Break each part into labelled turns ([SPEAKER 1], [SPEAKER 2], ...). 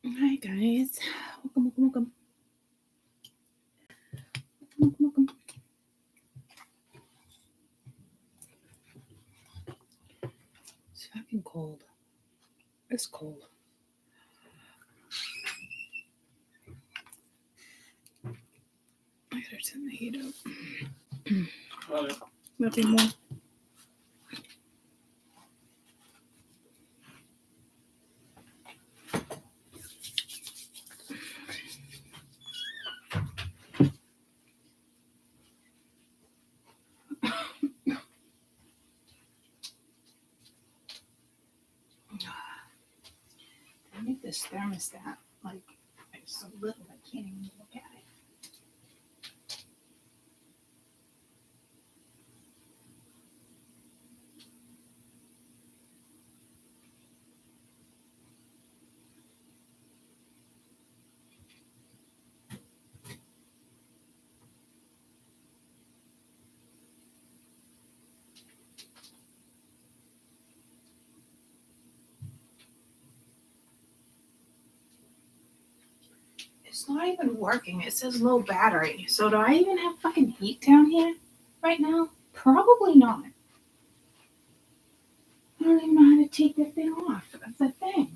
[SPEAKER 1] Hi guys, welcome. It's fucking cold. It's cold. I gotta turn the heat up. Nothing more. I need this thermostat like it's so little I can't even look at it. It's not even working. It says low battery. So do I even have fucking heat down here right now? Probably not. I don't even know how to take the thing off. That's the thing.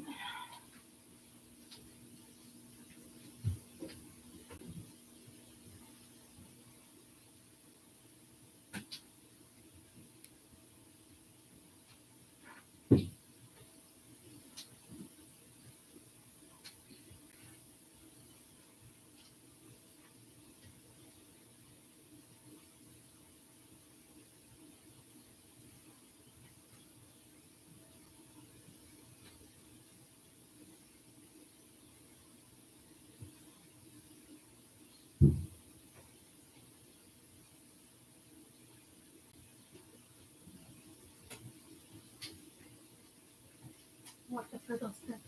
[SPEAKER 1] What the fiddle sticks?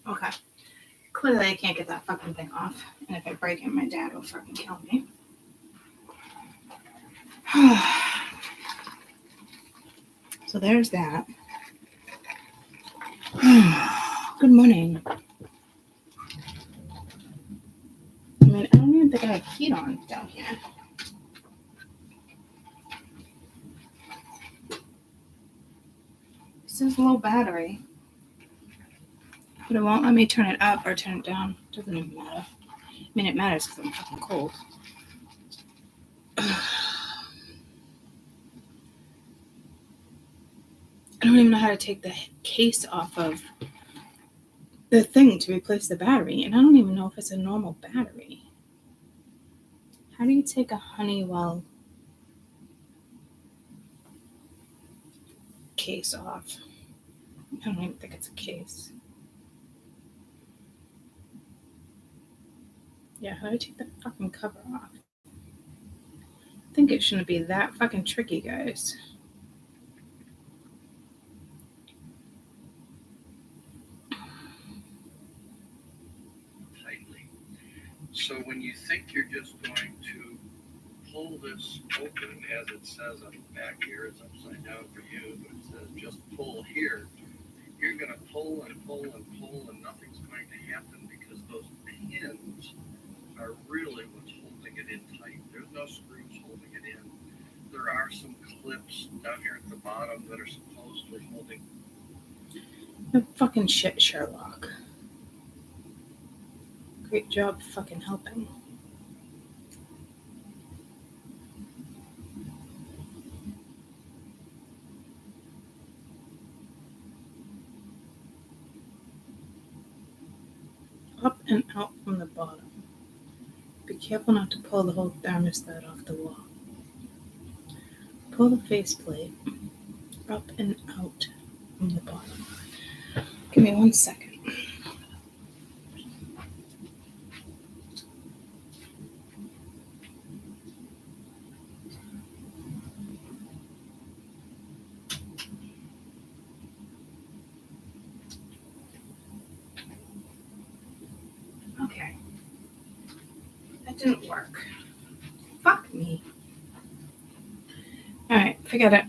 [SPEAKER 1] Okay. Clearly I can't get that fucking thing off. And if I break it, my dad will fucking kill me. So there's that. Good morning. I mean, I don't even think I have heat on down here. It says low battery. But it won't let me turn it up or turn it down. Doesn't even matter. I mean, it matters because I'm fucking cold. I don't even know how to take the case off of the thing to replace the battery. And I don't even know if it's a normal battery. How do you take a Honeywell case off? I don't even think it's a case. Yeah, how do I take the fucking cover off? I think it shouldn't be that fucking tricky, guys.
[SPEAKER 2] So when you think you're just going to pull this open, as it says on the back here, it's upside down for you, but it says just pull here, you're going to pull and pull and pull and nothing's going to happen because those pins are really what's holding it in tight. There's no screws holding it in. There are some clips down here at the bottom that are supposedly holding.
[SPEAKER 1] No fucking shit, Sherlock. Great job fucking helping. Up and out from the bottom. Be careful not to pull the whole thermostat off the wall. Pull the faceplate up and out from the bottom. Give me 1 second. Didn't work. Fuck me. Alright, forget it.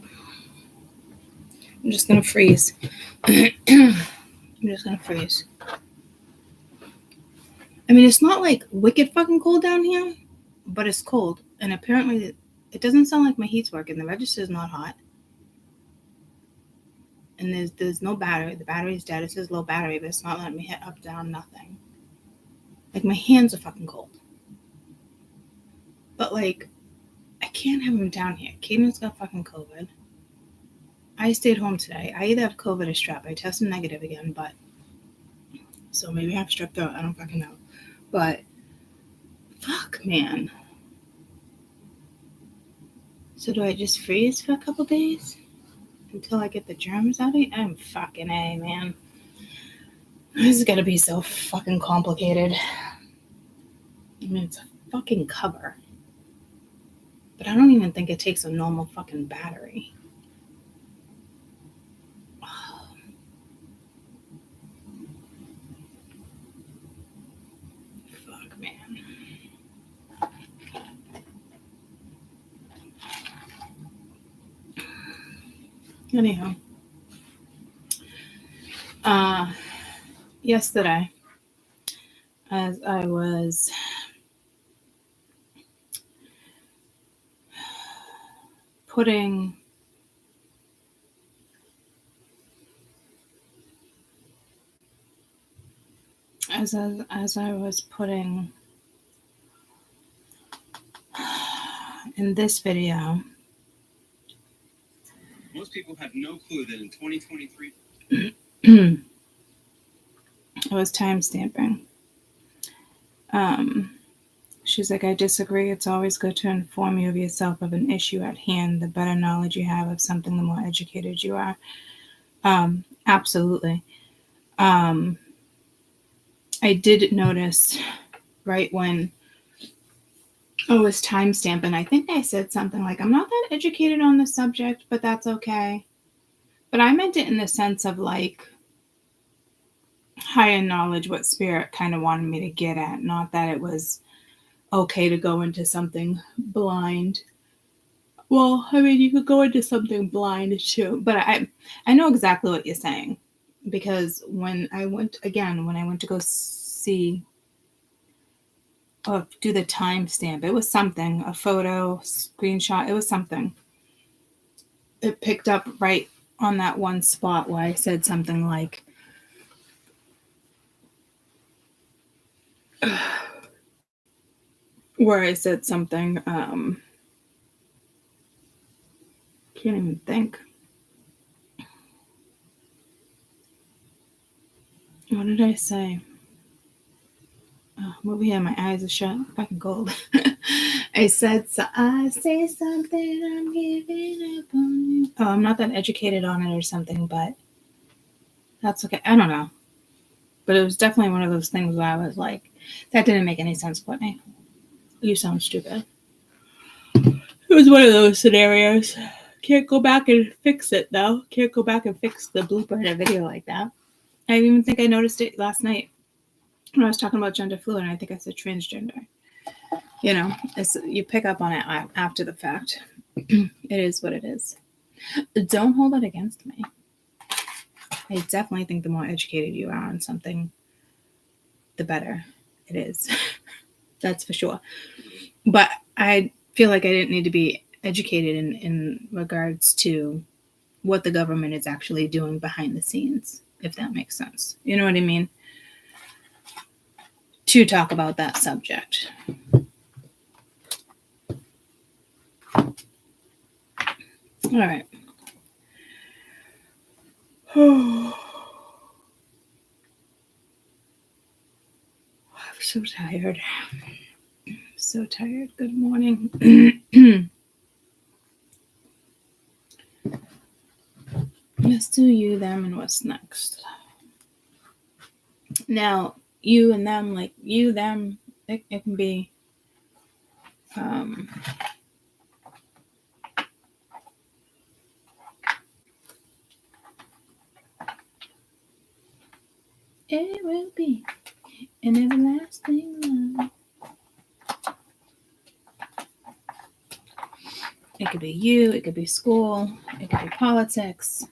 [SPEAKER 1] I'm just gonna freeze. I'm just gonna freeze. I mean, it's not like wicked fucking cold down here, but it's cold. And apparently, it doesn't sound like my heat's working. The register is not hot. And there's no battery. The battery's dead. It says low battery, but it's not letting me hit up, down, nothing. Like, my hands are fucking cold. But, like, I can't have him down here. Caden's got fucking COVID. I stayed home today. I either have COVID or strep. I tested negative again, but... So maybe I have strep throat. I don't fucking know. But... Fuck, man. So do I just freeze for a couple days? Until I get the germs out of it? I'm fucking A, man. This is gonna be so fucking complicated. I mean, it's a fucking cover. But I don't even think it takes a normal fucking battery. Oh. Fuck, man. Anyhow. Yesterday, as I was putting as I was putting in this video,
[SPEAKER 3] most people have no clue that in 2023
[SPEAKER 1] I was time stamping. She's like, I disagree. It's always good to inform you of yourself of an issue at hand. The better knowledge you have of something, the more educated you are. Absolutely. I did notice right when I was time stamping, I think I said something like, I'm not that educated on the subject, but that's okay. But I meant it in the sense of like higher knowledge, what spirit kind of wanted me to get at. Not that it was okay to go into something blind. Well, I mean, you could go into something blind too, but I know exactly what you're saying, because when I went to go see or do the timestamp, it was something, a photo, screenshot, it was something. It picked up right on that one spot where I said something like, can't even think. What did I say? I'm over here, my eyes are shut. I'm fucking cold. I say something, I'm giving up on you. Oh, I'm not that educated on it or something, but that's okay. I don't know. But it was definitely one of those things where I was like, that didn't make any sense, Courtney. You sound stupid. It was one of those scenarios. Can't go back and fix it, though. Can't go back and fix the blooper in a video like that. I even think I noticed it last night when I was talking about gender fluid, and I think I said transgender. You know, you pick up on it after the fact. It is what it is. Don't hold it against me. I definitely think the more educated you are on something, the better it is. That's for sure. But I feel like I didn't need to be educated in regards to what the government is actually doing behind the scenes, if that makes sense. You know what I mean? To talk about that subject. All right. I'm so tired. So tired. Good morning. Let's do you, them, and what's next. Now, you and them, like you, them, it can be it will be an everlasting love. It could be you, it could be school, it could be politics.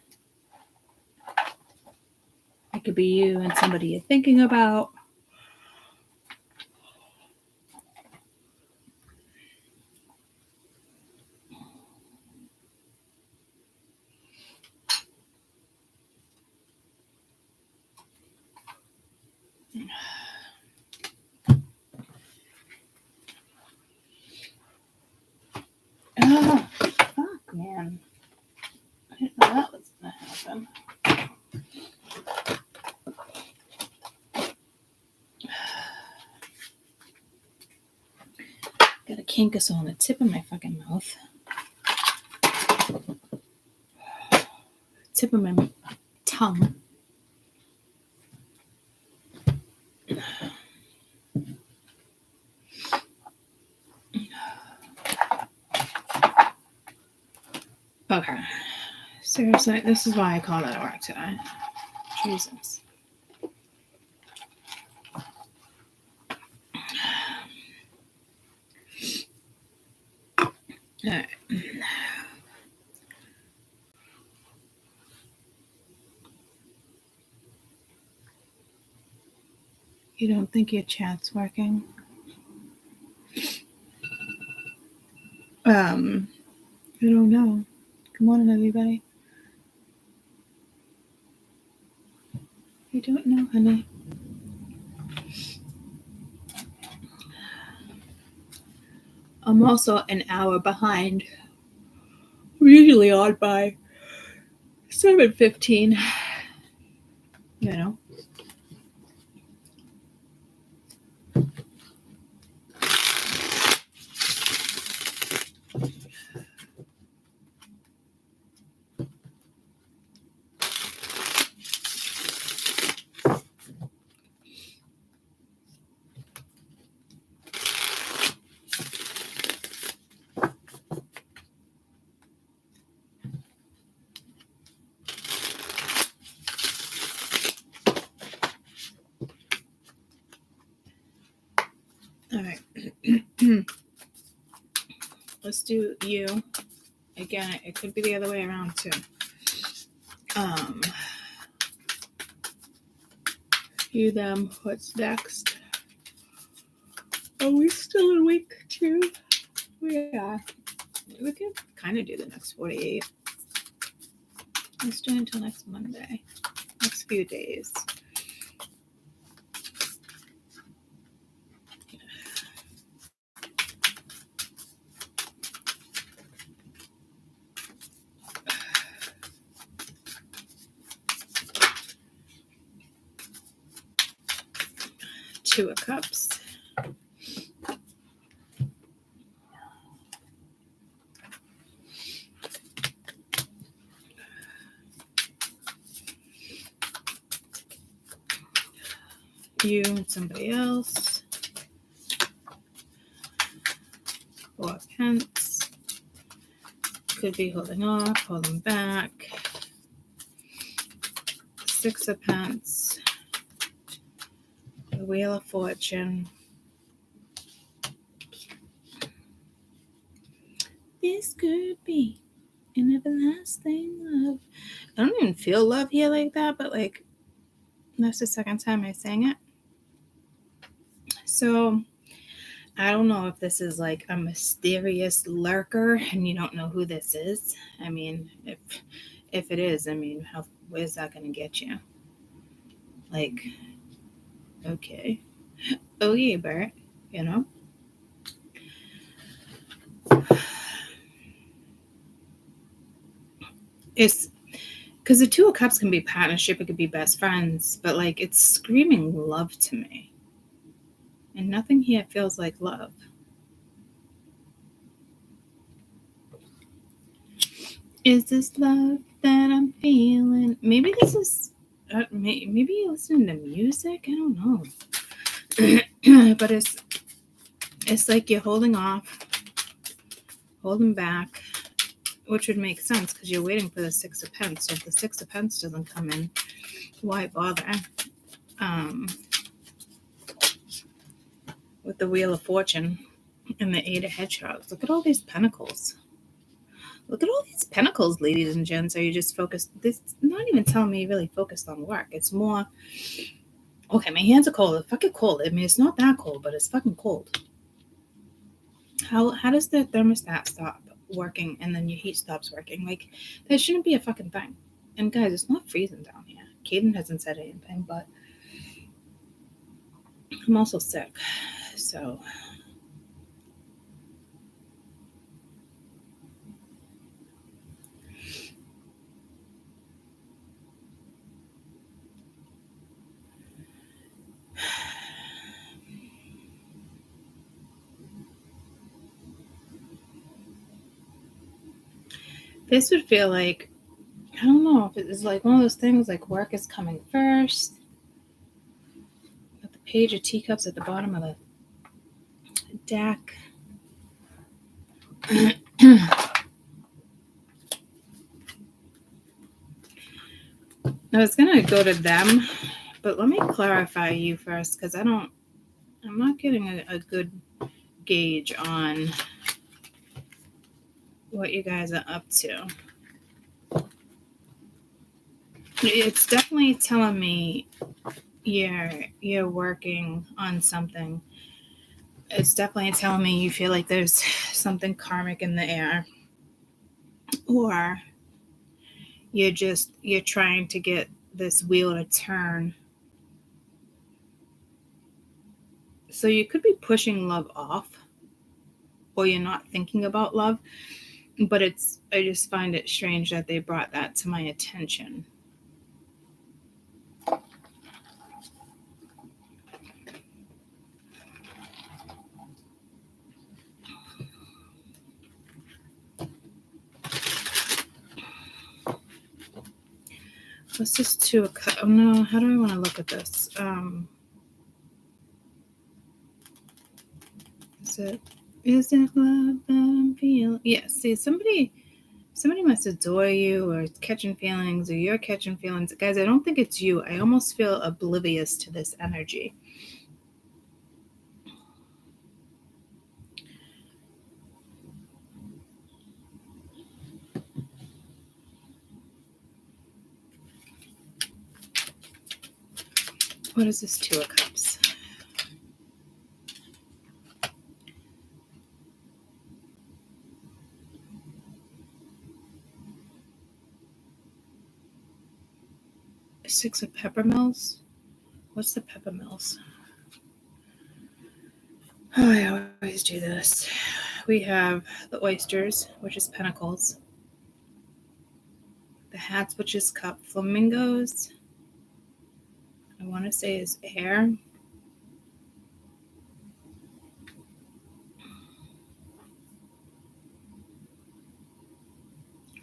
[SPEAKER 1] It could be you and somebody you're thinking about. Oh, fuck, man. I didn't know that was going to happen. Got a kinkus on the tip of my fucking mouth. Tip of my tongue. Okay. Seriously, this is why I called out of work today. Jesus. Alright. You don't think your chat's working? I don't know. Good morning, everybody. I don't know, honey. I'm also an hour behind. I'm usually on by 7:15. You know. All right. Let's do you. Again, it could be the other way around too. You, them, what's next? Are we still in week 2? Yeah. We can kind of do the next 48. Let's do it until next Monday. Next few days. Two of Cups. You and somebody else. 4 of Pence. Could be holding off, holding back. 6 of Pence. The Wheel of Fortune. This could be an everlasting love. I don't even feel love here like that, but like that's the second time I sang it. So I don't know if this is like a mysterious lurker and you don't know who this is. I mean, if it is, I mean, where's that going to get you? Like, okay. Oh yeah, Bert, you know? It's because the 2 of Cups can be partnership, it could be best friends, but like it's screaming love to me. And nothing here feels like love. Is this love that I'm feeling? Maybe this is, maybe you're listening to music? I don't know. But it's like you're holding off, holding back, which would make sense because you're waiting for the 6 of Pence. So if the 6 of Pence doesn't come in, why bother? With the Wheel of Fortune and the 8 of Hedgehogs. Look at all these pentacles. Look at all these pentacles, ladies and gents. Are you just focused? This not even telling me really focused on work. It's more, okay, my hands are cold. It's fucking cold. I mean, it's not that cold, but it's fucking cold. How does the thermostat stop working and then your heat stops working? Like, that shouldn't be a fucking thing. And guys, it's not freezing down here. Caden hasn't said anything, but I'm also sick. So this would feel like, I don't know if it's like one of those things like work is coming first. Got the page of teacups at the bottom of the deck. I was gonna go to them, but let me clarify you first, because I'm not getting a good gauge on what you guys are up to. It's definitely telling me you're working on something. It's definitely telling me you feel like there's something karmic in the air, or you're trying to get this wheel to turn. So you could be pushing love off, or you're not thinking about love, but I just find it strange that they brought that to my attention. What's this Two of Cups? Oh no, how do I want to look at this? Is it love that I'm feeling? Yeah, see, somebody must adore you or catching feelings, or you're catching feelings. Guys, I don't think it's you. I almost feel oblivious to this energy. What is this Two of Cups? Six of Peppermills? What's the Peppermills? Oh, I always do this. We have the Oysters, which is Pentacles. The Hats, which is Cup. Flamingos, I want to say, is Air.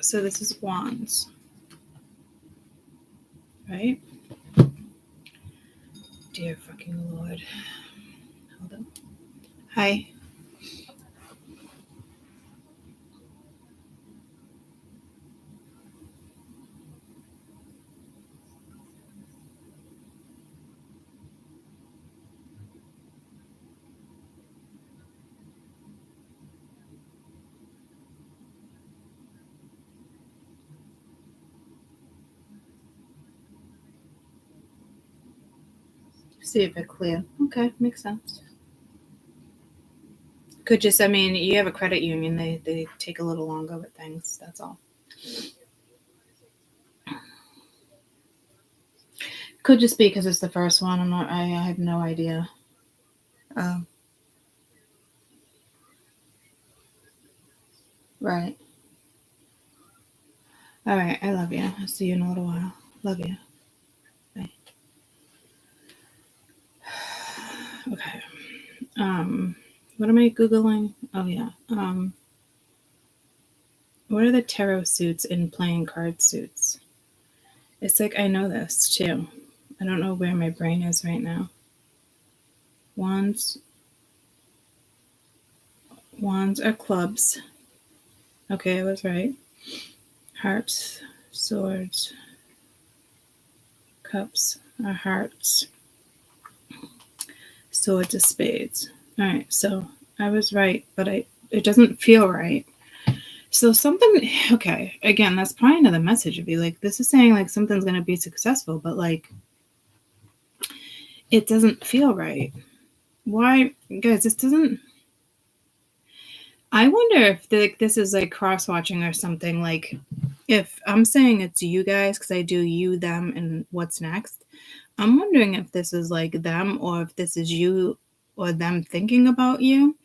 [SPEAKER 1] So this is Wands, right? Dear fucking Lord. Hold on. Hi. See if it clear. Okay, makes sense. Could just, I mean, you have a credit union. They take a little longer with things. That's all. Could just be because it's the first one. I have no idea. Right. All right. I love you. I'll see you in a little while. Love you. Bye. Okay. What am I Googling? Oh yeah. What are the tarot suits in playing card suits? It's like I know this too. I don't know where my brain is right now. Wands are clubs. Okay, I was right. Hearts, swords, cups are hearts. Swords of spades. All right, so I was right, but it doesn't feel right. So something, okay, again, that's probably another message of you. Like, this is saying like something's going to be successful, but like, it doesn't feel right. Why, guys, this doesn't, I wonder if this is like cross-watching or something. Like, if I'm saying it's you guys, because I do you, them, and what's next, I'm wondering if this is like them or if this is you or them thinking about you.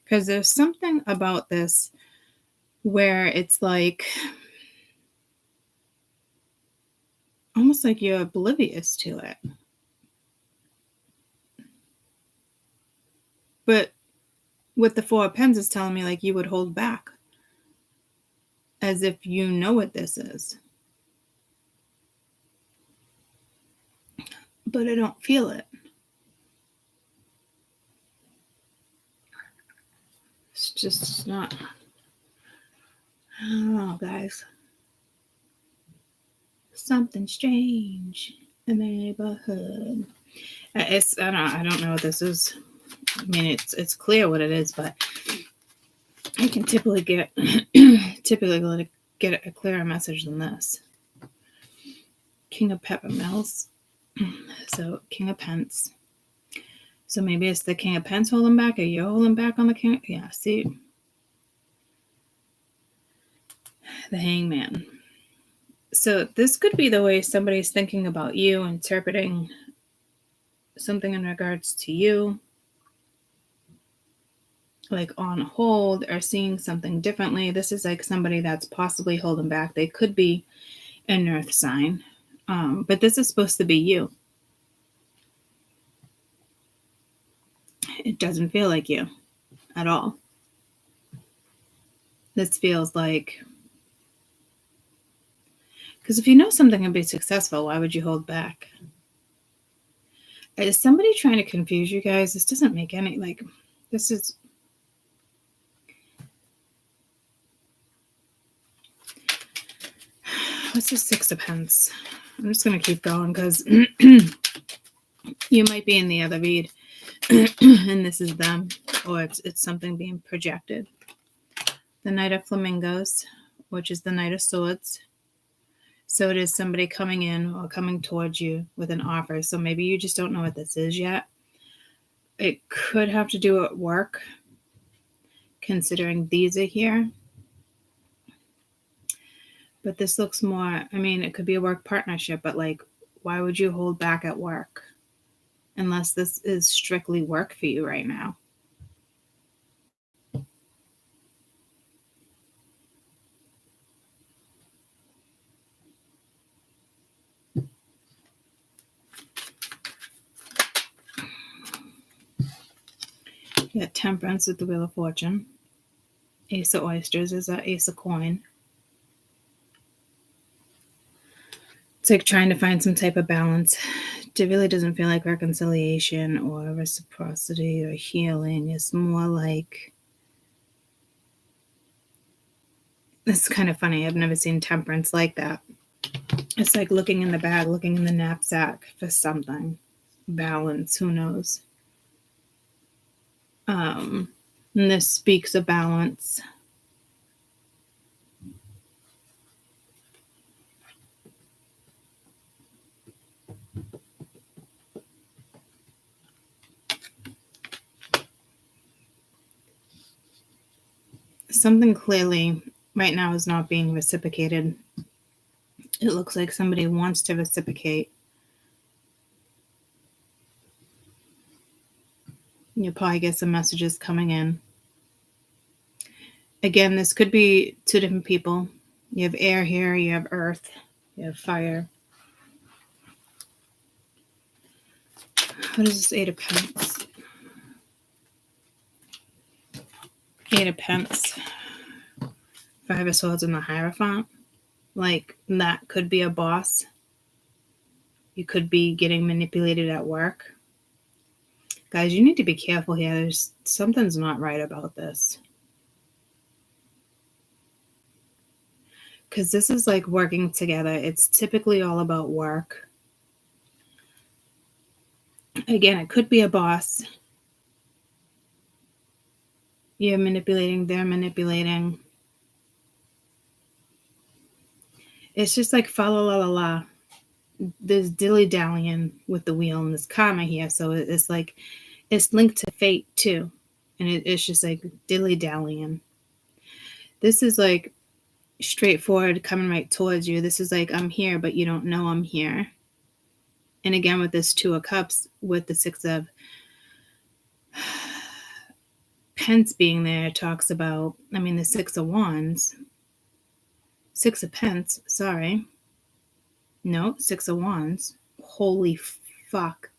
[SPEAKER 1] Because there's something about this where it's like almost like you're oblivious to it. But with the Four of Pens is telling me like you would hold back as if you know what this is. But I don't feel it. It's just not. I don't know, guys. Something strange in the neighborhood. I don't know what this is. I mean, it's clear what it is, but I can typically get a clearer message than this. King of Peppermills. So King of Pence. So maybe it's the King of Pence holding back, or you're holding back on the King. Yeah, see, the Hangman. So this could be the way somebody's thinking about you, interpreting something in regards to you, like on hold or seeing something differently. This is like somebody that's possibly holding back. They could be an earth sign, but this is supposed to be you. It doesn't feel like you at all. This feels like, because if you know something can be successful, why would you hold back? Is somebody trying to confuse you guys? This doesn't make any, like, this is, what's the Six of Pence? I'm just going to keep going because you might be in the other read and this is them, or it's something being projected. The Knight of Flamingos, which is the Knight of Swords. So it is somebody coming in or coming towards you with an offer. So maybe you just don't know what this is yet. It could have to do at work, considering these are here. But this looks more, I mean, it could be a work partnership, but like, why would you hold back at work? Unless this is strictly work for you right now. You got Temperance with the Wheel of Fortune. Ace of Oysters is an Ace of Coin. It's like trying to find some type of balance. It really doesn't feel like reconciliation or reciprocity or healing. It's more like, it's kind of funny. I've never seen Temperance like that. It's like looking in the bag, looking in the knapsack for something. Balance, who knows? And this speaks of balance. Something clearly right now is not being reciprocated. It looks like somebody wants to reciprocate. You'll probably get some messages coming in. Again, this could be two different people. You have air here, you have earth, you have fire. What is this Eight of Pence? Eight of Pence. Five of Swords and the Hierophant. Like, that could be a boss. You could be getting manipulated at work. Guys, you need to be careful here. Something's not right about this. Because this is like working together. It's typically all about work. Again, it could be a boss. You're manipulating, they're manipulating. It's just like follow la la la. There's dilly-dallying with the wheel and this karma here. So it's like, it's linked to fate too. And it's just like dilly-dallying. This is like straightforward, coming right towards you. This is like, I'm here, but you don't know I'm here. And again, with this Two of Cups, with the Six of Pence being there, talks about, I mean, the Six of Wands, Six of Pence, sorry. No, Six of Wands. Holy fuck.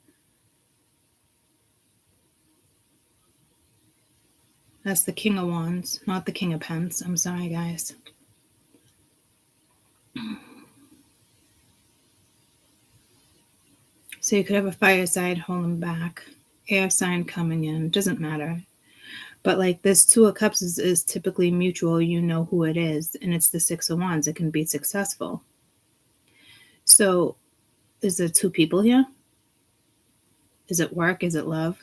[SPEAKER 1] That's the King of Wands, not the King of Pence. I'm sorry, guys. So you could have a fire side holding back, air sign coming in. Doesn't matter. But like this Two of Cups is typically mutual. You know who it is. And it's the Six of Wands. It can be successful. So is there two people here? Is it work? Is it love?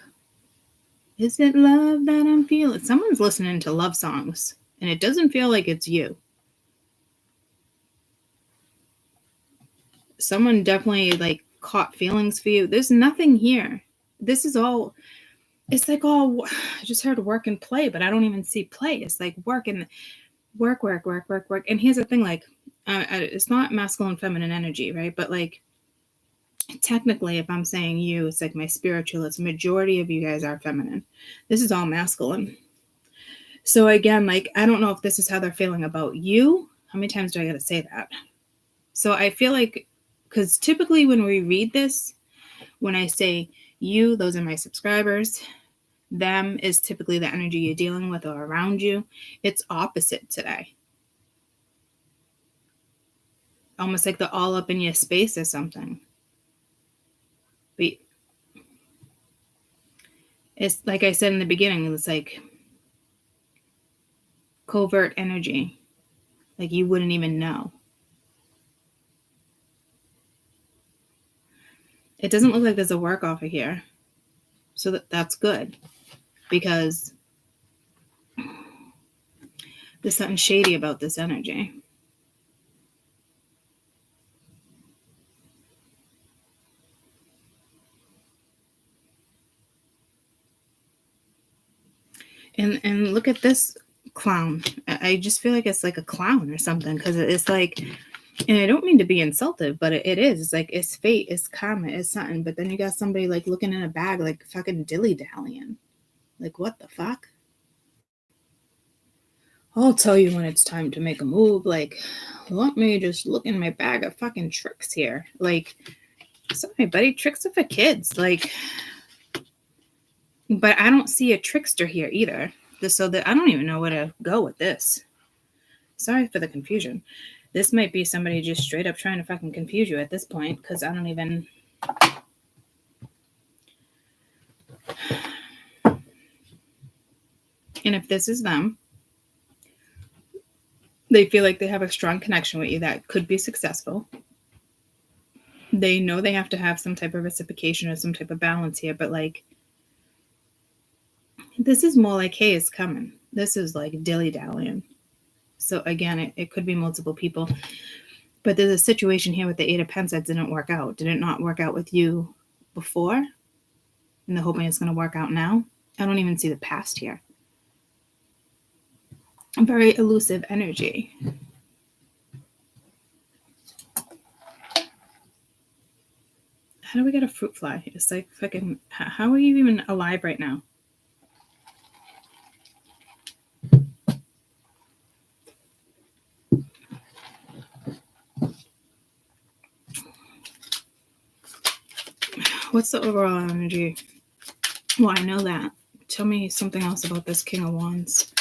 [SPEAKER 1] Is it love that I'm feeling? Someone's listening to love songs, and it doesn't feel like it's you. Someone definitely like caught feelings for you. There's nothing here. This is all, it's like all, I just heard work and play, but I don't even see play. It's like work and work. And here's the thing, like, it's not masculine, feminine energy, right? But like, technically, if I'm saying you, it's like my spiritualist. Majority of you guys are feminine. This is all masculine. So again, like, I don't know if this is how they're feeling about you. How many times do I got to say that? So I feel like, because typically when we read this, when I say you, those are my subscribers. Them is typically the energy you're dealing with or around you. It's opposite today. Almost like they're all up in your space or something. But it's like I said in the beginning, it's like covert energy. Like you wouldn't even know. It doesn't look like there's a work offer here. So that's good. Because there's something shady about this energy. And look at this clown. I just feel like it's like a clown or something, because it's like, and I don't mean to be insultive, but it is. It's like, it's fate, it's karma, it's something. But then you got somebody like looking in a bag, like fucking dilly-dallying. Like, what the fuck? I'll tell you when it's time to make a move. Like, let me just look in my bag of fucking tricks here. Like, sorry, buddy, tricks are for kids. Like, but I don't see a trickster here either. So that I don't even know where to go with this. Sorry for the confusion. This might be somebody just straight up trying to fucking confuse you at this point, because I don't even. And if this is them, they feel like they have a strong connection with you that could be successful. They know they have to have some type of reciprocation or some type of balance here, but like, this is more like, hey, it's coming. This is like dilly-dallying. So again, it could be multiple people. But there's a situation here with the Eight of Pence that didn't work out. Did it not work out with you before? And they're hoping it's going to work out now? I don't even see the past here. A very elusive energy. How do we get a fruit fly? It's like fucking, how are you even alive right now? What's the overall energy? Well, I know that. Tell me something else about this King of Wands.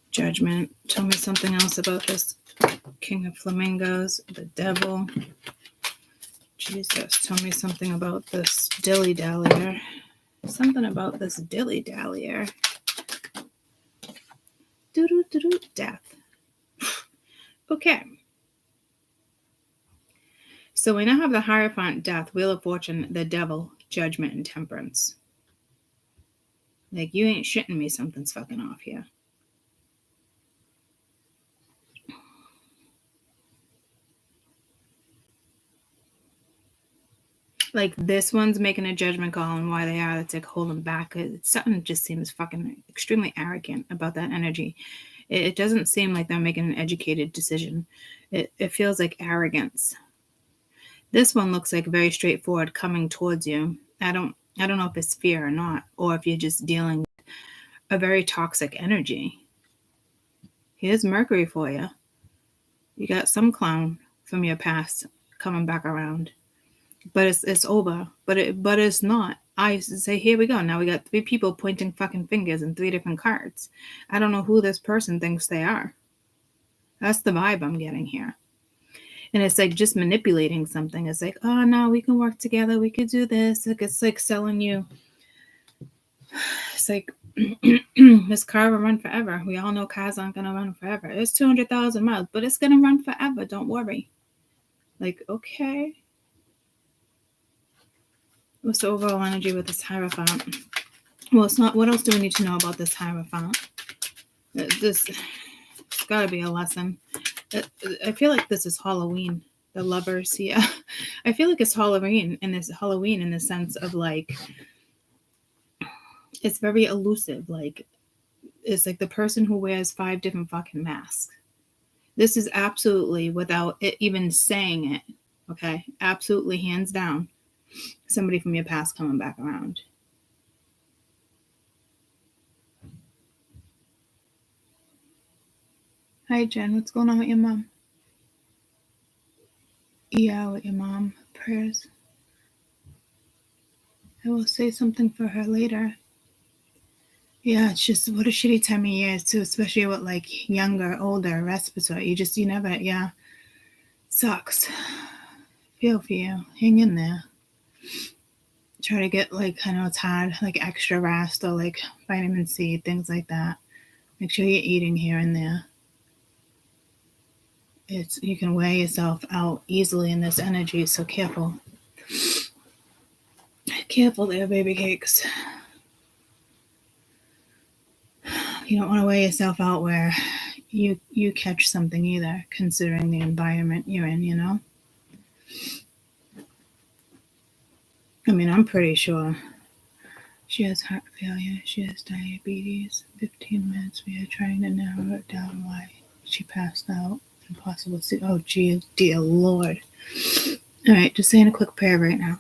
[SPEAKER 1] Judgment. Tell me something else about this King of Flamingos. The Devil. Jesus. Tell me something about this dilly-dallyer. Something about this dilly-dallyer. Doo-doo-doo-doo. Death. Okay. So we now have the Hierophant, Death, Wheel of Fortune, the Devil, Judgment, and Temperance. Like, you ain't shitting me, something's fucking off here. like this one's making a judgment call on why they are. It's like holding back. Something just seems fucking extremely arrogant about that energy. It doesn't seem like they're making an educated decision. It feels like arrogance. This one looks like very straightforward coming towards you. I don't know if it's fear or not, or if you're just dealing with a very toxic energy. Here's Mercury for you. You got some clown from your past coming back around. But it's over. But it's not. I say, here we go. Now we got 3 people pointing fucking fingers and 3 different cards. I don't know who this person thinks they are. That's the vibe I'm getting here. And it's like just manipulating something. It's like, oh no, we can work together. We could do this. It's like selling you. It's like this car will run forever. We all know cars aren't gonna run forever. It's 200,000 miles, but it's gonna run forever. Don't worry. Like, okay. What's the overall energy with this Hierophant? Well, it's not. What else do we need to know about this Hierophant? It's got to be a lesson. I feel like this is Halloween. The lovers, yeah. I feel like it's Halloween in the sense of like, it's very elusive. Like, it's like the person who wears 5 different fucking masks. This is absolutely, without it even saying it, okay? Absolutely, hands down, somebody from your past coming back around. Hi, Jen. What's going on with your mom? Yeah, with your mom. Prayers. I will say something for her later. Yeah, it's just what a shitty time of year too, especially with like younger, older, respiratory. You never, yeah. Sucks. Feel for you. Hang in there. Try to get like, I know it's hard, like extra rest or like vitamin C, things like that. Make sure you're eating here and there. You can wear yourself out easily in this energy, so careful. Careful there, baby cakes. You don't want to wear yourself out where you catch something either, considering the environment you're in, you know? I mean, I'm pretty sure she has heart failure, she has diabetes. 15 minutes, we are trying to narrow it down why she passed out. Impossible to see. Oh, gee, dear Lord. All right, just saying a quick prayer right now.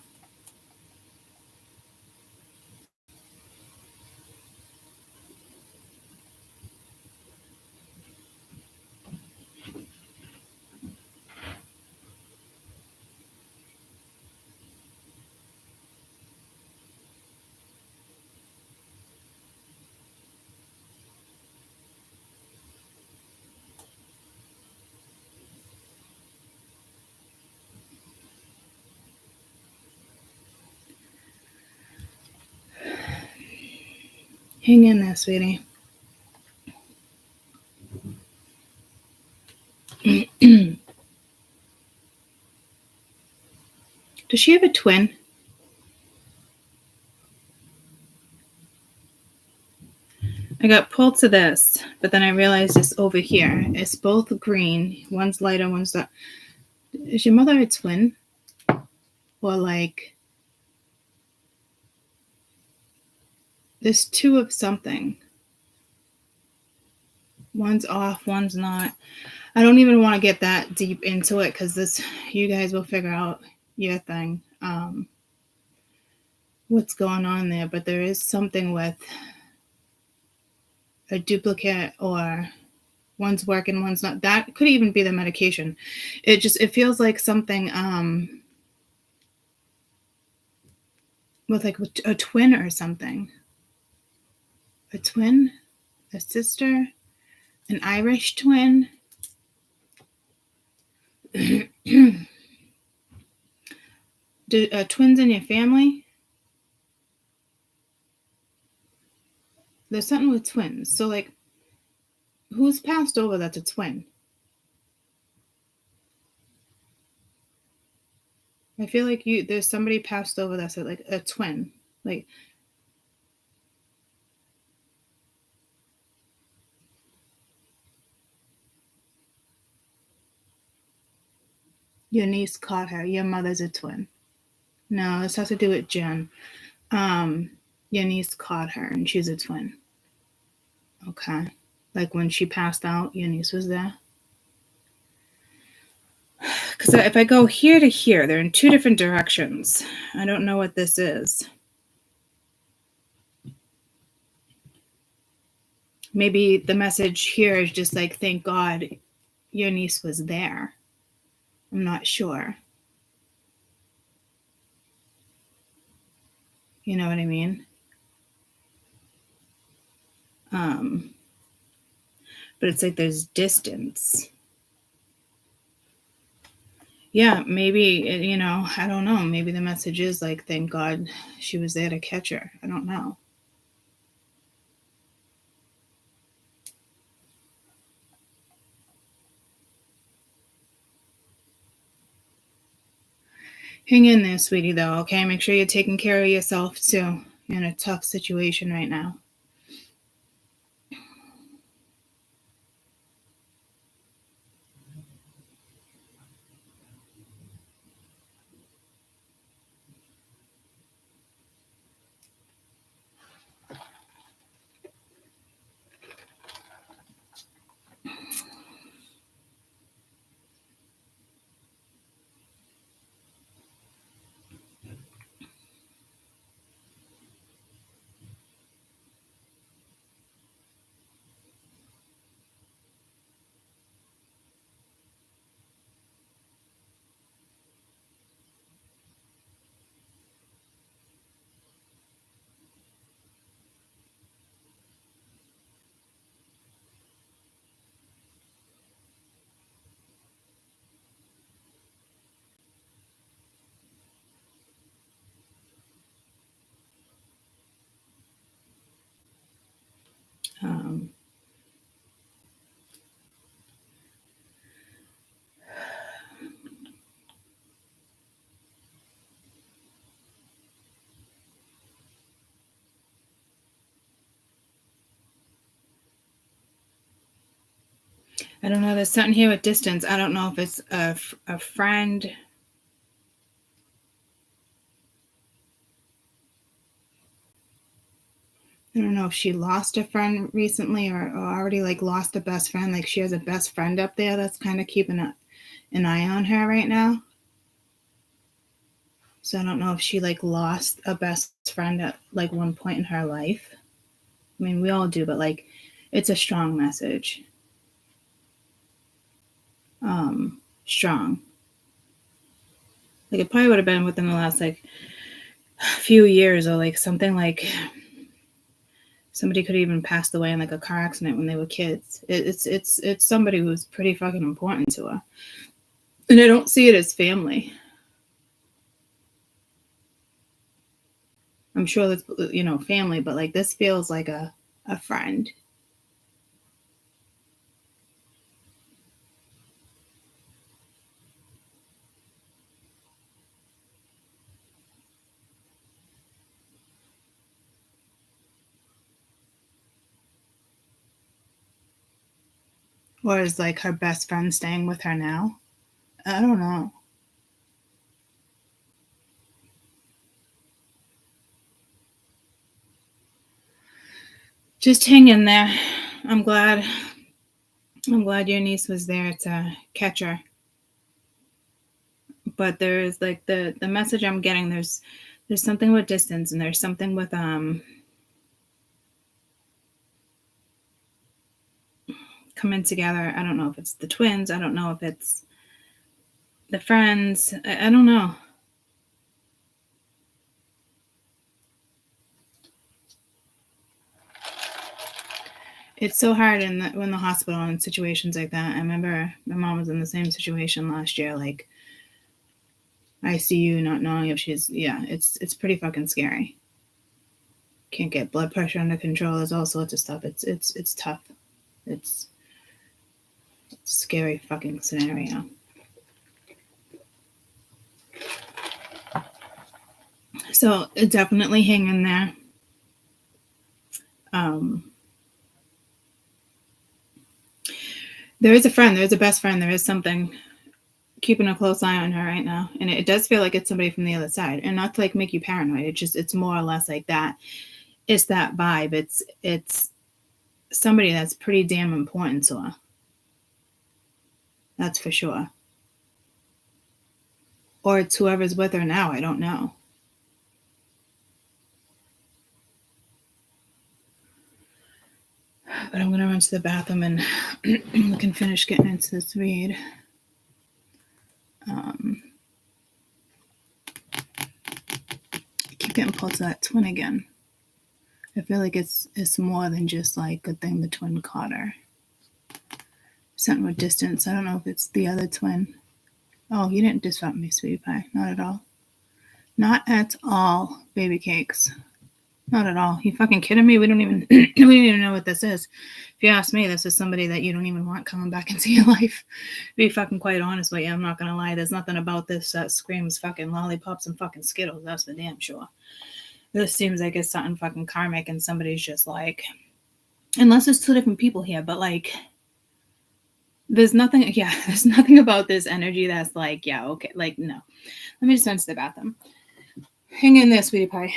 [SPEAKER 1] Hang in there, sweetie. Does she have a twin? I got pulled to this, but then I realized it's over here. It's both green. One's lighter, one's dark. Is your mother a twin? Or like, there's 2 of something. One's off, one's not. I don't even want to get that deep into it because you guys will figure out your thing. What's going on there, but there is something with a duplicate, or one's working, one's not. That could even be the medication. It feels like something with like a twin or something. A twin, a sister, an Irish twin. Twins in your family? There's something with twins. So like, who's passed over that's a twin? I feel like there's somebody passed over that's like a twin. Like, your niece caught her. Your mother's a twin. No, this has to do with Jen. Your niece caught her, and she's a twin. Okay. Like when she passed out, your niece was there. Because if I go here to here, they're in two different directions. I don't know what this is. Maybe the message here is just like, thank God your niece was there. I'm not sure. You know what I mean? But it's like there's distance. Yeah, maybe, you know, I don't know. Maybe the message is like, thank God she was there to catch her. I don't know. Hang in there, sweetie, though, okay? Make sure you're taking care of yourself, too. You're in a tough situation right now. I don't know. There's something here with distance. I don't know if it's a friend. I don't know if she lost a friend recently or already like lost a best friend. Like she has a best friend up there that's kind of keeping an eye on her right now. So I don't know if she like lost a best friend at like one point in her life. I mean, we all do, but like it's a strong message. Strong. Like it probably would have been within the last like few years or like something like somebody could have even passed away in like a car accident when they were kids. It's somebody who's pretty fucking important to her. And I don't see it as family. I'm sure that's, you know, family, but like this feels like a friend. Or is like her best friend staying with her now? I don't know. Just hang in there. I'm glad your niece was there to catch her. But there is like the message I'm getting, there's something with distance and there's something with coming together. I don't know if it's the twins. I don't know if it's the friends. I don't know. It's so hard when the hospital in situations like that. I remember my mom was in the same situation last year, like ICU, not knowing if she's it's pretty fucking scary. Can't get blood pressure under control. There's all sorts of stuff. It's tough. It's a scary fucking scenario. So definitely hang in there. There is a friend, there is a best friend, there is something keeping a close eye on her right now. And it does feel like it's somebody from the other side. And not to like make you paranoid. It's more or less like that. It's that vibe. It's somebody that's pretty damn important to her. That's for sure. Or it's whoever's with her now. I don't know. But I'm going to run to the bathroom and we can finish getting into this read. I keep getting pulled to that twin again. I feel like it's more than just like good thing the twin caught her. Something with distance. I don't know if it's the other twin. Oh, you didn't disrupt me, sweetie pie. Not at all. Not at all, baby cakes. Not at all. You fucking kidding me? We don't even we don't even know what this is. If you ask me, this is somebody that you don't even want coming back into your life. To be fucking quite honest with you, I'm not gonna lie. There's nothing about this that screams fucking lollipops and fucking Skittles. That's for damn sure. This seems like it's something fucking karmic, and somebody's just like, unless it's two different people here, but like, there's nothing about this energy that's like, yeah, okay, like, no. Let me just run to the bathroom. Hang in there, sweetie pie.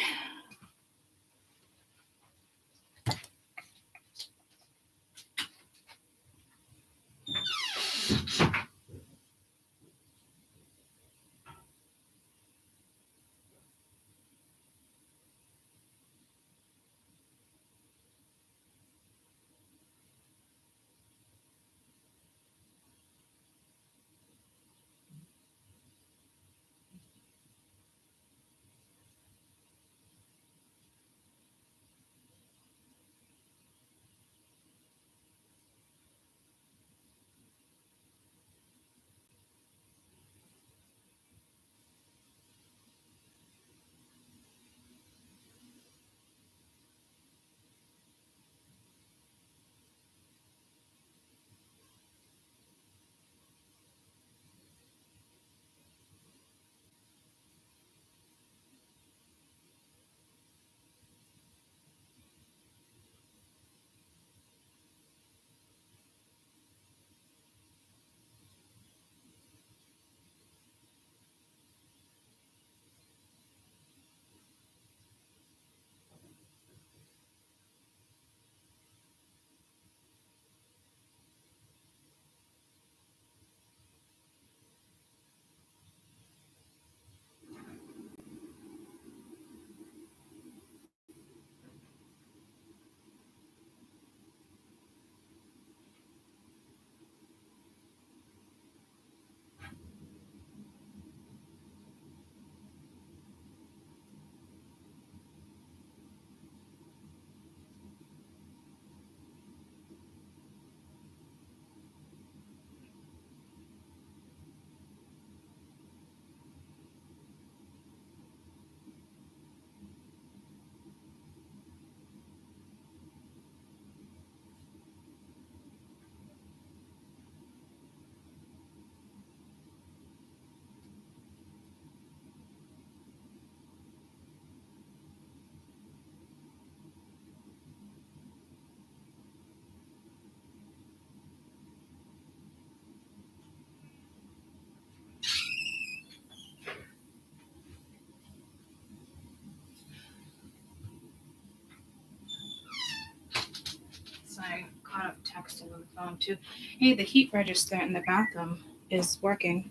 [SPEAKER 1] So I caught up texting on the phone too. Hey, the heat register in the bathroom is working.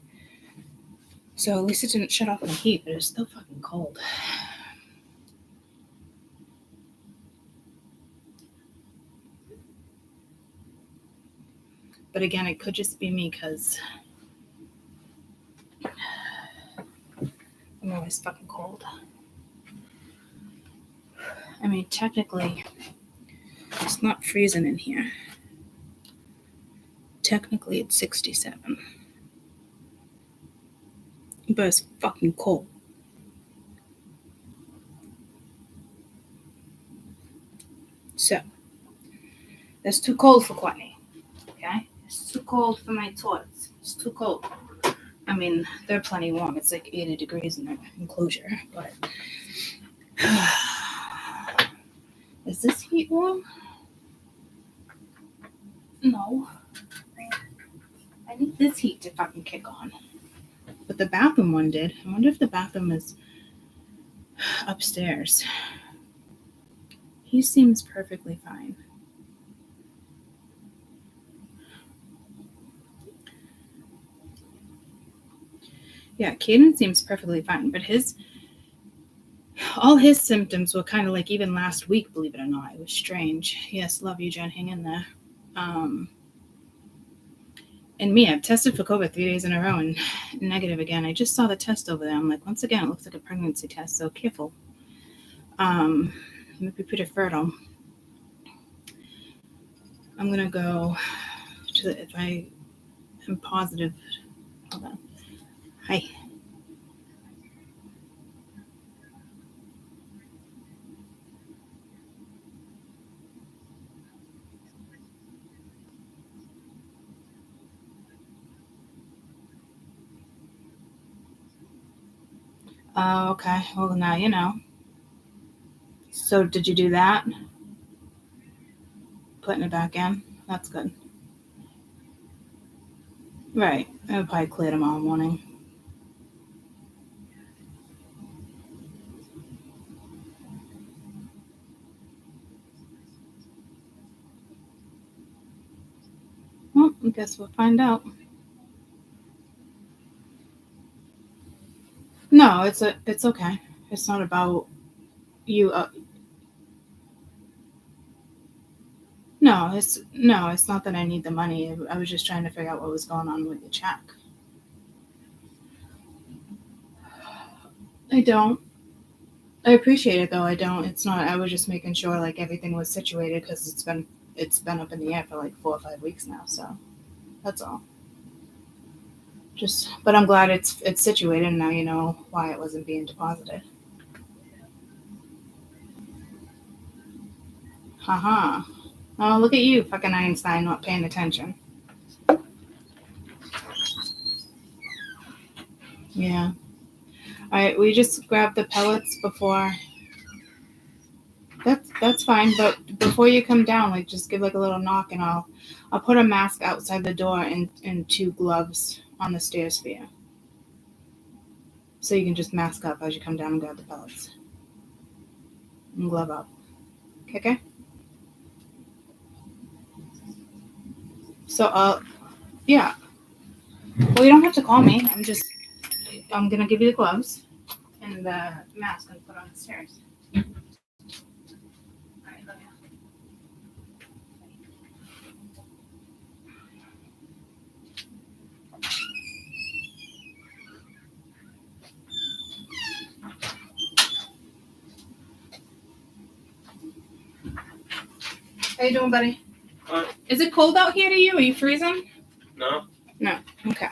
[SPEAKER 1] So at least it didn't shut off the heat, but it's still fucking cold. But again, it could just be me because I'm always fucking cold. I mean, technically, it's not freezing in here. Technically, it's 67. But it's fucking cold. So, it's too cold for Courtney. Okay? It's too cold for my Taurus. It's too cold. I mean, they're plenty warm. It's like 80 degrees in their enclosure. But is this heat warm? No. I need this heat to fucking kick on. but the bathroom one did. I wonder if the bathroom is upstairs. He seems perfectly fine. Yeah, Caden seems perfectly fine, but all his symptoms were kind of like even last week, believe it or not. It was strange. Yes, love you, Jen. Hang in there. And me, I've tested for COVID 3 days in a row and negative again. I just saw the test over there. I'm like, once again, it looks like a pregnancy test, so careful. Might be pretty fertile. I'm gonna go to if I am positive. Hold on. Hi. Oh, okay. Well, now you know. So, did you do that? Putting it back in? That's good. Right. It'll probably clear tomorrow morning. Well, I guess we'll find out. No, it's okay. It's not about you. No, it's not that I need the money. I was just trying to figure out what was going on with the check. I don't. I appreciate it though. I don't. It's not. I was just making sure like everything was situated because it's been up in the air for like 4 or 5 weeks now. So that's all. But I'm glad it's situated and now you know why it wasn't being deposited. Haha. Oh, look at you, fucking Einstein, not paying attention. Yeah. All right, we just grabbed the pellets before. That's fine, but before you come down, like just give like a little knock, and I'll put a mask outside the door and 2 gloves on the stairs for you, so you can just mask up as you come down and grab the pellets and glove up. Okay. So yeah. Well, you don't have to call me. I'm gonna give you the gloves and the mask and put on the stairs. How you doing, buddy? Is it cold out here to you? Are you freezing?
[SPEAKER 3] No.
[SPEAKER 1] No. Okay.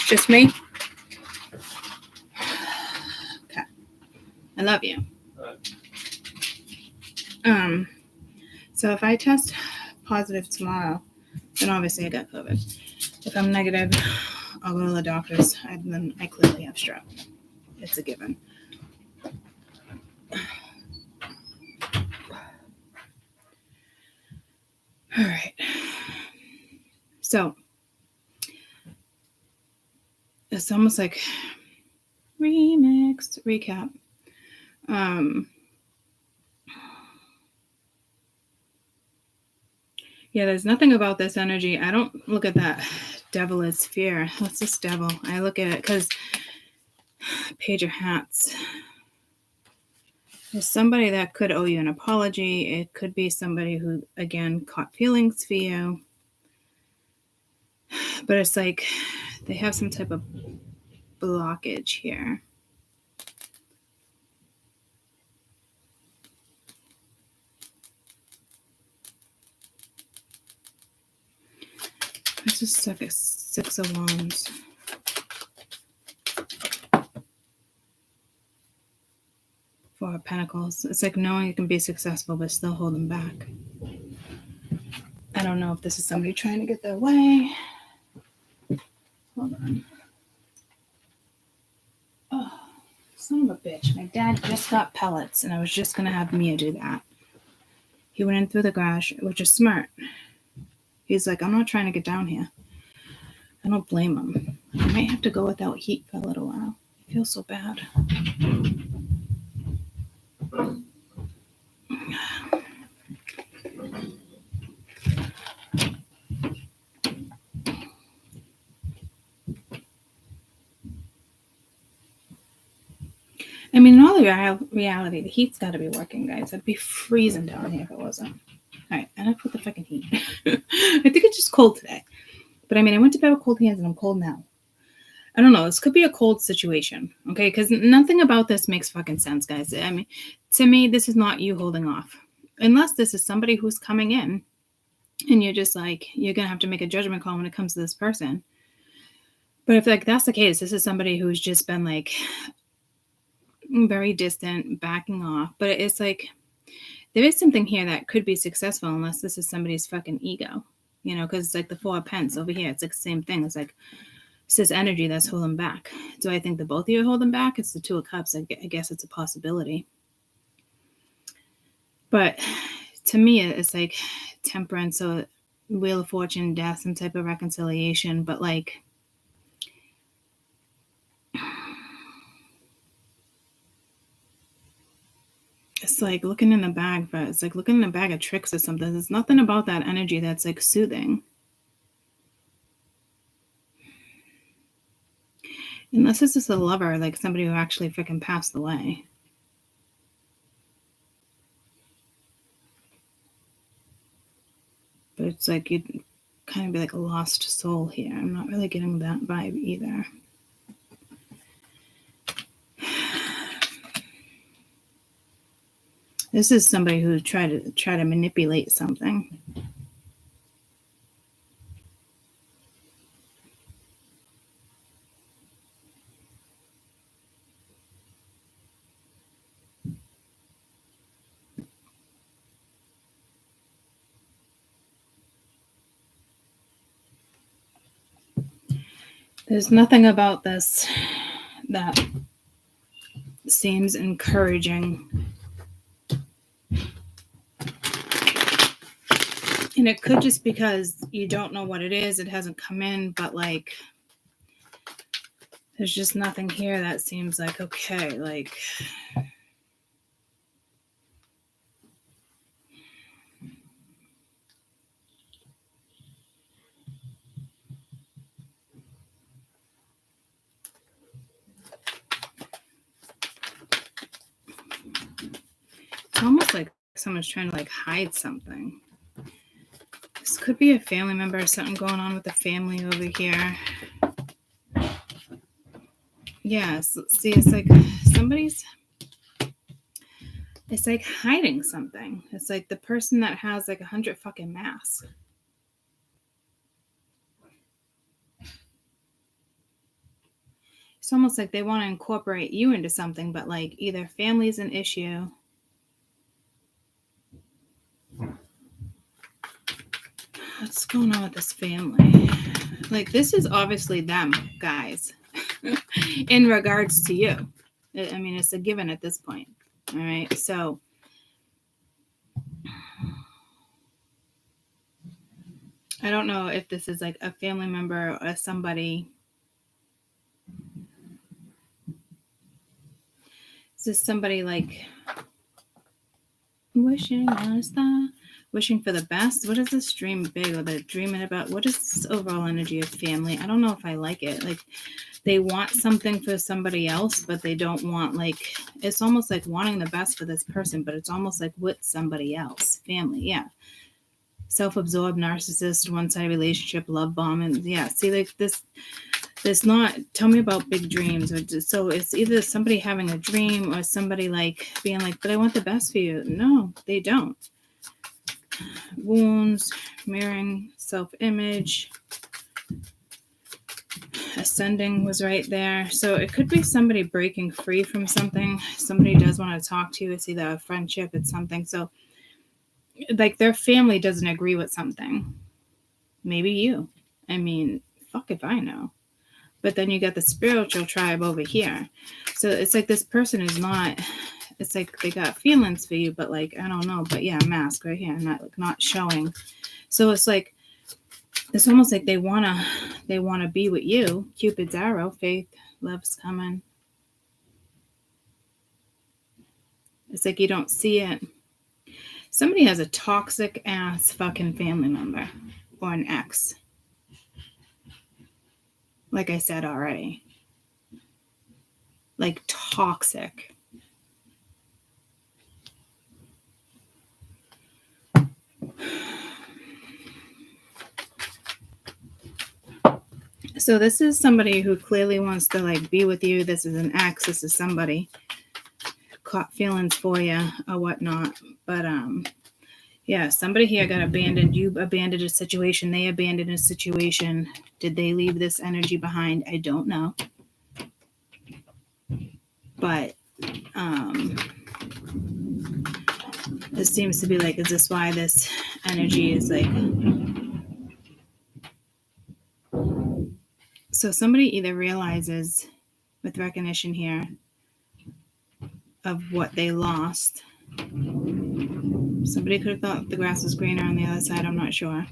[SPEAKER 1] Just me? Okay. I love you. So if I test positive tomorrow, then obviously I got COVID. If I'm negative, I'll go to the doctor's, and then I clearly have strep. It's a given. All right. So it's almost like recap. Yeah, there's nothing about this energy. I don't look at that devil as fear. What's this devil? I look at it because Page of Hats. There's somebody that could owe you an apology. It could be somebody who, again, caught feelings for you. But it's like they have some type of blockage here. This is 6 of Wands. Four of Pentacles. It's like knowing you can be successful, but still holding back. I don't know if this is somebody trying to get their way. Hold on. Oh, son of a bitch. My dad just got pellets, and I was just going to have Mia do that. He went in through the garage, which is smart. He's like, I'm not trying to get down here. I don't blame him. I might have to go without heat for a little while. I feel so bad. I mean, in all the reality, the heat's got to be working, guys. I'd be freezing down here if it wasn't. All right, and I put the fucking heat. I think it's just cold today. But I mean, I went to bed with cold hands and I'm cold now. I don't know. This could be a cold situation, okay? Because nothing about this makes fucking sense, guys. I mean, to me, this is not you holding off. Unless this is somebody who's coming in and you're just like, you're going to have to make a judgment call when it comes to this person. But if like that's the case, this is somebody who's just been like very distant, backing off. But it's like, there is something here that could be successful unless this is somebody's fucking ego, you know, because it's like the Four of Pence over here. It's like the same thing. It's like, it's this energy that's holding back. Do I think the both of you are holding back? It's the Two of Cups. I guess it's a possibility. But to me, it's like Temperance, so Wheel of Fortune, death, some type of reconciliation. But like, it's like looking in the bag, but it's like looking in a bag of tricks or something. There's nothing about that energy that's like soothing. Unless it's just a lover, like somebody who actually freaking passed away. But it's like you'd kind of be like a lost soul here. I'm not really getting that vibe either. This is somebody who tried to manipulate something. There's nothing about this that seems encouraging. And it could just because you don't know what it is. It hasn't come in, but like, there's just nothing here that seems like, okay, like, it's almost like someone's trying to like hide something. This could be a family member or something going on with the family over here. Yes, see, it's like it's like hiding something. It's like the person that has like 100 fucking masks. It's almost like they want to incorporate you into something, but like either family's an issue. What's going on with this family? Like, this is obviously them, guys, in regards to you. I mean, it's a given at this point. All right. So, I don't know if this is like a family member or somebody. Is this somebody like wishing on a star? Wishing for the best? What is this dream big or they're dreaming about? What is this overall energy of family? I don't know if I like it. Like they want something for somebody else, but they don't want like, it's almost like wanting the best for this person, but it's almost like with somebody else. Family, yeah. Self-absorbed, narcissist, one-sided relationship, love bomb. And yeah, see like this, there's not, tell me about big dreams. Or just, so it's either somebody having a dream or somebody like being like, but I want the best for you. No, they don't. Wounds, mirroring, self-image, ascending was right there. So it could be somebody breaking free from something. Somebody does want to talk to you. It's either a friendship, it's something. So like their family doesn't agree with something. Maybe you. I mean, fuck if I know. But then you got the spiritual tribe over here. So it's like this person is not, it's like they got feelings for you, but like, I don't know. But yeah, mask right here, not showing. So it's like, it's almost like they want to they want to be with you. Cupid's arrow, faith, love's coming. It's like you don't see it. Somebody has a toxic ass fucking family member or an ex. Like I said already. Like toxic. So this is somebody who clearly wants to like be with you. This is an ex. This is somebody caught feelings for you or whatnot. But yeah, somebody here got abandoned. You abandoned a situation. They abandoned a situation. Did they leave this energy behind? I don't know. But this seems to be like, is this why this energy is like... So somebody either realizes with recognition here of what they lost. Somebody could have thought the grass was greener on the other side. I'm not sure.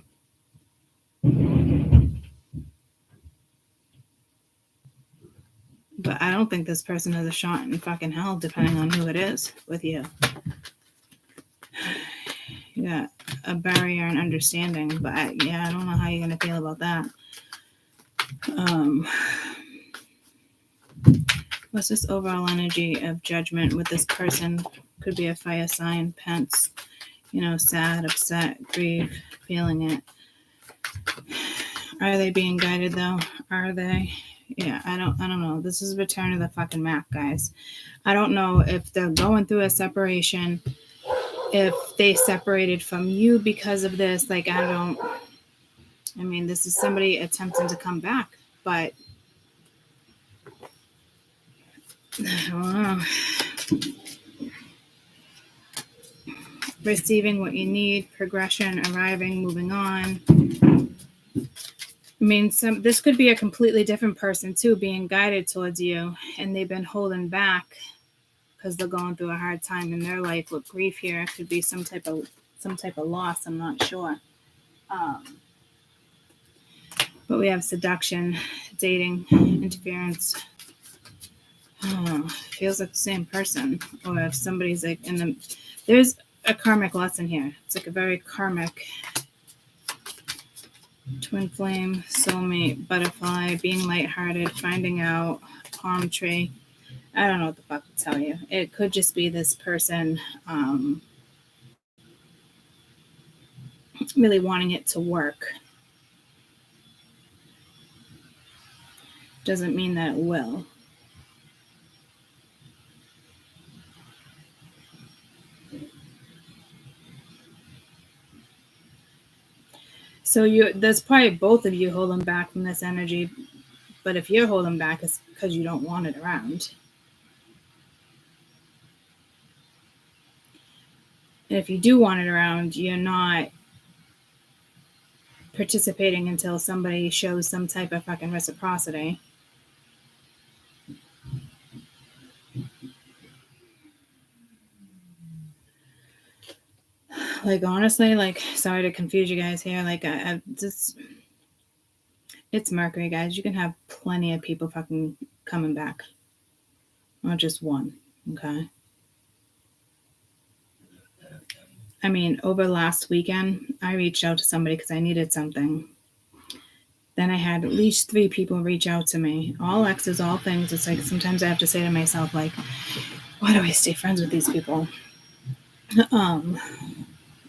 [SPEAKER 1] But I don't think this person has a shot in fucking hell, depending on who it is with you. You got a barrier and understanding, but I don't know how you're going to feel about that. What's this overall energy of judgment with this person? Could be a fire sign, Pence, sad, upset, grief, feeling it. Are they being guided though? Are they? Yeah, I don't know. This is Return of the fucking Mac, guys. I don't know if they're going through a separation, if they separated from you because of this. Like, this is somebody attempting to come back, but I don't know. Receiving what you need, progression, arriving, moving on. This could be a completely different person too, being guided towards you, and they've been holding back because they're going through a hard time in their life with grief here. It could be some type of loss. I'm not sure. But we have seduction, dating, interference. Feels like the same person. Or if somebody's like there's a karmic lesson here. It's like a very karmic twin flame, soulmate, butterfly, being lighthearted, finding out, palm tree. I don't know what the fuck to tell you. It could just be this person really wanting it to work. Doesn't mean that it will. So there's probably both of you holding back from this energy, but if you're holding back, it's because you don't want it around. And if you do want it around, you're not participating until somebody shows some type of fucking reciprocity. Like, honestly, like, sorry to confuse you guys here. Like, it's Mercury, guys. You can have plenty of people fucking coming back. Not just one, okay? Over last weekend, I reached out to somebody because I needed something. Then I had at least 3 people reach out to me. All exes, all things. It's like sometimes I have to say to myself, like, why do I stay friends with these people?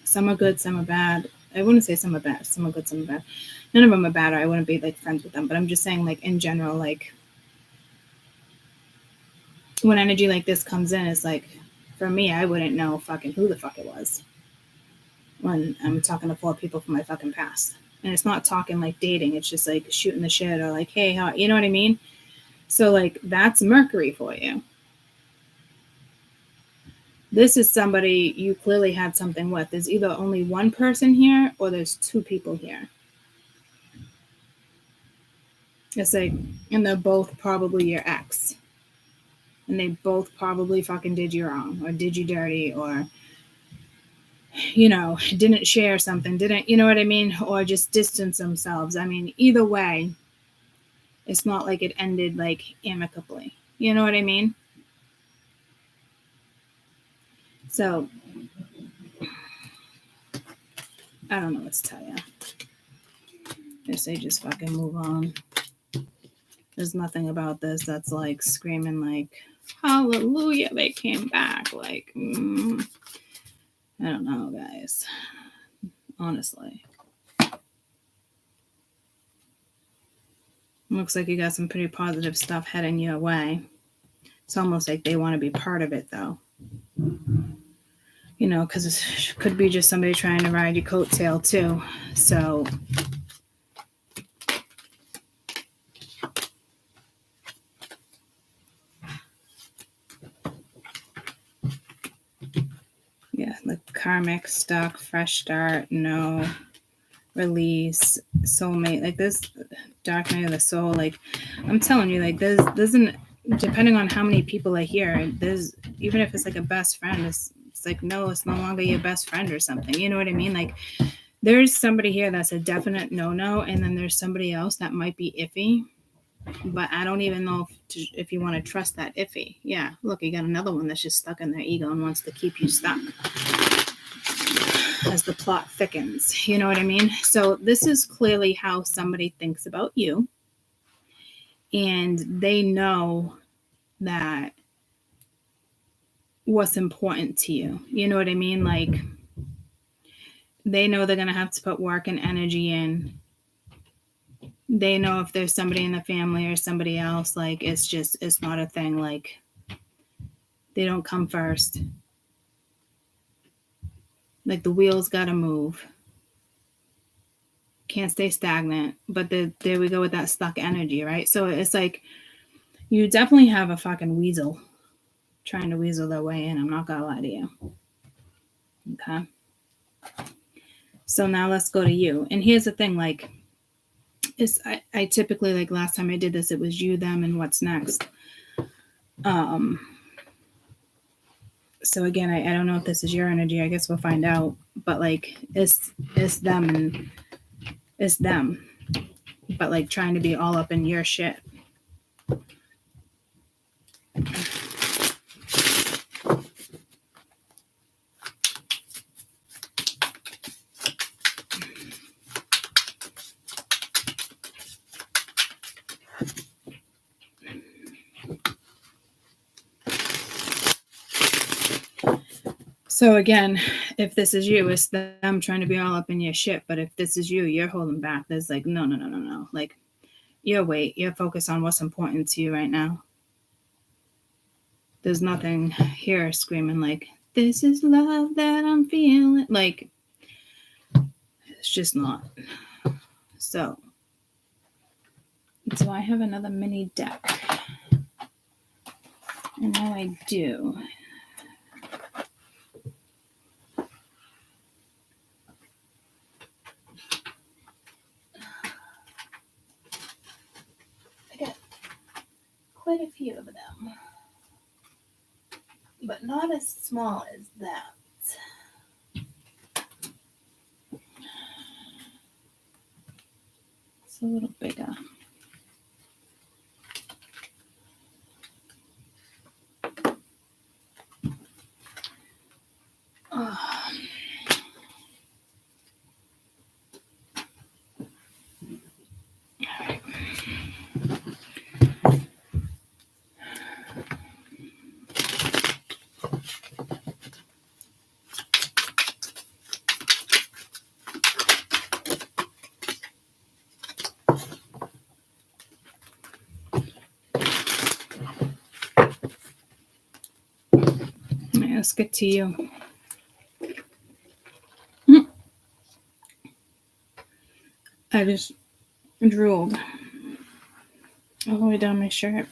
[SPEAKER 1] Some are good, some are bad. I wouldn't say some are bad. Some are good, some are bad. None of them are bad, or I wouldn't be like friends with them. But I'm just saying, like, in general, like, when energy like this comes in, it's like, for me, I wouldn't know fucking who the fuck it was when I'm talking to 4 people from my fucking past. And it's not talking like dating. It's just like shooting the shit or like, hey, how, you know what I mean? So like, that's Mercury for you. This is somebody you clearly had something with. There's either only one person here or there's 2 people here. It's like, and they're both probably your ex. And they both probably fucking did you wrong or did you dirty or, didn't share something, didn't, you know what I mean? Or just distance themselves. Either way, It's not like it ended like amicably. You know what I mean? So I don't know what to tell you. I say just fucking move on. There's nothing about this that's like screaming like, hallelujah, they came back. Like, I don't know, guys. Honestly. Looks like you got some pretty positive stuff heading your way. It's almost like they want to be part of it, though. You know, because it could be just somebody trying to ride your coattail, too. So, yeah, like karmic, stuck, fresh start, no, release, soulmate. Like this dark night of the soul, like I'm telling you, like there's an, depending on how many people are here, there's, even if it's like a best friend, it's like, no, it's no longer your best friend or something. You know what I mean? Like there's somebody here that's a definite no, and then there's somebody else that might be iffy. But I don't even know if you want to trust that iffy. Yeah, look, you got another one that's just stuck in their ego and wants to keep you stuck as the plot thickens. You know what I mean? So this is clearly how somebody thinks about you. And they know that what's important to you. You know what I mean? Like they know they're going to have to put work and energy in. They know if there's somebody in the family or somebody else, like it's not a thing. Like they don't come first. Like the wheels got to move. Can't stay stagnant. But there we go with that stuck energy, right? So it's like you definitely have a fucking weasel trying to weasel their way in. I'm not going to lie to you. Okay. So now let's go to you. And here's the thing, like, I typically, like last time I did this, it was you, them, and what's next. So again, I don't know if this is your energy. I guess we'll find out. But like, it's them and it's them. But like trying to be all up in your shit. So again, if this is you, it's them trying to be all up in your shit. But if this is you, you're holding back. There's like, no. Like, you're focused on what's important to you right now. There's nothing here screaming like, this is love that I'm feeling. Like, it's just not. So I have another mini deck. And now I do. I got quite a few of them. But not as small as that. It's a little bigger. Oh. All right. Let's get to you. I just drooled all the way down my shirt.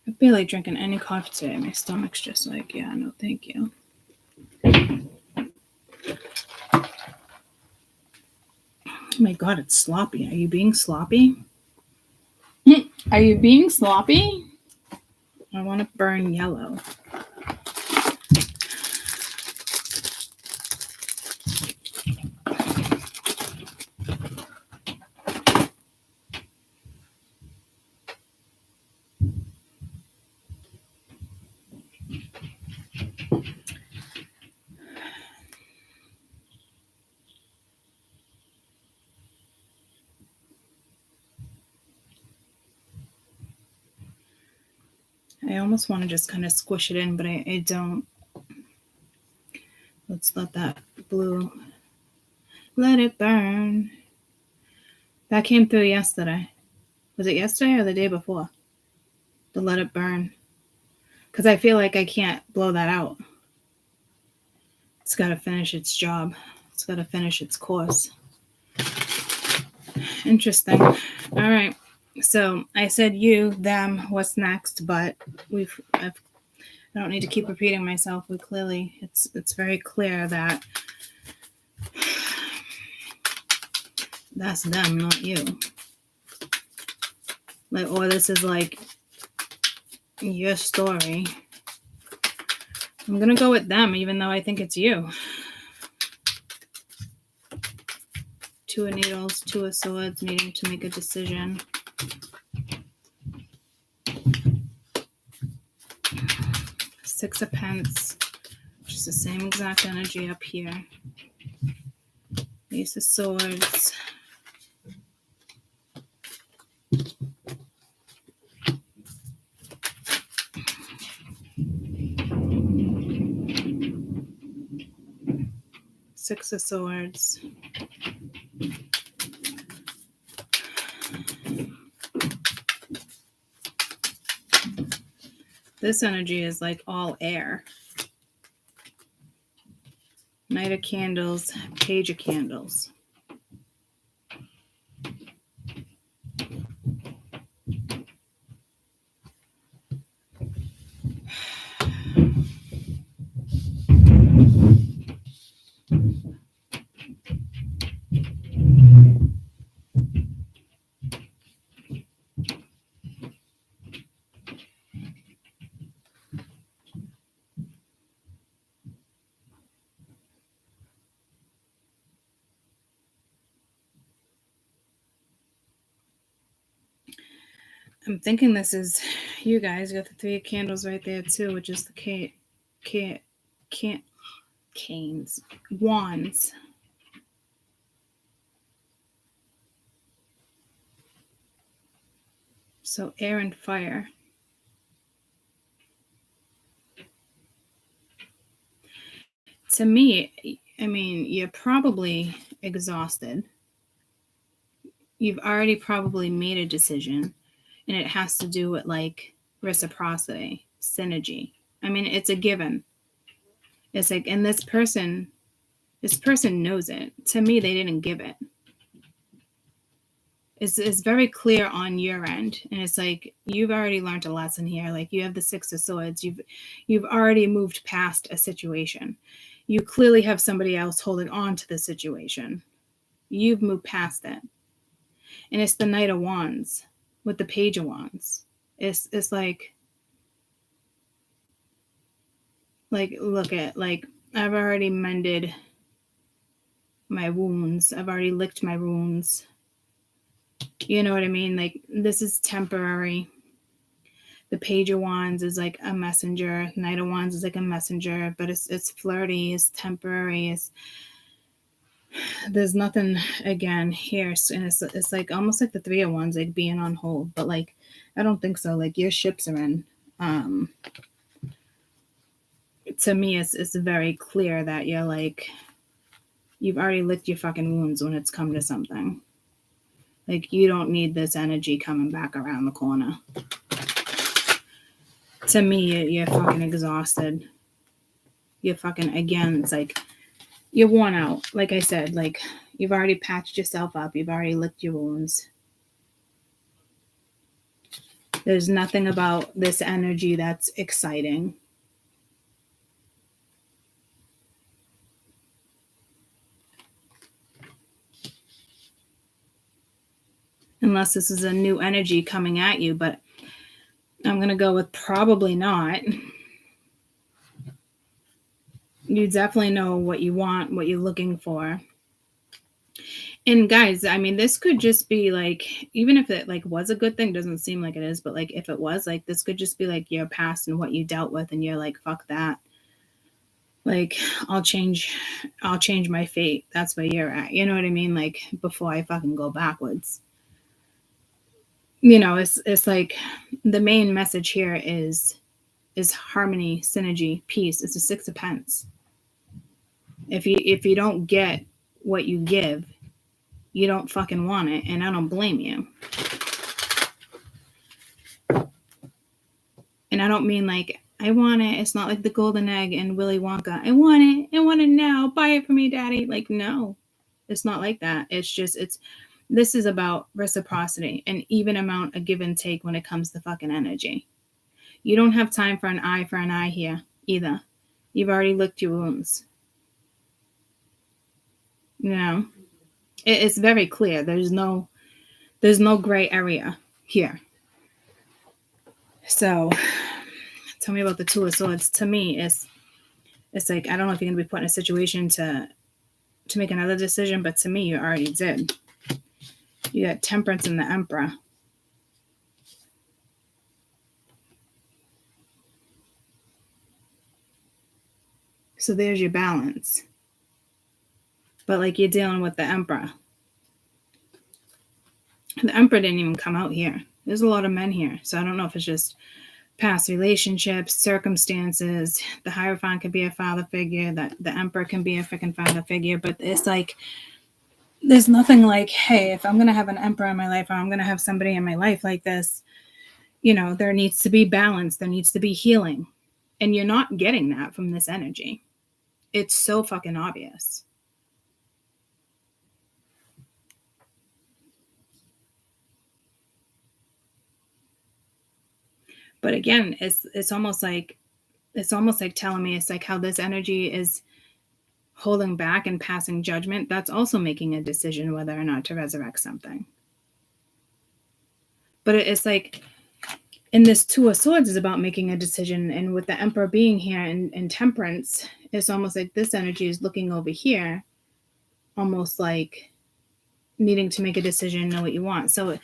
[SPEAKER 1] I feel like drinking any coffee today. My stomach's just like, yeah, no, thank you. Oh my God, it's sloppy. Are you being sloppy? Are you being sloppy? I want to burn yellow. I almost want to just kind of squish it in, but I don't. Let's let that blue, let it burn. That came through yesterday. Was it yesterday or the day before? The let it burn. Because I feel like I can't blow that out. It's got to finish its job. It's got to finish its course. Interesting. All right. So I said you, them, what's next, but I don't need to keep repeating myself. It's very clear that that's them, not you. Like, or this is like your story. I'm gonna go with them, even though I think it's you. Two of Needles, Two of Swords, needing to make a decision. Six of Pence, which is the same exact energy up here. Ace of Swords. Six of Swords. This energy is like all air. Knight of Candles, Page of Candles. I'm thinking this is you guys. You got the Three of Candles right there too, which is the canes, wands. So air and fire. To me, I mean, you're probably exhausted. You've already probably made a decision, and it has to do with like reciprocity, synergy. I mean, it's a given. It's like, and this person knows it. To me, they didn't give it. It's very clear on your end, and it's like you've already learned a lesson here. Like, you have the Six of Swords. You've already moved past a situation. You clearly have somebody else holding on to the situation. You've moved past it. And it's the Knight of Wands with the Page of Wands. It's like look at, like, I've already mended my wounds. I've already licked my wounds. You know what I mean? Like, this is temporary. The Page of Wands is like a messenger. Knight of Wands is like a messenger, but it's flirty, it's temporary, there's nothing again here, and it's like almost like the Three of Wands, like being on hold, but like I don't think so. Like, your ships are in. To me, it's very clear that you're like, you've already licked your fucking wounds when it's come to something. Like, you don't need this energy coming back around the corner. To me, you're fucking exhausted. You're fucking, again, it's like you're worn out. Like I said, like, you've already patched yourself up. You've already licked your wounds. There's nothing about this energy that's exciting. Unless this is a new energy coming at you, but I'm going to go with probably not. You definitely know what you want, what you're looking for. And guys, I mean, this could just be like, even if it like was a good thing, doesn't seem like it is, but like if it was, like, this could just be like your past and what you dealt with, and you're like, fuck that. Like, I'll change my fate. That's where you're at. You know what I mean? Like, before I fucking go backwards. you know, it's like the main message here is harmony, synergy, peace. It's a 6 of Pence. If you don't get what you give, you don't fucking want it, and I don't blame you. And I don't mean like I want it. It's not like the golden egg and Willy Wonka. I want it. I want it now. Buy it for me, daddy. Like, no. It's not like that. It's just this is about reciprocity, an even amount of give and take when it comes to fucking energy. You don't have time for an eye here either. You've already licked your wounds. You know, it's very clear. There's no gray area here. So, tell me about the Two of Swords. To me, it's like, I don't know if you're gonna be put in a situation to make another decision, but to me, you already did. You got Temperance and the Emperor. So there's your balance. But like, you're dealing with the Emperor. The Emperor didn't even come out here. There's a lot of men here. So I don't know if it's just past relationships, circumstances. The Hierophant could be a father figure. That the Emperor can be a freaking father figure. But it's like, there's nothing like, hey, if I'm going to have an Emperor in my life, or I'm going to have somebody in my life like this, you know, there needs to be balance. There needs to be healing. And you're not getting that from this energy. It's so fucking obvious. But again, it's almost like telling me, it's like how this energy is holding back and passing judgment. That's also making a decision whether or not to resurrect something. But it's like, in this Two of Swords is about making a decision, and with the Emperor being here in Temperance, it's almost like this energy is looking over here, almost like needing to make a decision, know what you want. So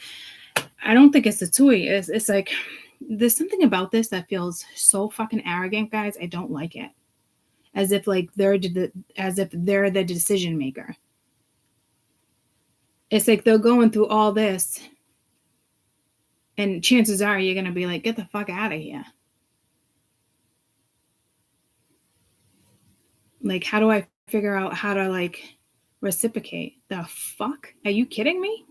[SPEAKER 1] I don't think it's the two of you. It's like, there's something about this that feels so fucking arrogant, guys. I don't like it. As if like they're the decision maker. It's like they're going through all this, and chances are you're gonna be like, get the fuck out of here. Like, how do I figure out how to like reciprocate? The fuck? Are you kidding me?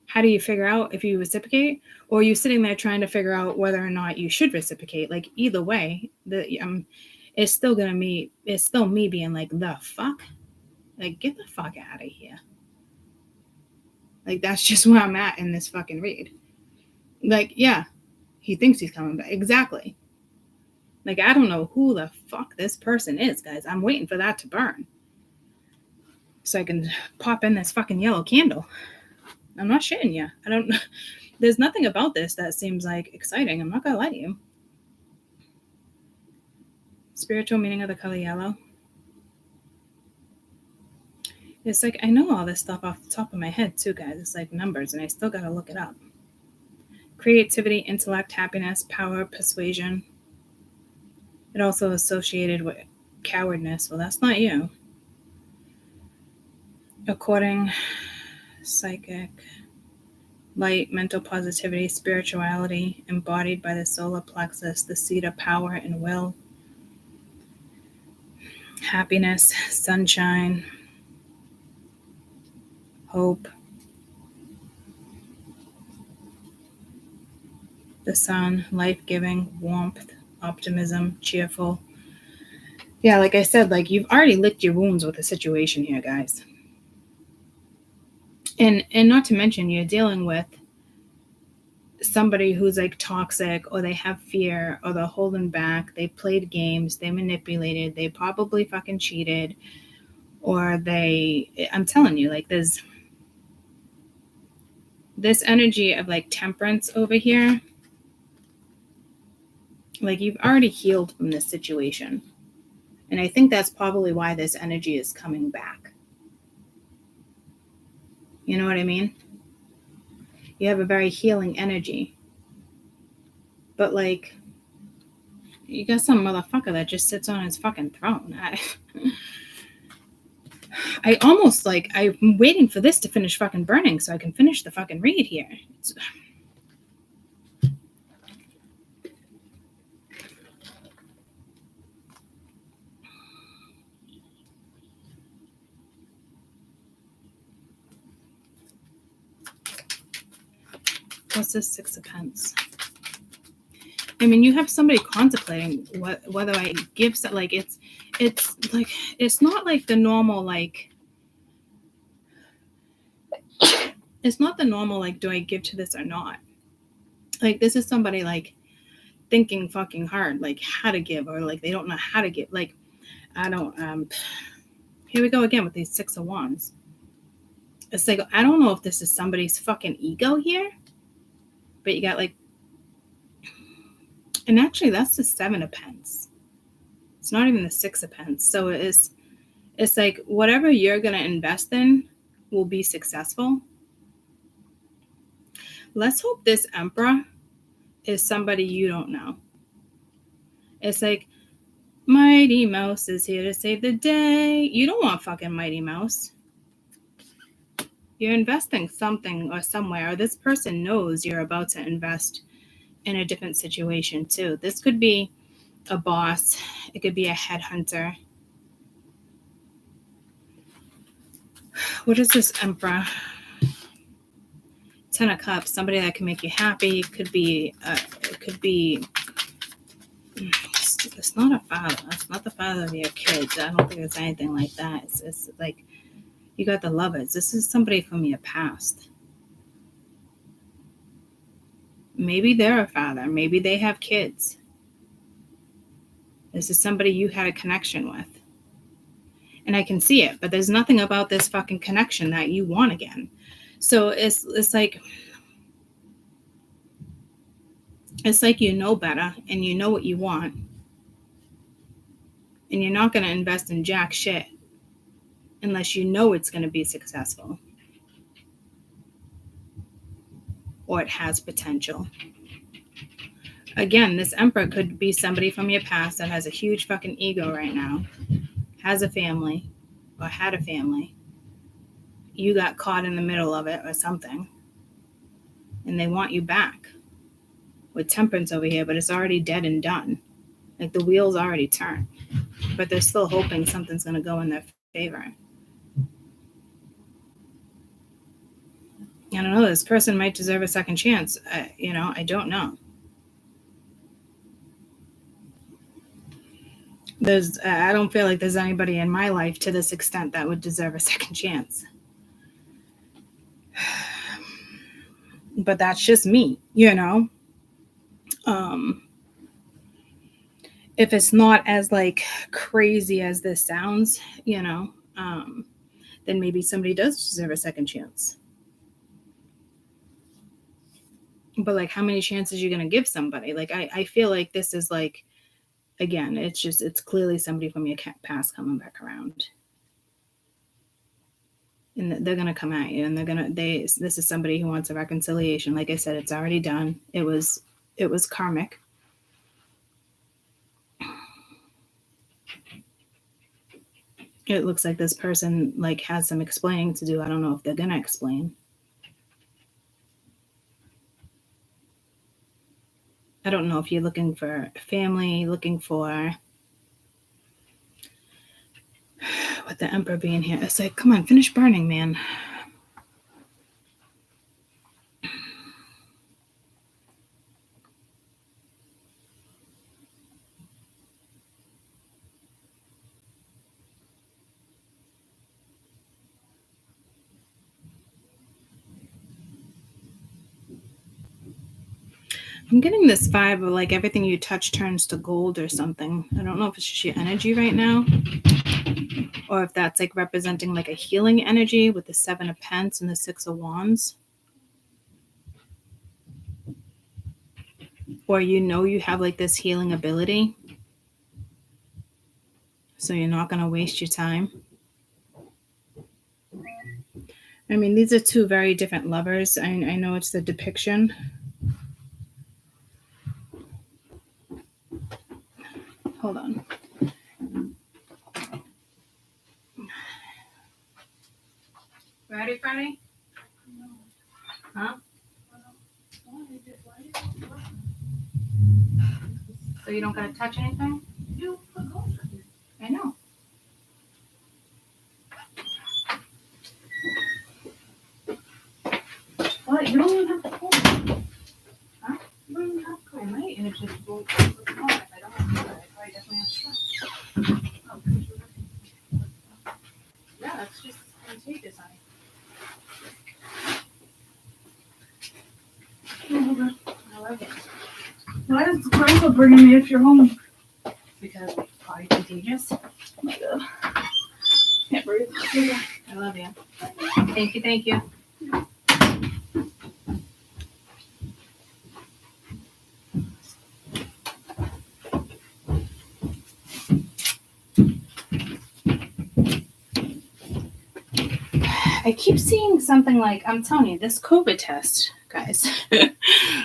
[SPEAKER 1] How do you figure out if you reciprocate? Or are you sitting there trying to figure out whether or not you should reciprocate? Like, either way, it's still me being like, the fuck? Like, get the fuck out of here. Like, that's just where I'm at in this fucking read. Like, yeah, he thinks he's coming back. Exactly. Like, I don't know who the fuck this person is, guys. I'm waiting for that to burn, so I can pop in this fucking yellow candle. I'm not shitting you. There's nothing about this that seems like exciting. I'm not gonna lie to you. Spiritual meaning of the color yellow. It's like, I know all this stuff off the top of my head too, guys. It's like numbers, and I still gotta look it up. Creativity, intellect, happiness, power, persuasion. It also associated with cowardness. Well, that's not you. According, psychic, light, mental positivity, spirituality, embodied by the solar plexus, the seat of power and will. Happiness, sunshine, hope, the sun, life-giving, warmth, optimism, cheerful. Yeah, like I said, like, you've already licked your wounds with the situation here, guys. And not to mention, you're dealing with somebody who's like toxic, or they have fear, or they're holding back, they played games, they manipulated, they probably fucking cheated, or I'm telling you, like, there's this energy of like temperance over here. Like, you've already healed from this situation. And I think that's probably why this energy is coming back. You know what I mean? You have a very healing energy. But like, you got some motherfucker that just sits on his fucking throne. I almost like, I'm waiting for this to finish fucking burning so I can finish the fucking read here. What's this Six of Pence? I mean, you have somebody contemplating whether I give, like, it's like, it's not like the normal, like, it's not the normal, like, do I give to this or not? Like, this is somebody, like, thinking fucking hard, like, how to give, or, like, they don't know how to give. Like, I don't, here we go again with these Six of Wands. It's like, I don't know if this is somebody's fucking ego here, but you got, like, and actually, that's the Seven of Pence. It's not even the Six of Pence. So it's like, whatever you're going to invest in will be successful. Let's hope this Emperor is somebody you don't know. It's like, Mighty Mouse is here to save the day. You don't want fucking Mighty Mouse. You're investing something or somewhere, or this person knows you're about to invest in a different situation too. This could be a boss. It could be a headhunter. What is this Emperor? Ten of Cups. Somebody that can make you happy. It could be. It's not a father. It's not the father of your kids. I don't think it's anything like that. It's like, you got the Lovers. This is somebody from your past. Maybe they're a father. Maybe they have kids. This is somebody you had a connection with. And I can see it, but there's nothing about this fucking connection that you want again. So it's like you know better and you know what you want. And you're not going to invest in jack shit unless you know it's going to be successful. Or it has potential. Again, this Emperor could be somebody from your past that has a huge fucking ego right now, has a family, or had a family. You got caught in the middle of it or something, and they want you back. With Temperance over here, but it's already dead and done. Like, the wheels already turned, but they're still hoping something's going to go in their favor. I don't know. This person might deserve a second chance. I don't know. I don't feel like there's anybody in my life to this extent that would deserve a second chance. But that's just me, If it's not as, like, crazy as this sounds, then maybe somebody does deserve a second chance. But, like, how many chances are you going to give somebody? Like, I feel like this is, like, again, it's clearly somebody from your past coming back around. And they're going to come at you, and this is somebody who wants a reconciliation. Like I said, it's already done. It was karmic. It looks like this person, like, has some explaining to do. I don't know if they're going to explain. I don't know if you're looking for family, looking for, with the Emperor being here, it's like, come on, finish burning, man. I'm getting this vibe of, like, everything you touch turns to gold or something. I don't know if it's just your energy right now, or if that's, like, representing, like, a healing energy with the Seven of Pence and the Six of Wands. Or you have, like, this healing ability, so you're not going to waste your time. I mean, these are two very different lovers. I know it's the depiction. Hold on. Ready, Freddie? Huh? So you don't gotta touch anything? I know. What? You don't even have to hold it. and it just won't come on. If I don't have sugar, I probably definitely have stress. Oh, yeah, that's just contagious, honey. I love it.
[SPEAKER 4] Why is Grandpa bringing me if you're home?
[SPEAKER 1] Because it's probably contagious.
[SPEAKER 4] Oh my God. Can't breathe.
[SPEAKER 1] I love you. Thank you, thank you. I keep seeing something like, I'm telling you, this COVID test, guys,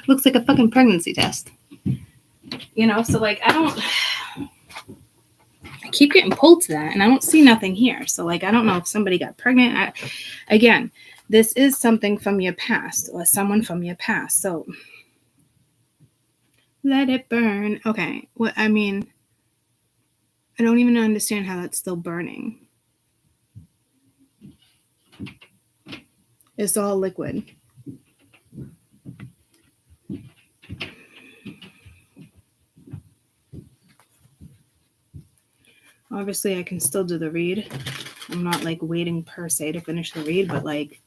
[SPEAKER 1] looks like a fucking pregnancy test. You know, so like, I keep getting pulled to that and I don't see nothing here. So like, I don't know if somebody got pregnant. Again, this is something from your past or someone from your past. So let it burn. Okay. Well, I mean, I don't even understand how that's still burning. It's all liquid. Obviously, I can still do the read. I'm not like waiting per se to finish the read, but like,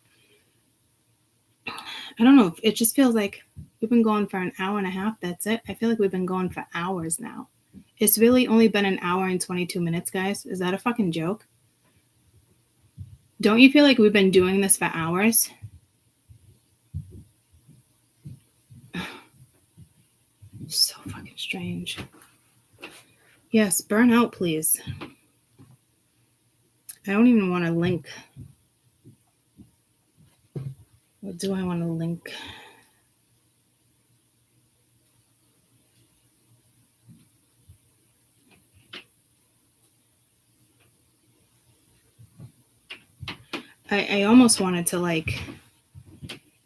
[SPEAKER 1] I don't know. It just feels like we've been going for an hour and a half. That's it. I feel like we've been going for hours now. It's really only been an hour and 22 minutes, guys. Is that a fucking joke? Don't you feel like we've been doing this for hours? So fucking strange. Yes, burn out, please. I don't even want to link. What do I want to link? I almost wanted to like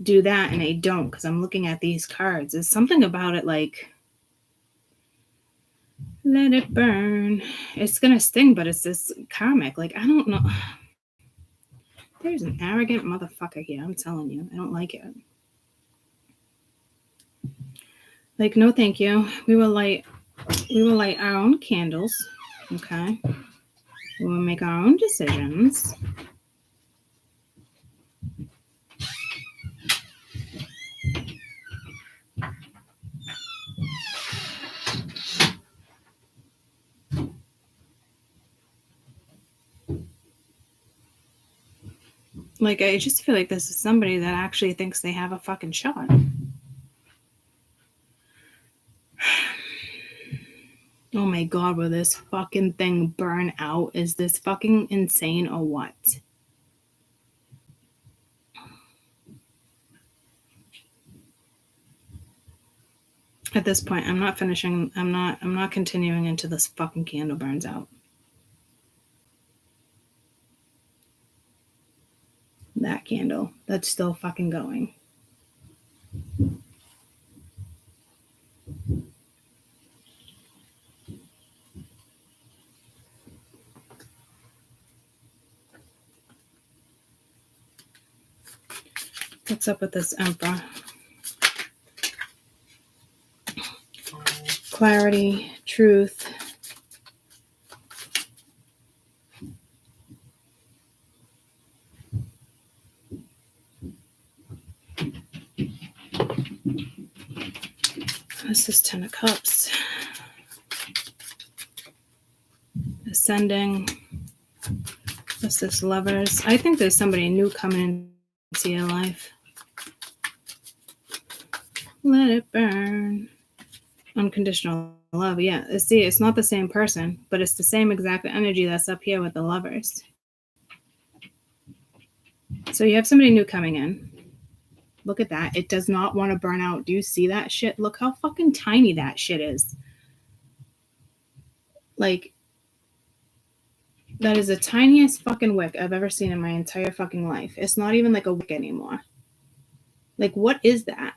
[SPEAKER 1] do that and I don't because I'm looking at these cards. There's something about it like, let it burn. It's going to sting, but it's this karmic. Like, I don't know. There's an arrogant motherfucker here. I'm telling you. I don't like it. Like, no, thank you. We will light our own candles. Okay. We will make our own decisions. Like, I just feel like this is somebody that actually thinks they have a fucking shot. Oh my God, will this fucking thing burn out? Is this fucking insane or what? At this point, I'm not finishing. I'm not continuing until this fucking candle burns out. That candle, that's still fucking going. What's up with this Emperor? Clarity, truth. This is 10 of Cups. Ascending. What's this? Lovers. I think there's somebody new coming into your life. Let it burn. Unconditional love. Yeah. See, it's not the same person, but it's the same exact energy that's up here with the Lovers. So you have somebody new coming in. Look at that. It does not want to burn out. Do you see that shit? Look how fucking tiny that shit is. Like, that is the tiniest fucking wick I've ever seen in my entire fucking life. It's not even like a wick anymore. Like, what is that?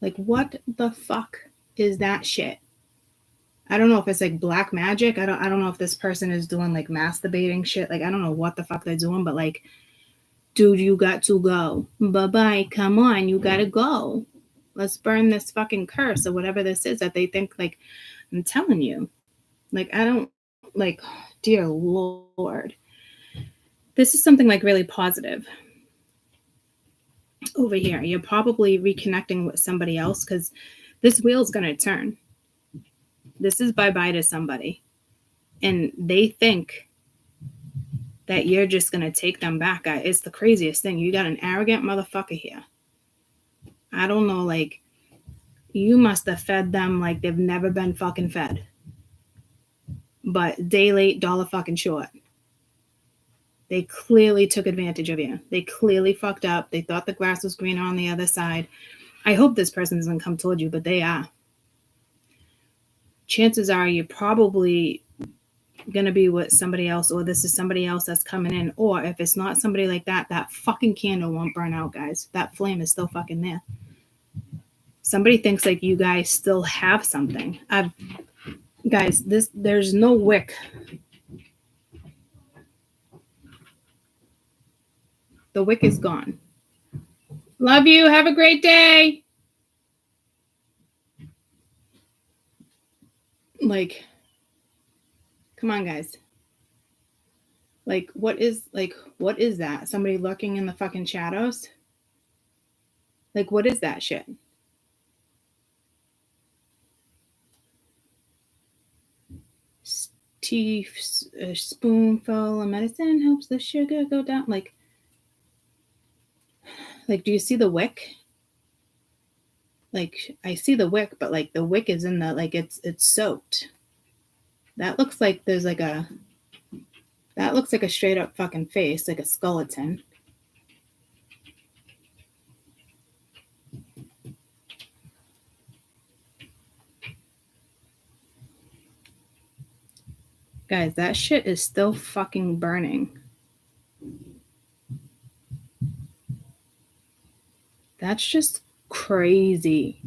[SPEAKER 1] Like, what the fuck is that shit? I don't know if it's like black magic. I don't know if this person is doing like masturbating shit. Like, I don't know what the fuck they're doing, but like, dude, you got to go. Bye-bye. Come on, you gotta go. Let's burn this fucking curse or whatever this is that they think, like, I'm telling you. Like, I don't, like, dear Lord. This is something, like, really positive. Over here, you're probably reconnecting with somebody else because this wheel's going to turn. This is bye-bye to somebody. And they think that you're just going to take them back. It's the craziest thing. You got an arrogant motherfucker here. I don't know, like, you must have fed them like they've never been fucking fed. But day late, dollar fucking short. They clearly took advantage of you. They clearly fucked up. They thought the grass was greener on the other side. I hope this person doesn't come toward you, but they are. Chances are you're probably going to be with somebody else, or this is somebody else that's coming in. Or if it's not somebody like that, that fucking candle won't burn out, guys. That flame is still fucking there. Somebody thinks like you guys still have something. Guys, there's no wick. The wick is gone. Love you. Have a great day. Like, come on, guys. Like, what is that? Somebody lurking in the fucking shadows? Like, what is that shit? A spoonful of medicine helps the sugar go down. Like, do you see the wick? Like, I see the wick, but like the wick is in the, like, it's soaked. That looks like there's like that looks like a straight up fucking face, like a skeleton. Guys, that shit is still fucking burning. That's just crazy.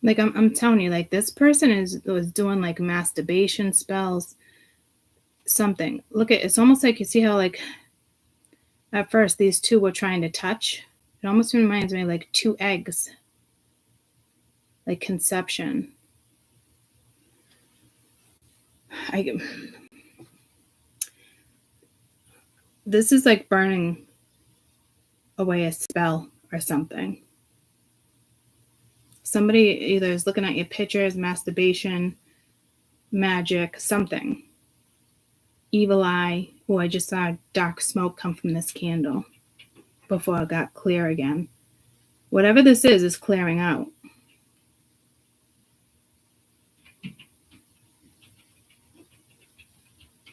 [SPEAKER 1] Like, I'm telling you, like, this person was doing like masturbation spells, something. Look at, it's almost like, you see how like at first these two were trying to touch. It almost reminds me like two eggs, like conception. This is like burning away a spell or something. Somebody either is looking at your pictures, masturbation, magic, something. Evil eye. Oh, I just saw dark smoke come from this candle before it got clear again. Whatever this is clearing out.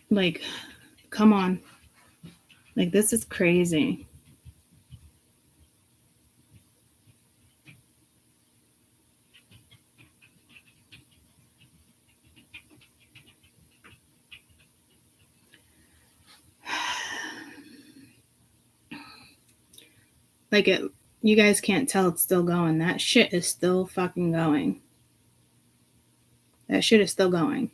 [SPEAKER 1] Like, come on. Like, this is crazy. Like, you guys can't tell it's still going. That shit is still fucking going. That shit is still going.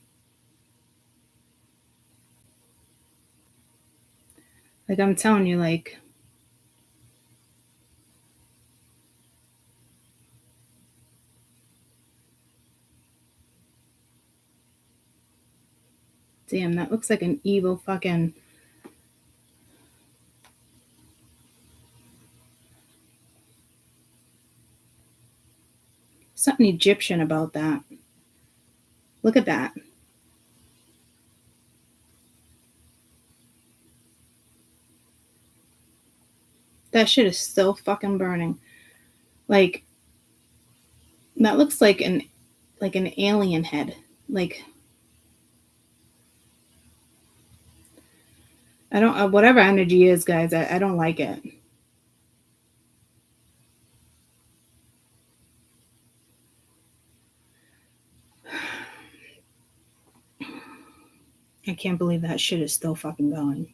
[SPEAKER 1] Like, I'm telling you, like, damn, that looks like an evil fucking... Something Egyptian about that. Look at that. That shit is still fucking burning. Like, that looks like an alien head. Like, I don't, whatever energy is, guys, I don't like it. I can't believe that shit is still fucking going.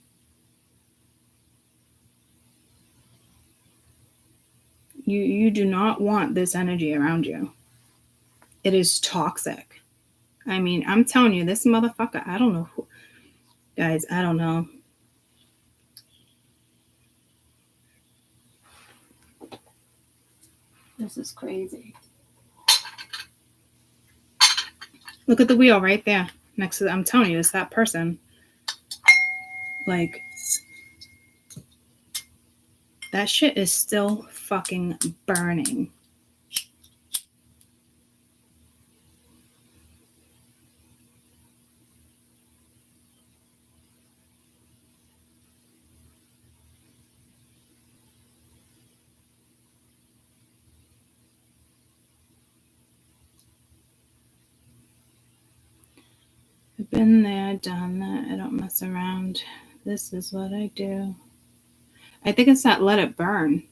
[SPEAKER 1] You do not want this energy around you. It is toxic. I mean, I'm telling you, this motherfucker, I don't know who. Guys, I don't know.
[SPEAKER 4] This is crazy.
[SPEAKER 1] Look at the wheel right there next to I'm telling you, it's that person. Like, that shit is still fucking burning. I've been there, done that. I don't mess around. This is what I do. I think it's that Let It Burn.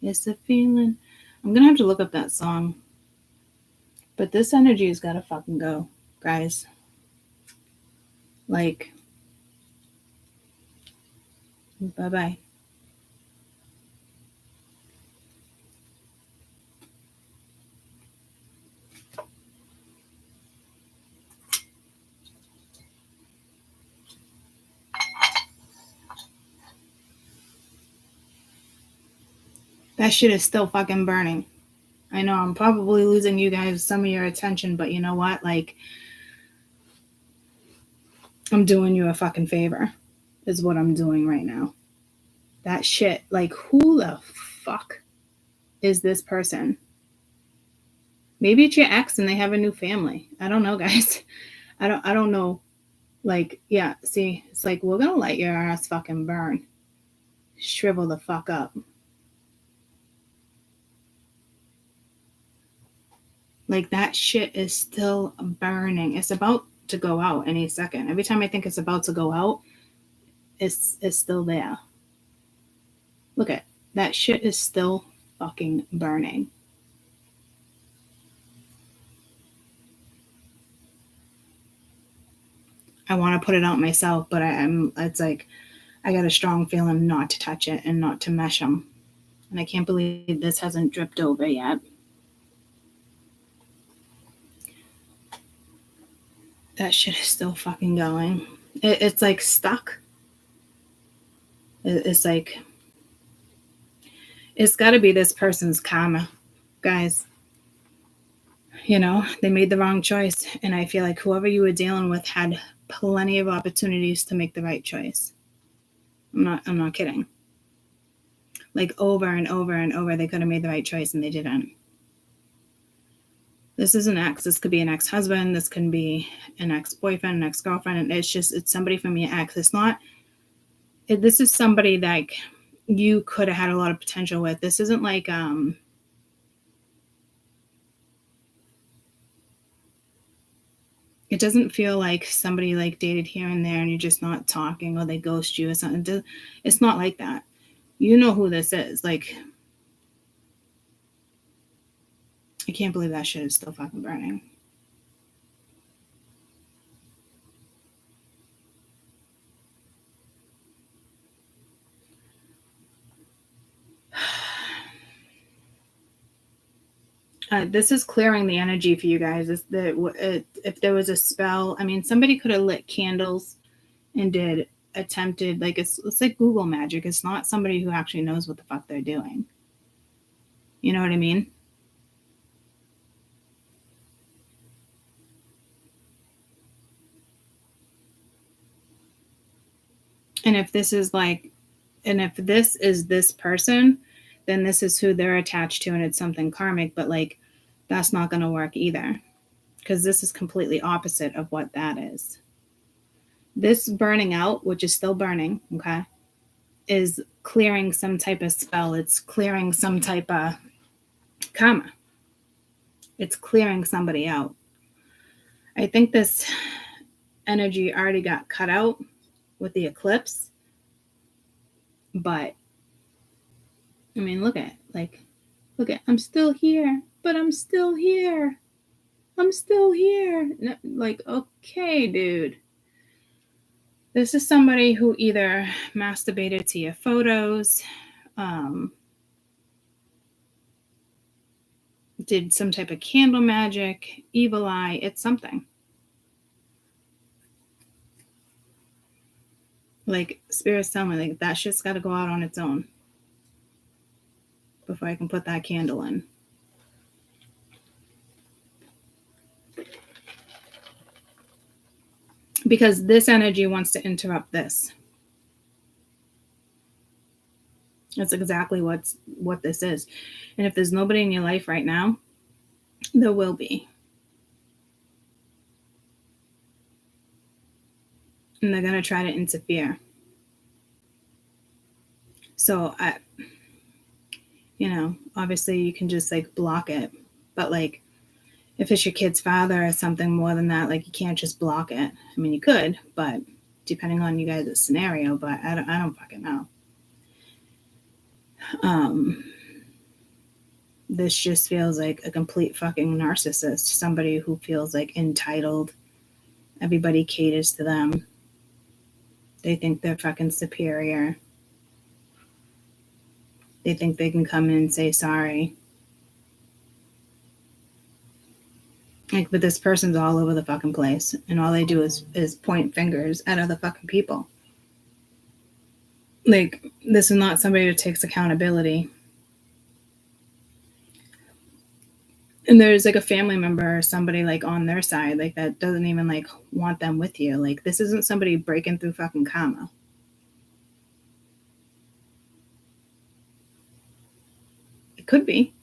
[SPEAKER 1] It's the feeling. I'm going to have to look up that song. But this energy has got to fucking go, guys. Like, bye-bye. That shit is still fucking burning. I know I'm probably losing you guys some of your attention, but you know what? Like, I'm doing you a fucking favor, is what I'm doing right now. That shit, like, who the fuck is this person? Maybe it's your ex and they have a new family. I don't know, guys. I don't know. Like, yeah, see, it's like, we're gonna let your ass fucking burn. Shrivel the fuck up. Like, that shit is still burning. It's about to go out any second. Every time I think it's about to go out, it's still there. Look at that shit is still fucking burning. I want to put it out myself, but it's like I got a strong feeling not to touch it and not to mesh them. And I can't believe this hasn't dripped over yet. That shit is still fucking going. It's like stuck. It's like, it's got to be this person's karma, guys. You know, they made the wrong choice. And I feel like whoever you were dealing with had plenty of opportunities to make the right choice. I'm not kidding. Like, over and over and over, they could have made the right choice and they didn't. This is an ex. This could be an ex-husband. This can be an ex-boyfriend, an ex-girlfriend. And it's somebody from your ex. This is somebody that you could have had a lot of potential with. This isn't like, it doesn't feel like somebody like dated here and there and you're just not talking or they ghost you or something. It's not like that. You know who this is. Like, I can't believe that shit is still fucking burning. This is clearing the energy for you guys. If there was a spell, I mean, somebody could have lit candles and attempted, like, it's like Google magic. It's not somebody who actually knows what the fuck they're doing. You know what I mean? And if this is this person, then this is who they're attached to and it's something karmic, but like, that's not going to work either, because this is completely opposite of what that is. This burning out, which is still burning, okay, is clearing some type of spell. It's clearing some type of karma. It's clearing somebody out. I think this energy already got cut out with the eclipse. But, I mean, look at, I'm still here, but I'm still here. I'm still here. Like, okay, dude. This is somebody who either masturbated to your photos, did some type of candle magic, evil eye. It's something. Like, spirits tell me, like, that shit's got to go out on its own before I can put that candle in. Because this energy wants to interrupt this. That's exactly what this is. And if there's nobody in your life right now, there will be. And they're going to try to interfere. So, obviously you can just like block it. But like, if it's your kid's father or something more than that, like you can't just block it. I mean, you could, but depending on you guys' scenario, but I don't fucking know. This just feels like a complete fucking narcissist, somebody who feels like entitled. Everybody caters to them. They think they're fucking superior. They think they can come in and say sorry. Like, but this person's all over the fucking place, and all they do is point fingers at other fucking people. Like, this is not somebody who takes accountability. And there's like a family member or somebody like on their side, like that doesn't even like want them with you. Like, this isn't somebody breaking through fucking karma. It could be.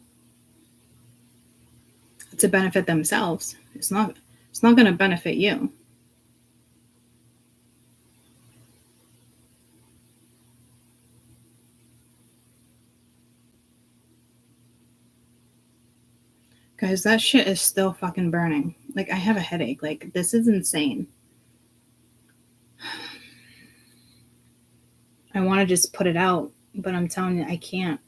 [SPEAKER 1] To benefit themselves. It's not going to benefit you. Guys, that shit is still fucking burning. Like, I have a headache. Like, this is insane. I want to just put it out, but I'm telling you, I can't.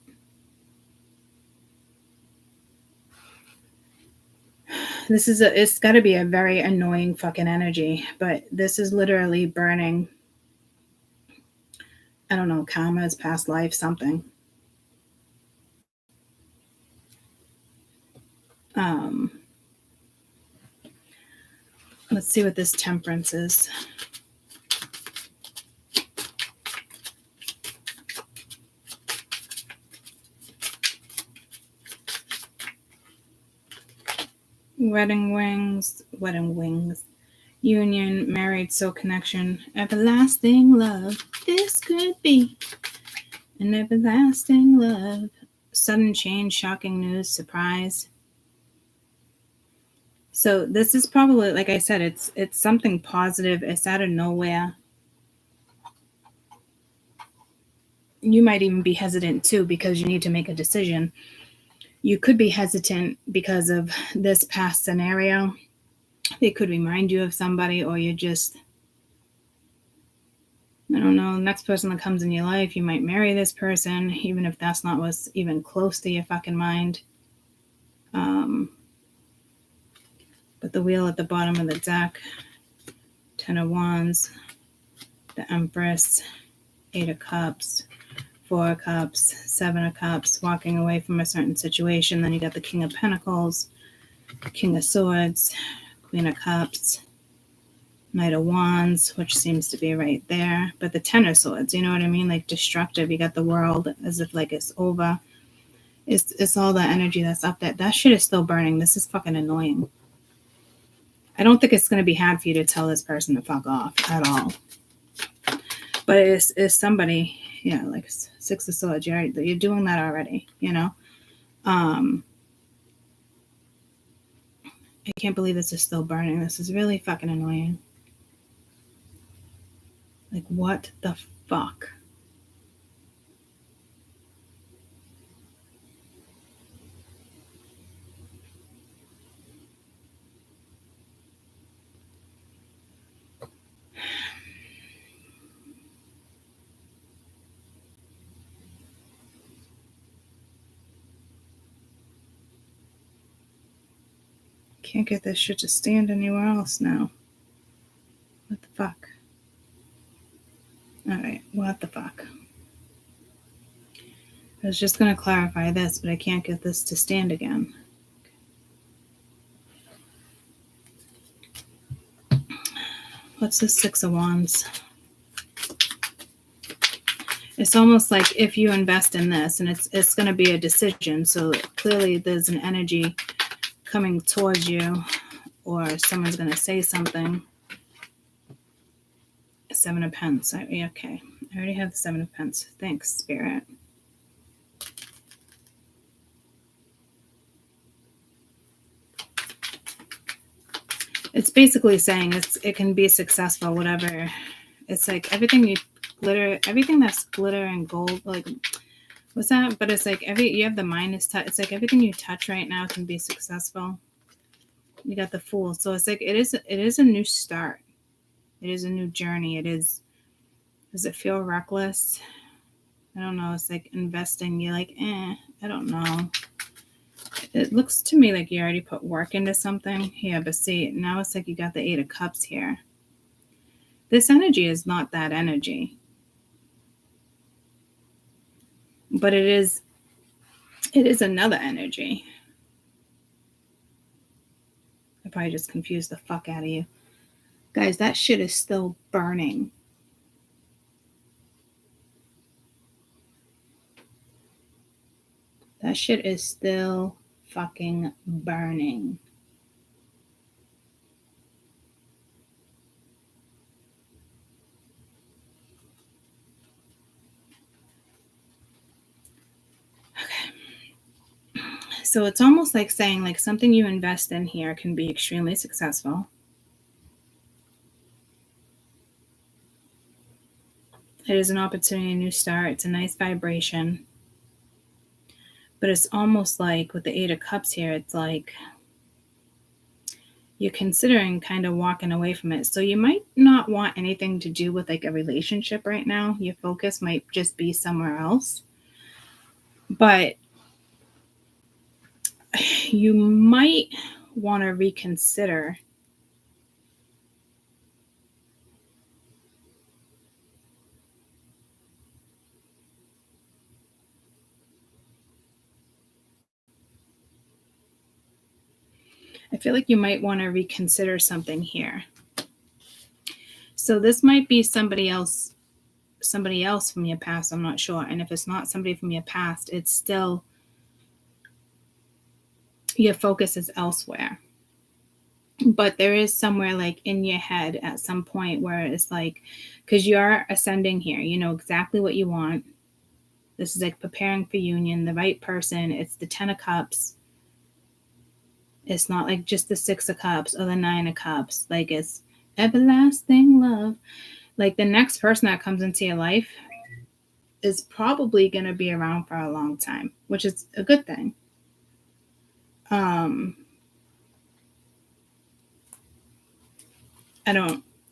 [SPEAKER 1] It's got to be a very annoying fucking energy, but this is literally burning. I don't know, karma's past life, something. Let's see what this temperance is. Wedding wings, union, married, soul connection, everlasting love. This could be an everlasting love. Sudden change, shocking news, surprise. So this is probably, like I said, it's something positive. It's out of nowhere. You might even be hesitant too because you need to make a decision. You could be hesitant because of this past scenario. They could remind you of somebody, or you just, I don't know, next person that comes in your life, you might marry this person, even if that's not what's even close to your fucking mind. But the wheel at the bottom of the deck, 10 of Wands, the Empress, 8 of Cups, 4 of Cups, 7 of Cups, walking away from a certain situation. Then you got the King of Pentacles, King of Swords, Queen of Cups, Knight of Wands, which seems to be right there. But the 10 of Swords, you know what I mean? Like destructive. You got the World as if like it's over. It's all the energy that's up there. That shit is still burning. This is fucking annoying. I don't think it's going to be hard for you to tell this person to fuck off at all. But it's somebody, yeah, like 6 of Swords. You're doing that already, you know? I can't believe this is still burning. This is really fucking annoying. Like, what the fuck? Can't get this shit to stand anywhere else now. What the fuck? Alright, what the fuck? I was just going to clarify this, but I can't get this to stand again. What's the Six of Wands? It's almost like if you invest in this, and it's going to be a decision. So clearly there's an energy coming towards you, or someone's going to say something. Seven of Pence. Okay. I already have the Seven of Pence. Thanks, Spirit. It's basically saying it can be successful, whatever. It's like everything that's glitter and gold, like what's that? But it's like you have the Minus touch. It's like everything you touch right now can be successful. You got the Fool. So it's like it is a new start. It is a new journey. Does it feel reckless? I don't know. It's like investing. You're like, I don't know. It looks to me like you already put work into something here, but see, now it's like you got the Eight of Cups here. This energy is not that energy, but it is another energy. I probably just confused the fuck out of you. Guys, that shit is still burning. That shit is still fucking burning. Okay. So it's almost like saying like something you invest in here can be extremely successful. It is an opportunity, a new start. It's a nice vibration. But it's almost like with the Eight of Cups here, it's like you're considering kind of walking away from it. So you might not want anything to do with like a relationship right now. Your focus might just be somewhere else. But you might want to reconsider I feel like you might want to reconsider something here. So this might be somebody else from your past, I'm not sure. And if it's not somebody from your past, it's still your focus is elsewhere. But there is somewhere like in your head at some point where it's like, because you are ascending here, you know exactly what you want. This is like preparing for union, the right person. It's the 10 of Cups. It's not like just the Six of Cups or the Nine of Cups. Like it's everlasting love. Like the next person that comes into your life is probably going to be around for a long time, which is a good thing. I'm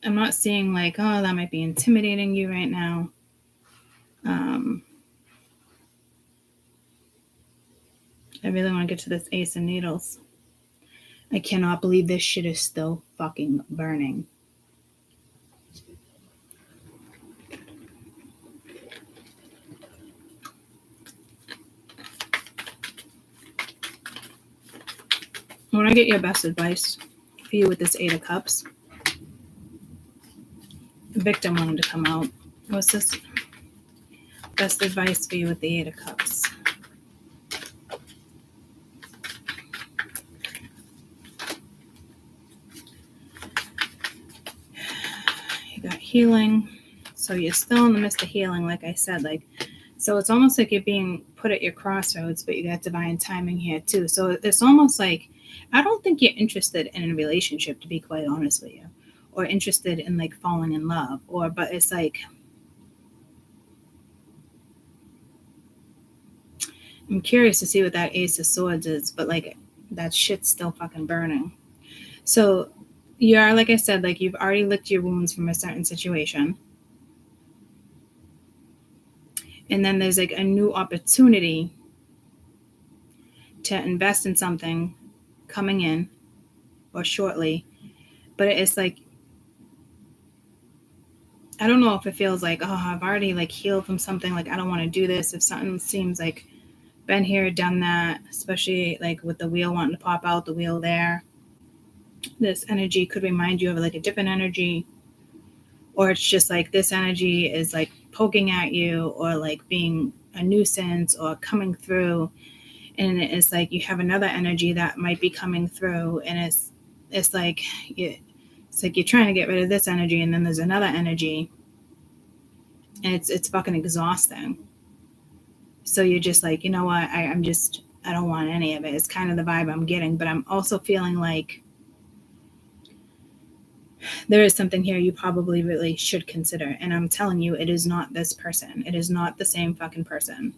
[SPEAKER 1] not seeing like, oh, that might be intimidating you right now. I really want to get to this Ace of Needles. I cannot believe this shit is still fucking burning. I want to get your best advice for you with this Eight of Cups. The victim wanted to come out. What's this? Best advice for you with the Eight of Cups. You got healing. So you're still in the midst of healing, like I said. So it's almost like you're being put at your crossroads, but you got divine timing here too. So it's almost like, I don't think you're interested in a relationship, to be quite honest with you, or interested in like falling in love, but it's like, I'm curious to see what that Ace of Swords is, but like that shit's still fucking burning. So you are, like I said, like you've already licked your wounds from a certain situation. And then there's like a new opportunity to invest in something coming in or shortly. But it's like, I don't know if it feels like, oh, I've already like healed from something. Like, I don't want to do this. If something seems like been here, done that, especially like with the wheel wanting to pop out, the wheel there. This energy could remind you of like a different energy. or it's just like this energy is like poking at you or like being a nuisance or coming through, and it's like you have another energy that might be coming through, and it's like you're trying to get rid of this energy, and then there's another energy, and it's fucking exhausting. So you're just like, you know what, I don't want any of it. It's kind of the vibe I'm getting, but I'm also feeling like there is something here you probably really should consider. And I'm telling you, it is not this person. It is not the same fucking person.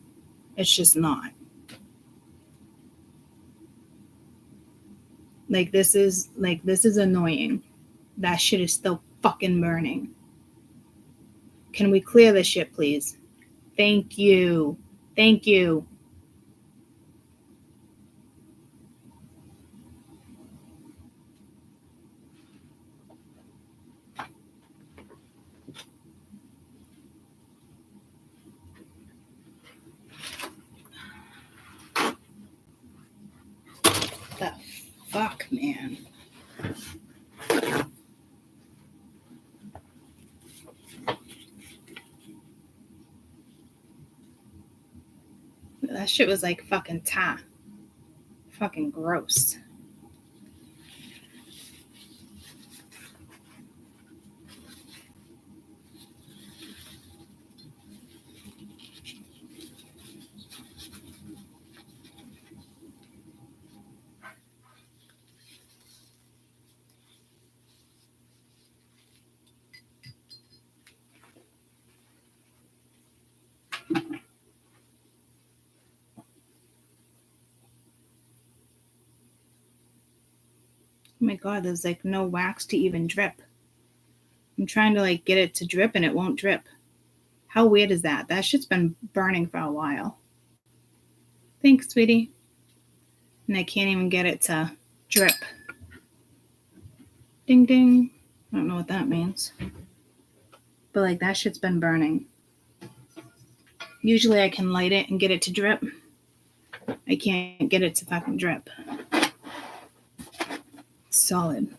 [SPEAKER 1] It's just not. Like this is annoying. That shit is still fucking burning. Can we clear this shit, please? Thank you. Thank you. The fuck, man. That shit was like fucking fucking gross. Oh my god, there's like no wax to even drip. I'm trying to like get it to drip and it won't drip. How weird is that? That shit's been burning for a while. Thanks, sweetie. And I can't even get it to drip. Ding ding. I don't know what that means. But like that shit's been burning. Usually I can light it and get it to drip. I can't get it to fucking drip. Solid.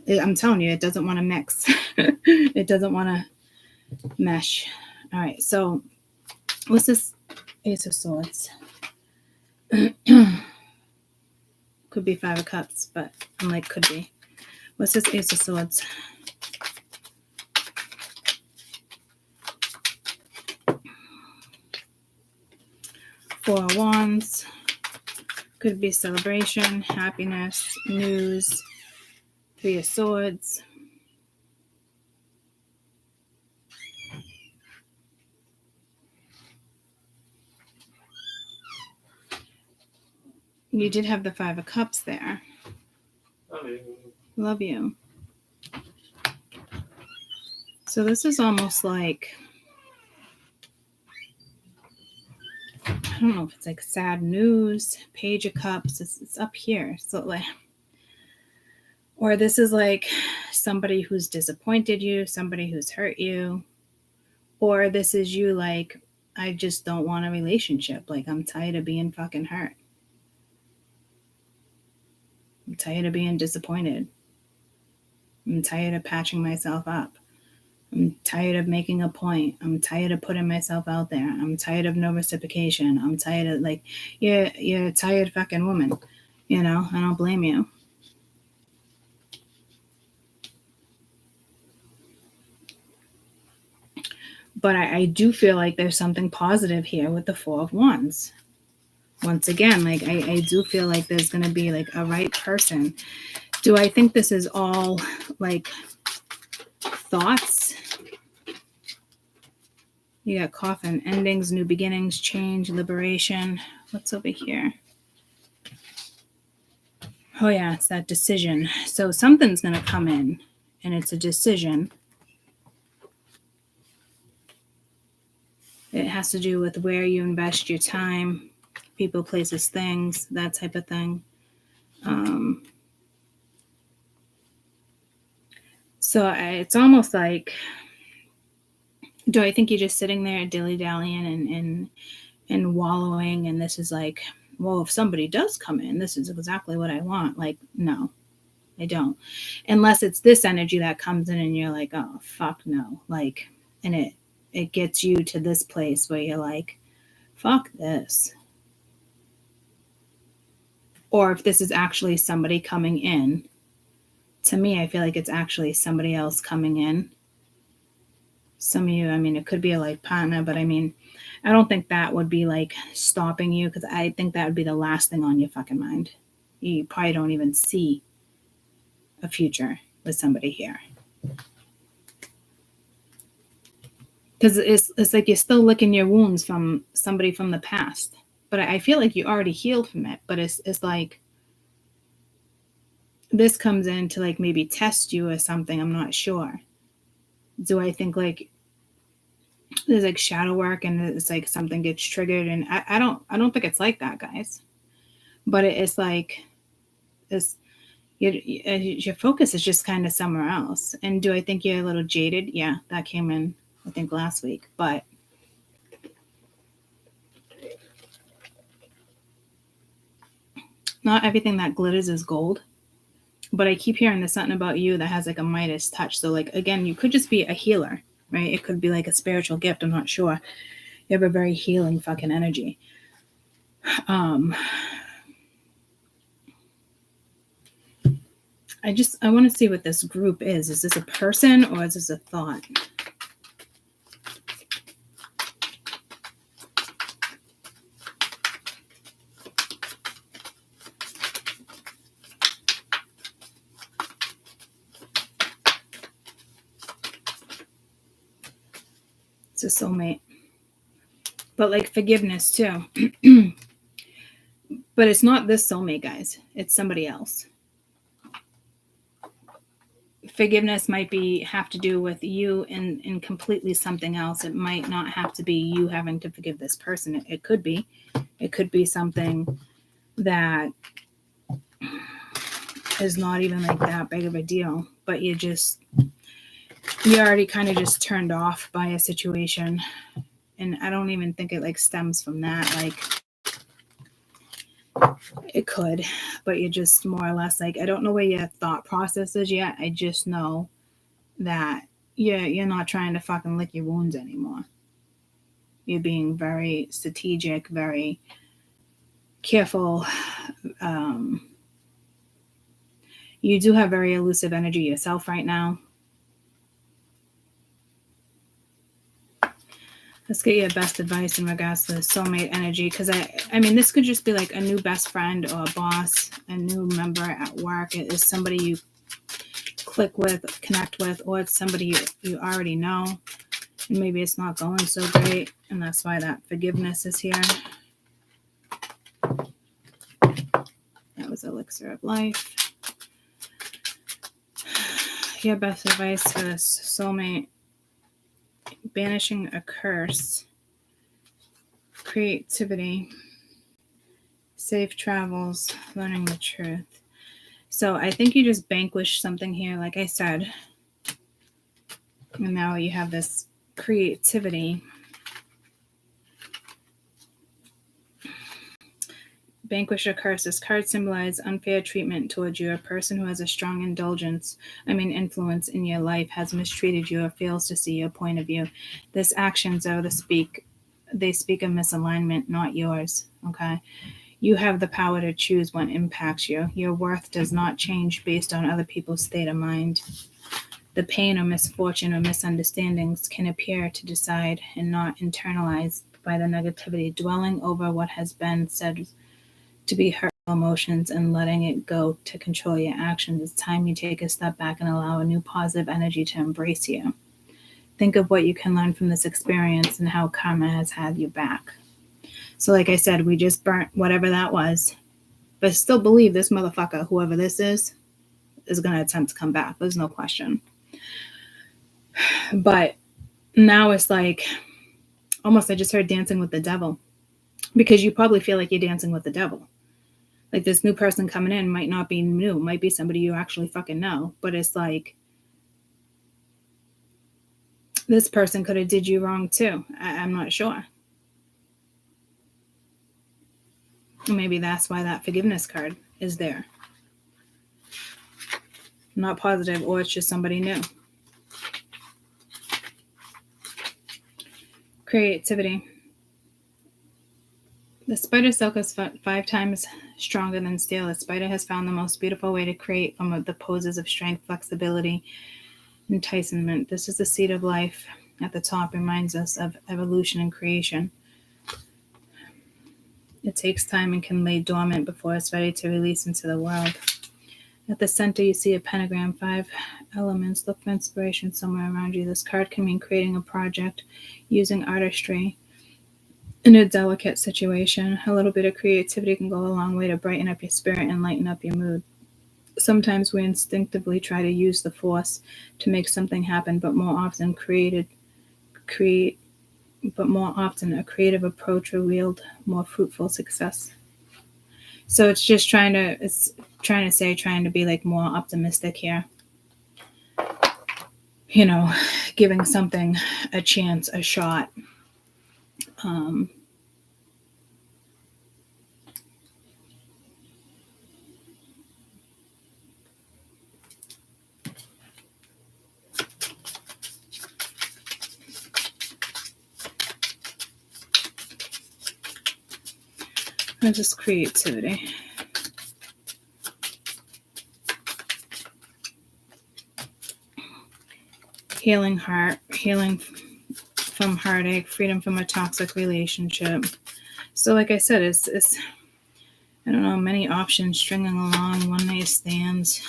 [SPEAKER 1] I'm telling you, it doesn't want to mix. It doesn't want to mesh. All right, so what's this? Ace of Swords. Could be Five of Cups, but I'm like, could be. What's this Ace of Swords? Four of Wands. Could be celebration, happiness, news. Three of Swords. You did have the Five of Cups there. Love you. So this is almost like, I don't know if it's like sad news, Page of Cups. It's up here. So like, or this is like somebody who's disappointed you, somebody who's hurt you, or this is you like, I just don't want a relationship. Like I'm tired of being fucking hurt. I'm tired of being disappointed. I'm tired of patching myself up. I'm tired of making a point. I'm tired of putting myself out there. I'm tired of no reciprocation. I'm tired of like, you're a tired fucking woman. You know, I don't blame you. But I do feel like there's something positive here with the Four of Wands. Once again, like I do feel like there's going to be like a right person. Do I think this is all like thoughts? You got Coffin, endings, new beginnings, change, liberation. What's over here? Oh yeah, it's that decision. So something's going to come in and it's a decision. It has to do with where you invest your time, people, places, things, that type of thing. So it's almost like, do I think you're just sitting there dilly-dallying and wallowing, and this is like, well, if somebody does come in, this is exactly what I want. Like, no. I don't. Unless it's this energy that comes in and you're like, oh, fuck no. Like, and it gets you to this place where you're like, fuck this. Or if this is actually somebody coming in, to me, I feel like it's actually somebody else coming in. Some of you, I mean, it could be a life partner, but I mean, I don't think that would be like stopping you, because I think that would be the last thing on your fucking mind. You probably don't even see a future with somebody here. Because it's like you're still licking your wounds from somebody from the past. But I feel like you already healed from it. But it's like this comes in to like maybe test you or something. I'm not sure. Do I think like there's like shadow work and it's like something gets triggered? And I don't think it's like that, guys. But it's like this. Your focus is just kind of somewhere else. And do I think you're a little jaded? Yeah, that came in, I think, last week. But not everything that glitters is gold. But I keep hearing there's something about you that has like a Midas touch. So like, again, you could just be a healer, right? It could be like a spiritual gift. I'm not sure. You have a very healing fucking energy. I want to see what this group is. Is this a person or is this a thought? It's a soulmate. But like forgiveness too. But it's not this soulmate, guys. It's somebody else. Forgiveness might have to do with you and completely something else. It might not have to be you having to forgive this person. It could be. It could be something that is not even like that big of a deal. But you already kind of just turned off by a situation. And I don't even think it like stems from that. Like it could, but you're just more or less like, I don't know where your thought process is yet. I just know that you're not trying to fucking lick your wounds anymore. You're being very strategic, very careful. You do have very elusive energy yourself right now. Let's get your best advice in regards to the soulmate energy. Because I mean, this could just be like a new best friend or a boss, a new member at work. It is somebody you click with, connect with, or it's somebody you already know. And maybe it's not going so great. And that's why that forgiveness is here. That was Elixir of Life. Your best advice for this soulmate. Banishing a curse, creativity, safe travels, learning the truth. So I think you just vanquished something here, like I said. And now you have this creativity. Vanquish a curse. This card symbolizes unfair treatment towards you. A person who has a strong influence in your life has mistreated you or fails to see your point of view. This action, so to speak, they speak of misalignment, not yours. Okay? You have the power to choose what impacts you. Your worth does not change based on other people's state of mind. The pain or misfortune or misunderstandings can appear to decide and not internalize by the negativity, dwelling over what has been said to be hurtful emotions and letting it go to control your actions. It's time you take a step back and allow a new positive energy to embrace you. Think of what you can learn from this experience and how karma has had you back. So like I said, we just burnt whatever that was, but I still believe this motherfucker, whoever this is going to attempt to come back. There's no question. But now it's like, almost I just heard dancing with the devil, because you probably feel like you're dancing with the devil. Like this new person coming in might not be new, might be somebody you actually fucking know, but it's like this person could have did you wrong too. I'm not sure. Maybe that's why that forgiveness card is there. not positive, or it's just somebody new. Creativity. The spider silk is 5 times stronger than steel. The spider has found the most beautiful way to create from the poses of strength, flexibility, enticement. This is the seed of life. At the top reminds us of evolution and creation. It takes time and can lay dormant before it's ready to release into the world. At the center, you see a pentagram, 5 elements. Look for inspiration somewhere around you. This card can mean creating a project, using artistry in a delicate situation. A little bit of creativity can go a long way to brighten up your spirit and lighten up your mood. Sometimes we instinctively try to use the force to make something happen, but more often a creative approach will yield more fruitful success. So it's just trying to be like more optimistic here. You know, giving something a chance, a shot. And just creativity. Healing heart, healing from heartache, freedom from a toxic relationship. So like I said, it's I don't know, many options stringing along, one night stands.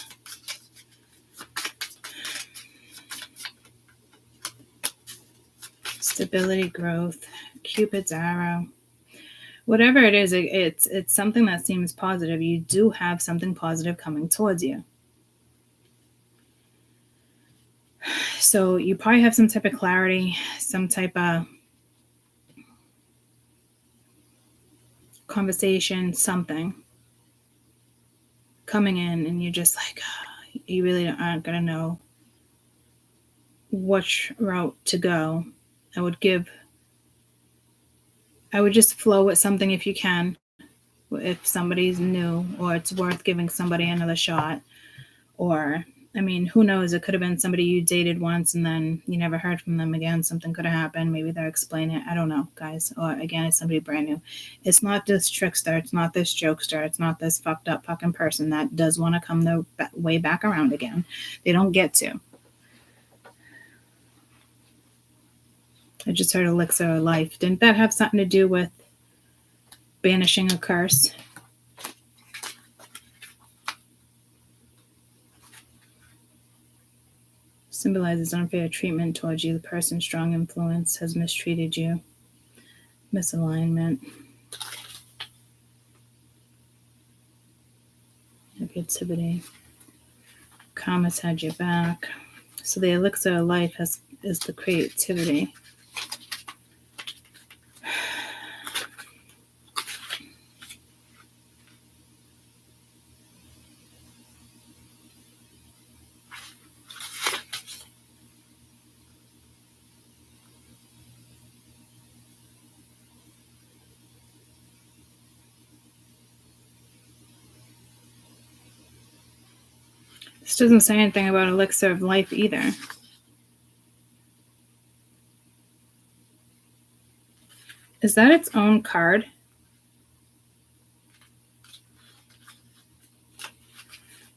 [SPEAKER 1] Stability, growth, Cupid's arrow. Whatever it is, it's something that seems positive. You do have something positive coming towards you. So you probably have some type of clarity, some type of conversation, something coming in, and you're just like, you really aren't going to know which route to go. I would just flow with something if you can, if somebody's new or it's worth giving somebody another shot. Or, I mean, who knows? It could have been somebody you dated once and then you never heard from them again. Something could have happened. Maybe they're explaining it. I don't know, guys. Or again, it's somebody brand new. It's not this trickster. It's not this jokester. It's not this fucked up fucking person that does want to come their way back around again. They don't get to. I just heard elixir of life. Didn't that have something to do with banishing a curse? Symbolizes unfair treatment towards you. The person's strong influence has mistreated you. Misalignment. Negativity. Karma's had your back. So the elixir of life is the creativity. This doesn't say anything about elixir of life either. Is that its own card?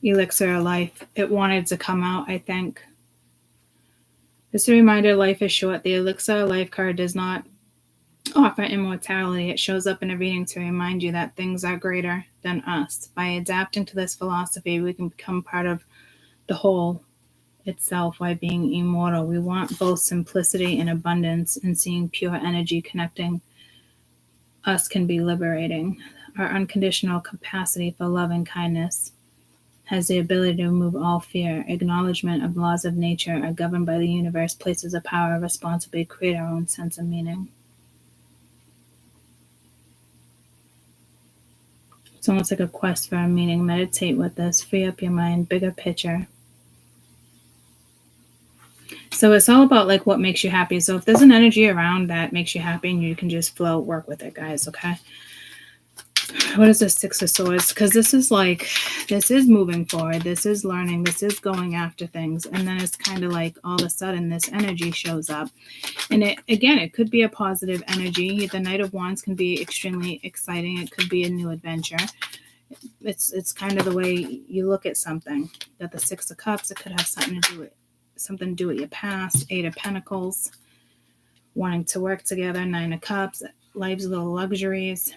[SPEAKER 1] Elixir of life. It wanted to come out, I think. Just a reminder, life is short. The elixir of life card does not offer immortality. It shows up in a reading to remind you that things are greater than us. By adapting to this philosophy, we can become part of the whole itself while being immortal. We want both simplicity and abundance, and seeing pure energy connecting us can be liberating. Our unconditional capacity for love and kindness has the ability to remove all fear. Acknowledgement of laws of nature are governed by the universe, places a power of responsibility to create our own sense of meaning. It's almost like a quest for a meaning. Meditate with this. Free up your mind. Bigger picture. So it's all about like what makes you happy. So if there's an energy around that makes you happy and you can just flow, work with it, guys, okay? What is the Six of Swords? Because this is like, this is moving forward. This is learning. This is going after things. And then it's kind of like all of a sudden this energy shows up. And it could be a positive energy. The Knight of Wands can be extremely exciting. It could be a new adventure. It's kind of the way you look at something. That the Six of Cups, it could have something to do with your past. Eight of Pentacles, wanting to work together. Nine of Cups, life's little luxuries.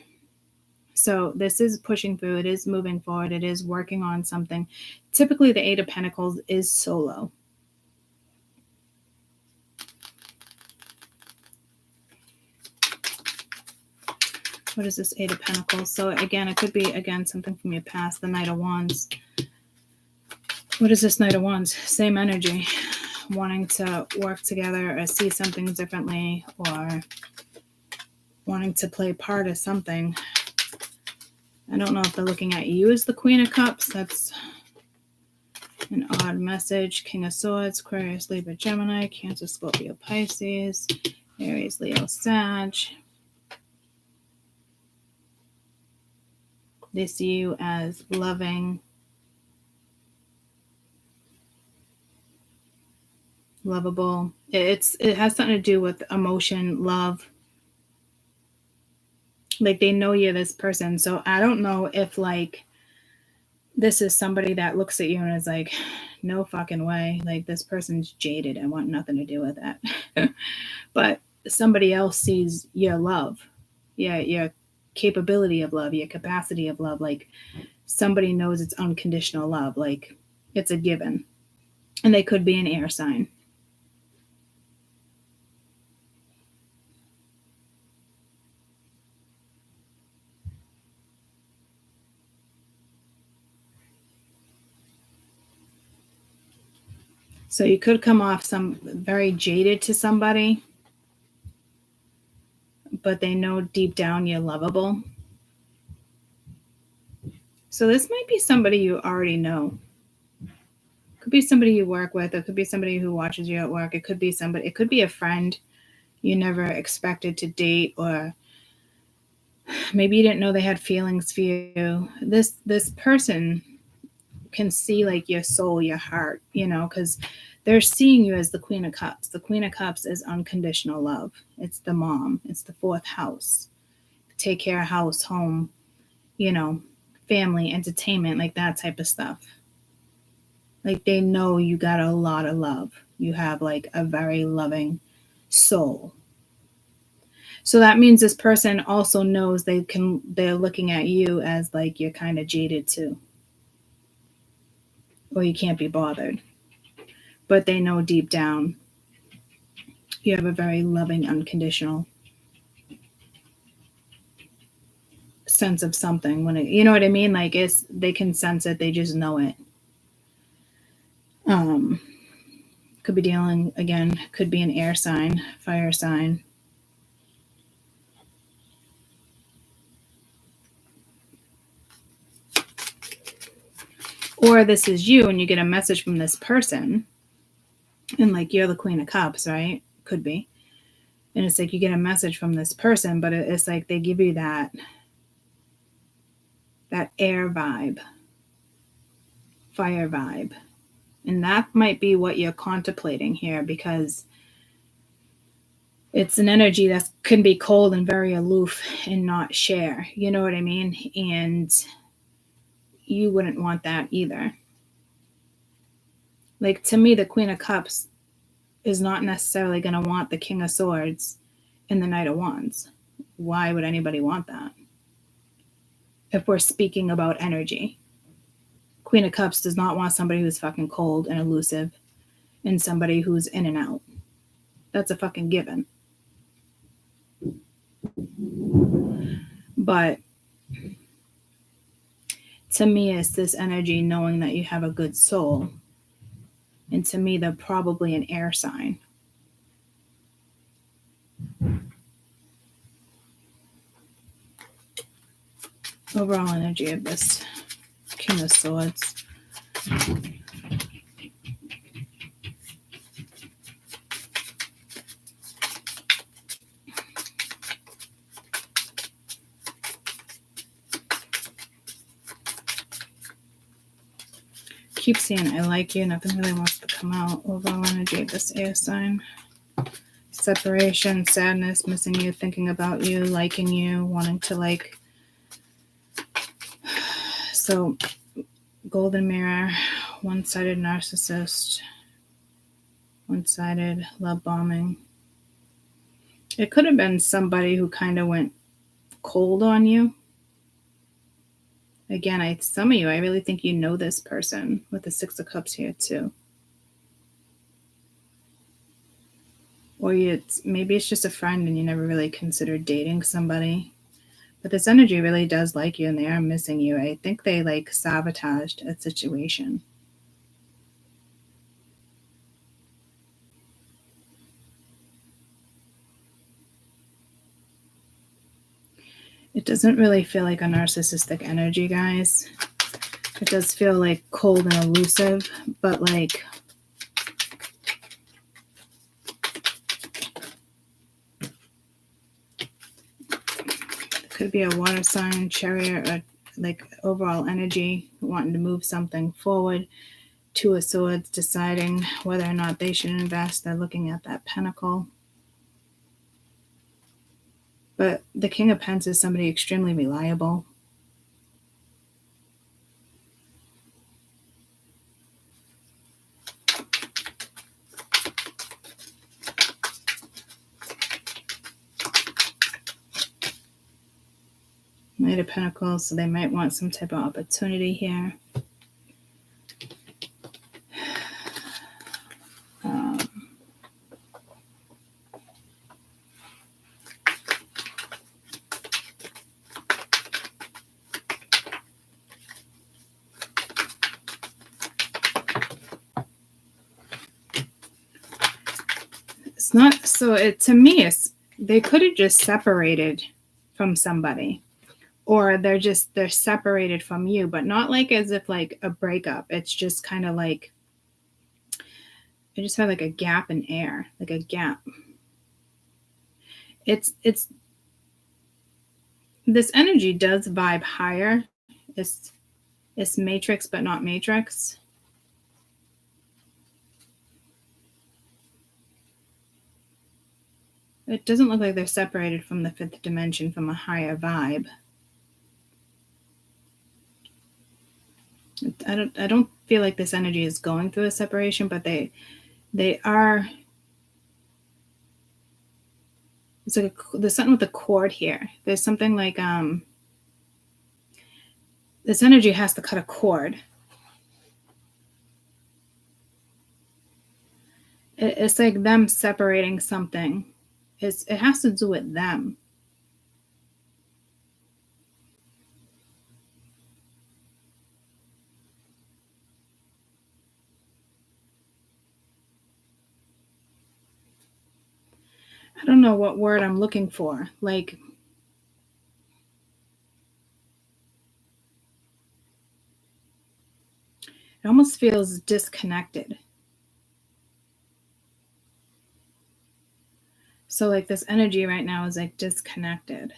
[SPEAKER 1] So this is pushing through. It is moving forward. It is working on something. Typically, the Eight of Pentacles is solo. What is this Eight of Pentacles? So again, it could be, again, something from your past. The Knight of Wands. What is this Knight of Wands? Same energy. Wanting to work together or see something differently, or wanting to play part of something. I don't know if they're looking at you as the Queen of Cups. That's an odd message. King of Swords, Aquarius, Libra, Gemini, Cancer, Scorpio, Pisces, Aries, Leo, Sag. They see you as loving, lovable. It has something to do with emotion, love. Like, they know you're this person. So I don't know if, like, this is somebody that looks at you and is like, no fucking way. Like, this person's jaded. I want nothing to do with that. But somebody else sees your love. Yeah, your capability of love, your capacity of love. Like, somebody knows it's unconditional love. Like, it's a given. And they could be an air sign. So you could come off some very jaded to somebody, but they know deep down you're lovable. So this might be somebody you already know. Could be somebody you work with. It could be somebody who watches you at work. It could be somebody. It could be a friend you never expected to date, or maybe you didn't know they had feelings for you. This person can see like your soul, your heart, you know, because they're seeing you as the Queen of Cups. The Queen of Cups is unconditional love. It's the mom. It's the fourth house. Take care of house, home, you know, family, entertainment, like that type of stuff. Like, they know you got a lot of love. You have like a very loving soul. So that means this person also knows they're looking at you as like you're kind of jaded too. Or you can't be bothered. But they know deep down you have a very loving, unconditional sense of something. When you know what I mean? Like, they can sense it. They just know it. Could be dealing, again, could be an air sign, fire sign. Or this is you and you get a message from this person, and like, you're the Queen of Cups, right? Could be. And it's like you get a message from this person, but it's like they give you that air vibe, fire vibe. And that might be what you're contemplating here, because it's an energy that can be cold and very aloof and not share. You know what I mean? And you wouldn't want that either. Like, to me, the Queen of Cups is not necessarily going to want the King of Swords and the Knight of Wands. Why would anybody want that? If we're speaking about energy. Queen of Cups does not want somebody who's fucking cold and elusive and somebody who's in and out. That's a fucking given. But to me, it's this energy knowing that you have a good soul. And to me, they're probably an air sign. Overall energy of this King of Swords. keep seeing I like you. Nothing really wants to come out. Overall energy of this air sign. Separation, sadness, missing you, thinking about you, liking you, wanting to like. So, golden mirror, one-sided narcissist, one-sided love bombing. It could have been somebody who kind of went cold on you. Again, some of you, I really think you know this person with the Six of Cups here too. Or maybe it's just a friend and you never really considered dating somebody. But this energy really does like you and they are missing you. I think they like sabotaged a situation. It doesn't really feel like a narcissistic energy, guys. It does feel like cold and elusive, but like it could be a water sign, chariot, or like overall energy, wanting to move something forward. Two of Swords, deciding whether or not they should invest. They're looking at that pentacle. But the King of Pentacles is somebody extremely reliable. Knight of Pentacles, so they might want some type of opportunity here. It's not so. To me, they could have just separated from somebody, or they're separated from you, but not like as if like a breakup. It's just kind of like I just have like a gap in air, like a gap. It's this energy does vibe higher. It's matrix, but not matrix. It doesn't look like they're separated from the fifth dimension from a higher vibe. I don't feel like this energy is going through a separation, but they are. It's like there's something with a cord here. There's something like this energy has to cut a cord. It's like them separating something. It has to do with them. I don't know what word I'm looking for. Like, it almost feels disconnected. So like this energy right now is like disconnected.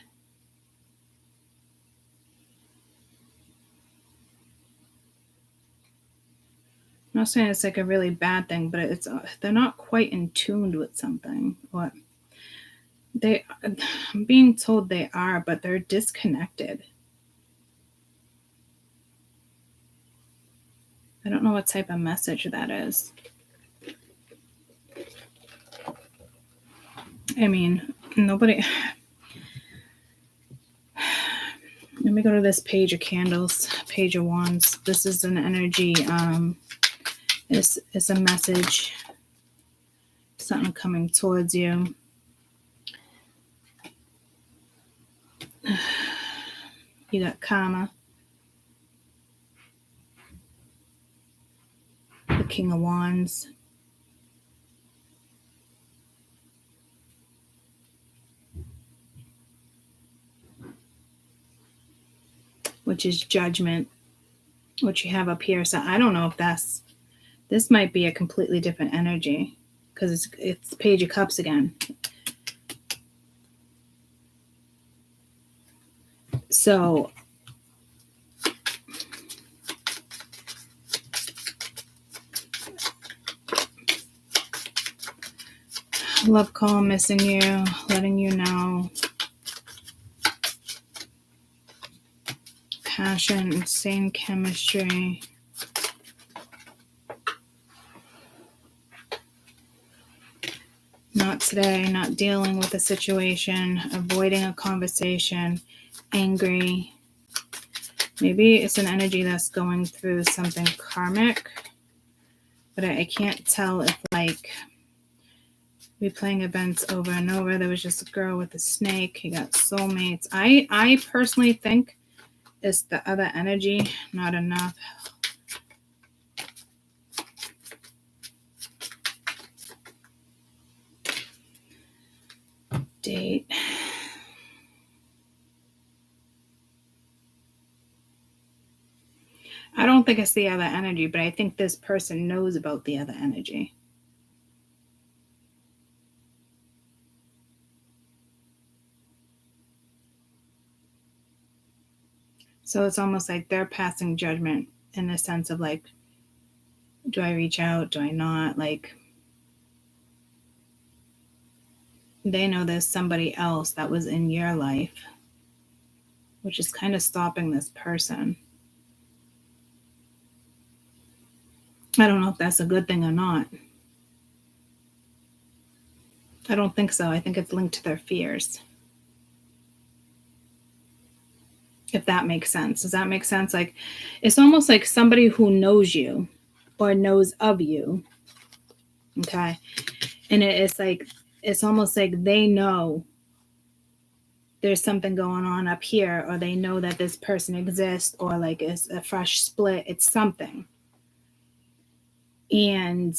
[SPEAKER 1] I'm not saying it's like a really bad thing, but they're not quite in tune with something. Or I'm being told they are, but they're disconnected. I don't know what type of message that is. I mean, nobody. Let me go to this Page of Candles, Page of Wands. This is an energy. It's a message. Something coming towards you. You got karma. The King of Wands. Which is Judgment, which you have up here. So I don't know if this might be a completely different energy because it's Page of Cups again. So Love call, missing you, letting you know. Passion, insane chemistry. Not today, not dealing with a situation, avoiding a conversation, angry. Maybe it's an energy that's going through something karmic, but I can't tell if like replaying events over and over. There was just a girl with a snake. He got soulmates. I personally think it's the other energy, not enough. Date. I don't think it's the other energy, but I think this person knows about the other energy. So it's almost like they're passing judgment in the sense of like, do I reach out? Do I not? Like, they know there's somebody else that was in your life, which is kind of stopping this person. I don't know if that's a good thing or not. I don't think so. I think it's linked to their fears. If that makes sense. Does that make sense? Like, it's almost like somebody who knows you or knows of you. Okay. And it's like, it's almost like they know there's something going on up here, or they know that this person exists, or like it's a fresh split. It's something. And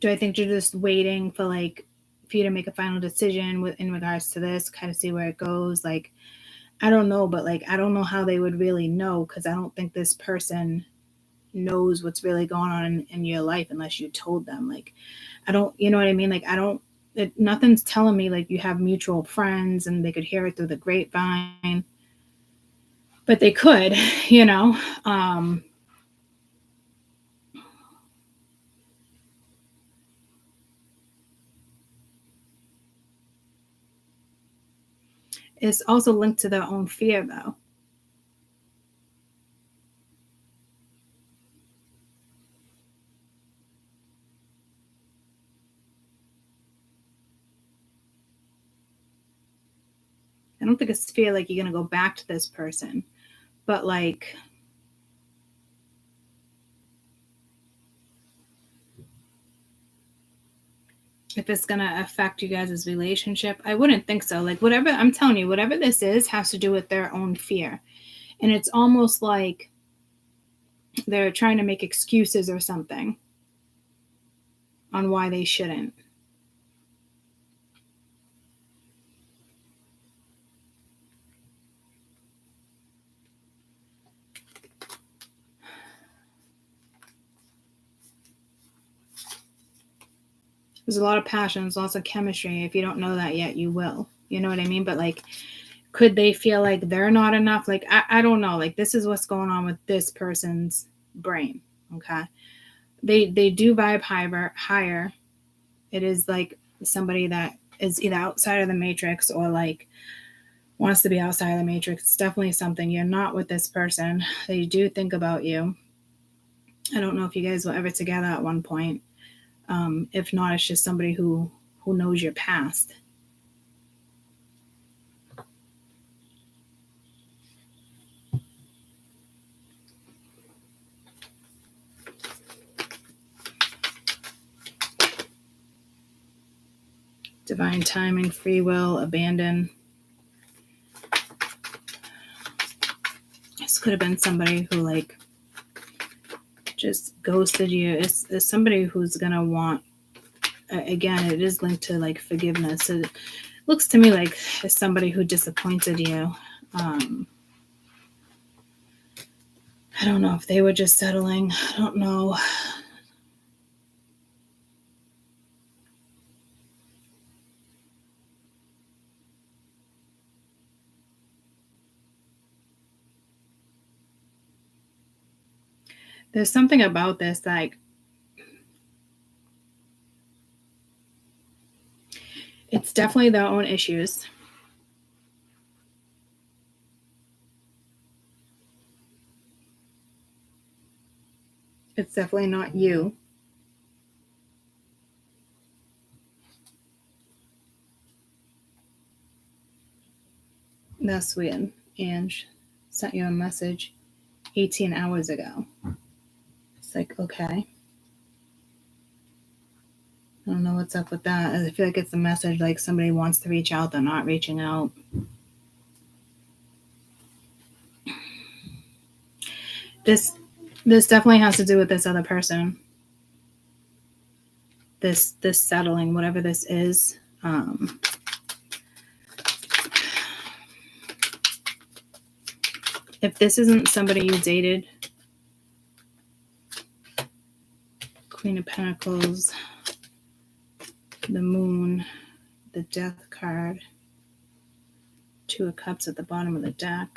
[SPEAKER 1] do I think you're just waiting for like for you to make a final decision in regards to this, kind of see where it goes? Like, I don't know, but like I don't know how they would really know, because I don't think this person knows what's really going on in your life unless you told them. Like, I don't, you know what I mean? Like, I don't, nothing's telling me like you have mutual friends and they could hear it through the grapevine, but they could, you know. It's also linked to their own fear, though. I don't think it's fear like you're going to go back to this person, but like, if it's going to affect you guys' relationship, I wouldn't think so. Like, whatever, I'm telling you, whatever this is has to do with their own fear. And it's almost like they're trying to make excuses or something on why they shouldn't. There's a lot of passions, lots of chemistry. If you don't know that yet, you will. You know what I mean? But like, could they feel like they're not enough? Like, I don't know. Like, this is what's going on with this person's brain. Okay. They do vibe higher. It is like somebody that is either outside of the matrix or like wants to be outside of the matrix. It's definitely something. You're not with this person. They do think about you. I don't know if you guys were ever together at one point. If not, it's just somebody who knows your past. Divine timing, free will, abandon. This could have been somebody who like just ghosted you. It's somebody who's gonna want, again, it is linked to like forgiveness. It looks to me like it's somebody who disappointed you. I don't know if they were just settling. I don't know. There's something about this, like, It's definitely their own issues. It's definitely not you. That's weird. Ange sent you a message 18 hours ago. It's like, okay. I don't know what's up with that. I feel like it's a message like somebody wants to reach out, they're not reaching out. This definitely has to do with this other person. This settling, whatever this is. If this isn't somebody you dated, Queen of Pentacles, the Moon, the Death card, Two of Cups at the bottom of the deck.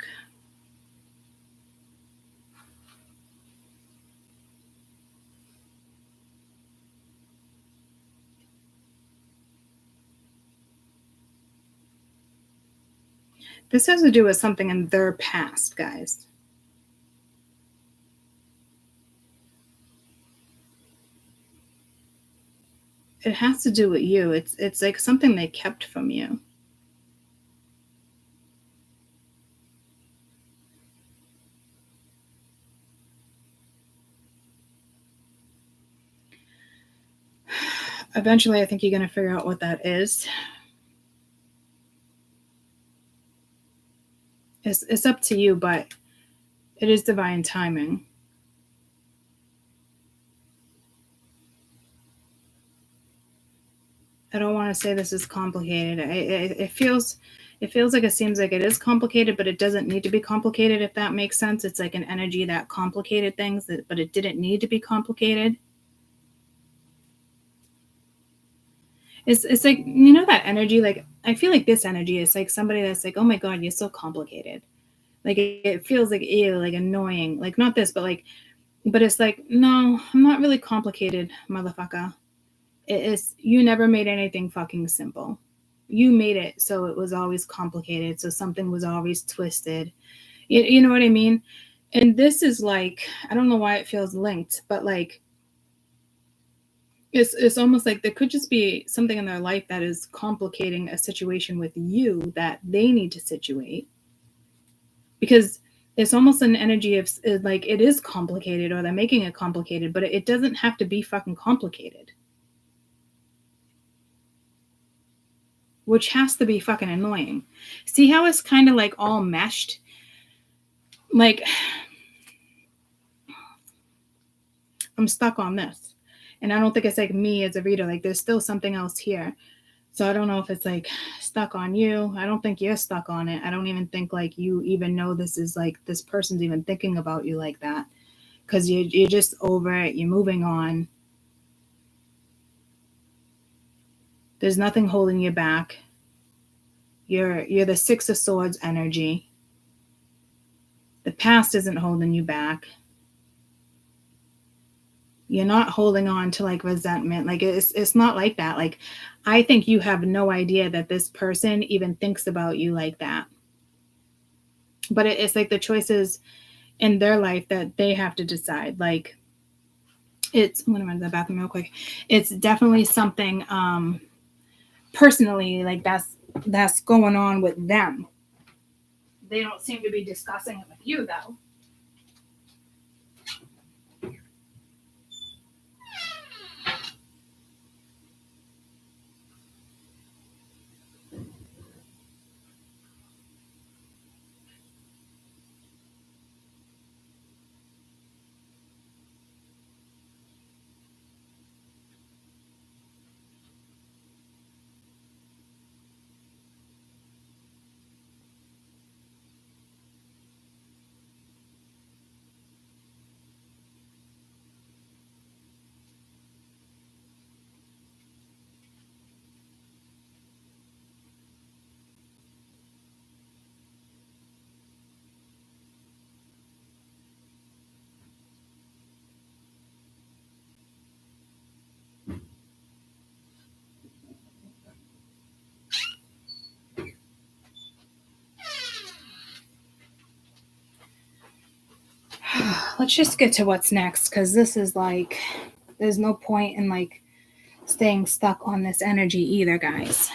[SPEAKER 1] This has to do with something in their past, guys. It has to do with you. It's like something they kept from you. Eventually, I think you're going to figure out what that is. It's up to you, but it is divine timing. I don't want to say this is complicated. It feels like it seems like it is complicated, but it doesn't need to be complicated, if that makes sense. It's like an energy that complicated things, but it didn't need to be complicated. It's like, you know, that energy, like, I feel like this energy is like somebody that's like, oh my God, you're so complicated. Like, it feels like, ew, like annoying. Like, not this, but it's like, no, I'm not really complicated, motherfucker. You never made anything fucking simple. You made it so it was always complicated. So something was always twisted. You know what I mean? And this is like, I don't know why it feels linked, but like, it's almost like there could just be something in their life that is complicating a situation with you that they need to situate. Because it's almost an energy of like, it is complicated, or they're making it complicated, but it doesn't have to be fucking complicated. Which has to be fucking annoying. See how it's kind of like all meshed? Like, I'm stuck on this. And I don't think it's like me as a reader. Like, there's still something else here. So I don't know if it's like stuck on you. I don't think you're stuck on it. I don't even think like you even know this is like, this person's even thinking about you like that. Because you're just over it. You're moving on. There's nothing holding you back. You're the Six of Swords energy. The past isn't holding you back. You're not holding on to like resentment. Like, it's not like that. Like, I think you have no idea that this person even thinks about you like that. But it's like the choices in their life that they have to decide. Like, I'm gonna run to the bathroom real quick. It's definitely something personally, like, that's going on with them. They don't seem to be discussing it with you, though. let's just get to what's next, because this is like, there's no point in like staying stuck on this energy either, guys.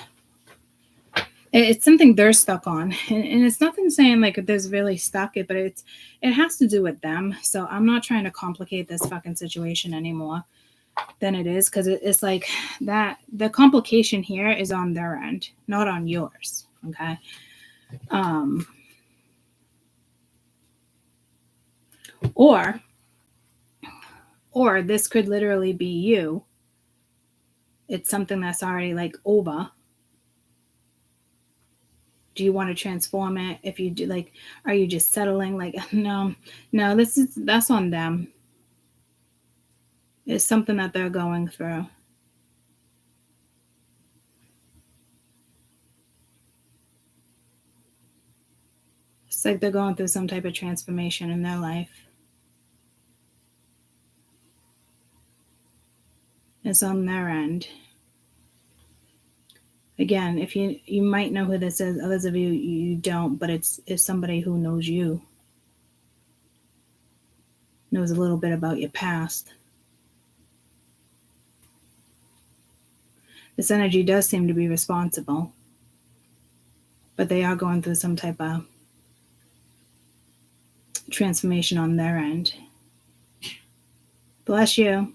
[SPEAKER 1] It's something they're stuck on, and it's nothing saying like there's really stuck it, but it has to do with them. So I'm not trying to complicate this fucking situation anymore than it is, because it's like that the complication here is on their end, not on yours. Okay. Or this could literally be you. It's something that's already like over. Do you want to transform it? If you do, like, are you just settling? Like, no, that's on them. It's something that they're going through. It's like they're going through some type of transformation in their life. It's on their end. Again, if you might know who this is, others of you don't, but it's somebody who knows you, knows a little bit about your past. This energy does seem to be responsible, but they are going through some type of transformation on their end. Bless you.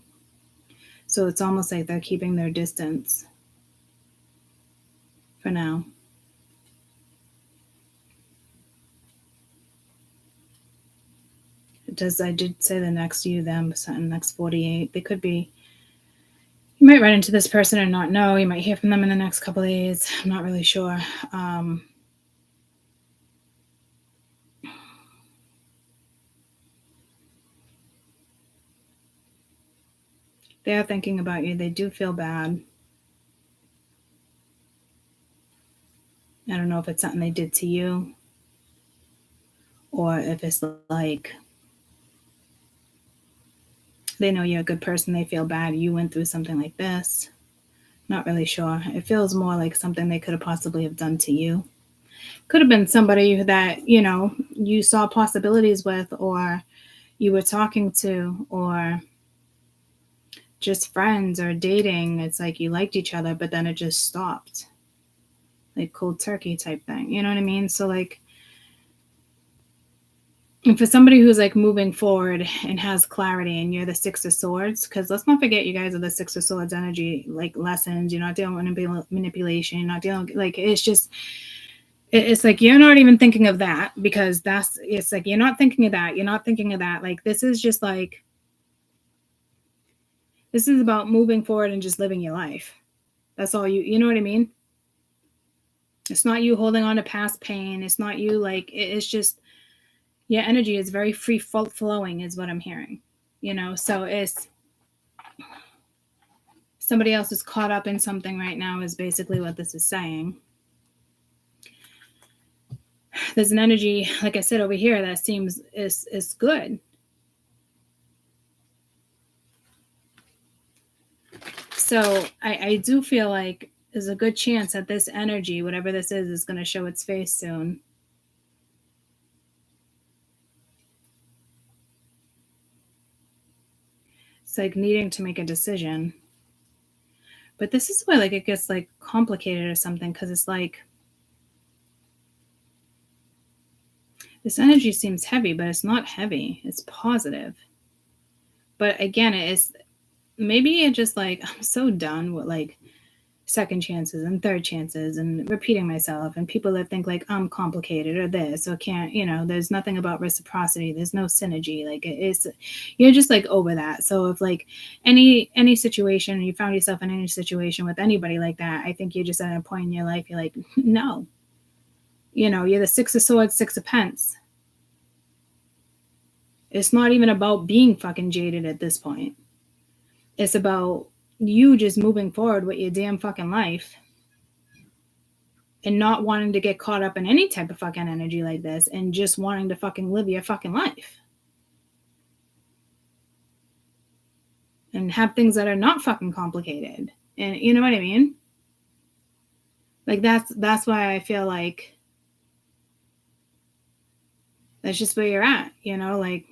[SPEAKER 1] So it's almost like they're keeping their distance for now. I did say the next you, them, next 48. They could be, you might run into this person and not know. You might hear from them in the next couple of days. I'm not really sure. They are thinking about you. They do feel bad. I don't know if it's something they did to you, or if it's like they know you're a good person. They feel bad you went through something like this. Not really sure. It feels more like something they could have possibly have done to you. Could have been somebody that, you saw possibilities with, or you were talking to, or just friends or dating. It's like you liked each other, but then it just stopped. Like cold turkey type thing. You know what I mean? So like, and for somebody who's like moving forward and has clarity, and you're the Six of Swords, because let's not forget you guys are the Six of Swords energy, like lessons. You're not dealing with manipulation. You're not dealing, like, it's just, it's like you're not even thinking of that, because it's like you're not thinking of that. You're not thinking of that. Like, this is just like, this is about moving forward and just living your life. That's all you know what I mean? It's not you holding on to past pain. It's not you, like, it's just, your energy is very free flowing is what I'm hearing, so it's somebody else is caught up in something right now is basically what this is saying. There's an energy, like I said, over here that seems is good. So I do feel like there's a good chance that this energy, whatever this is going to show its face soon. It's like needing to make a decision. But this is where like it gets like complicated or something, because it's like this energy seems heavy, but it's not heavy. It's positive. But again, it is, maybe it just like, I'm so done with like second chances and third chances and repeating myself, and people that think like I'm complicated or this or can't, there's nothing about reciprocity. There's no synergy. Like you're just like over that. So if like any situation, you found yourself in any situation with anybody like that, I think you're just at a point in your life, you're like, no, you're the Six of Swords, Six of Pence. It's not even about being fucking jaded at this point. It's about you just moving forward with your damn fucking life and not wanting to get caught up in any type of fucking energy like this, and just wanting to fucking live your fucking life and have things that are not fucking complicated. And you know what I mean? Like that's why I feel like that's just where you're at, like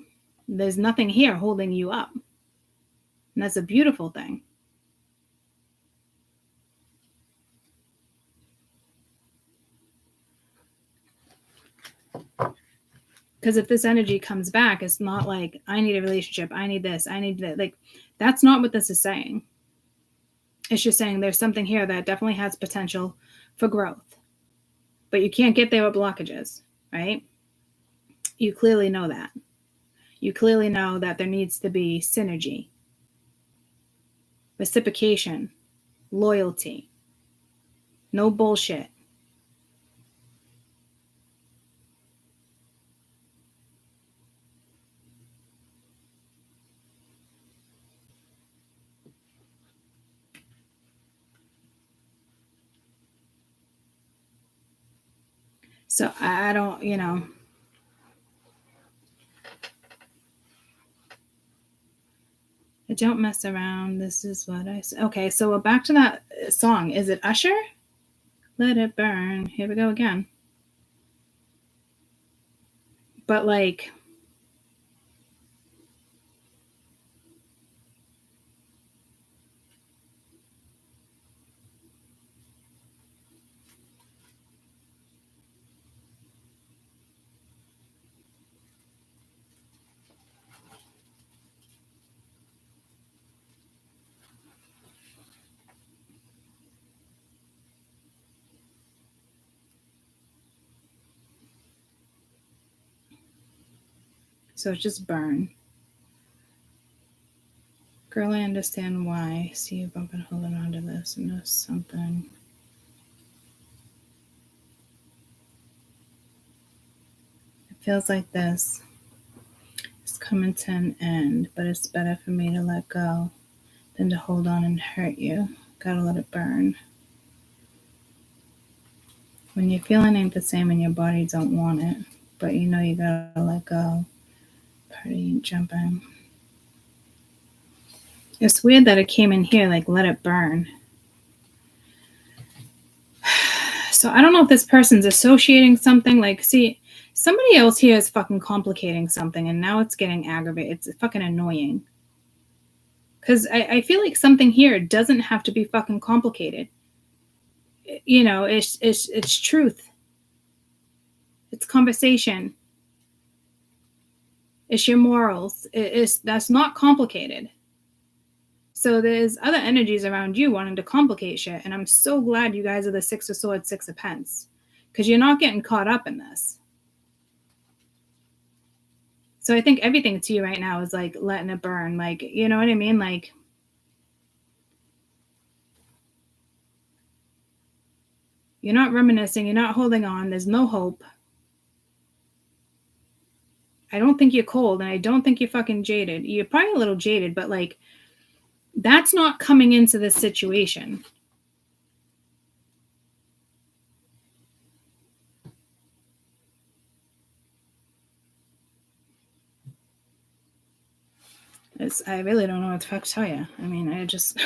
[SPEAKER 1] There's nothing here holding you up. And that's a beautiful thing. Because if this energy comes back, it's not like, I need a relationship, I need this, I need that. Like, that's not what this is saying. It's just saying there's something here that definitely has potential for growth. But you can't get there with blockages, right? You clearly know that. You clearly know that there needs to be synergy, reciprocation, loyalty, no bullshit. So I don't, I don't mess around. This is what I say. Okay, so we're back to that song. Is it Usher? Let it burn. Here we go again. But like, so it's just burn. Girl, I understand why. See you bumping, holding on to this and there's something. It feels like this. It's coming to an end, but it's better for me to let go than to hold on and hurt you. Gotta let it burn. When your feeling ain't the same and your body don't want it, but you know you gotta let go. Party ain't jumping. It's weird that it came in here like let it burn. So I don't know if this person's associating something. Like, see, somebody else here is fucking complicating something and now it's getting aggravated. It's fucking annoying. Because I feel like something here doesn't have to be fucking complicated. It's truth. It's conversation. It's your morals. That's not complicated. So there's other energies around you wanting to complicate shit. And I'm so glad you guys are the Six of Swords, Six of Pence. Because you're not getting caught up in this. So I think everything to you right now is like letting it burn. Like, you know what I mean? Like, you're not reminiscing. You're not holding on. There's no hope. I don't think you're cold. And I don't think you're fucking jaded. You're probably a little jaded, but like, that's not coming into this situation. I really don't know what the fuck to tell you. I mean, I just...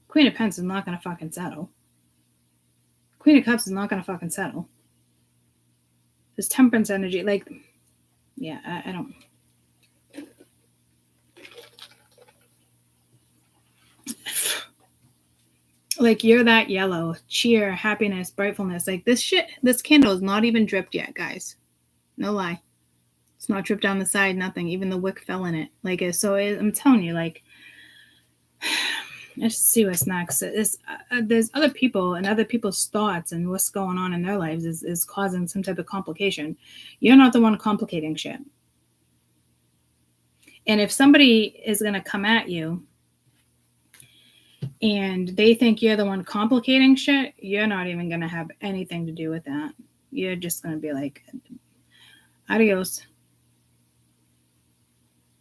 [SPEAKER 1] Queen of Pentacles is not going to fucking settle. Queen of Cups is not going to fucking settle. This Temperance energy, like... Yeah, I don't... Like, you're that yellow. Cheer, happiness, brightfulness. Like, this shit, this candle is not even dripped yet, guys. No lie. It's not dripped down the side, nothing. Even the wick fell in it. Like, I'm telling you, like... Let's see what's next. There's other people and other people's thoughts and what's going on in their lives is causing some type of complication. You're not the one complicating shit. And if somebody is going to come at you and they think you're the one complicating shit, you're not even going to have anything to do with that. You're just going to be like, adios.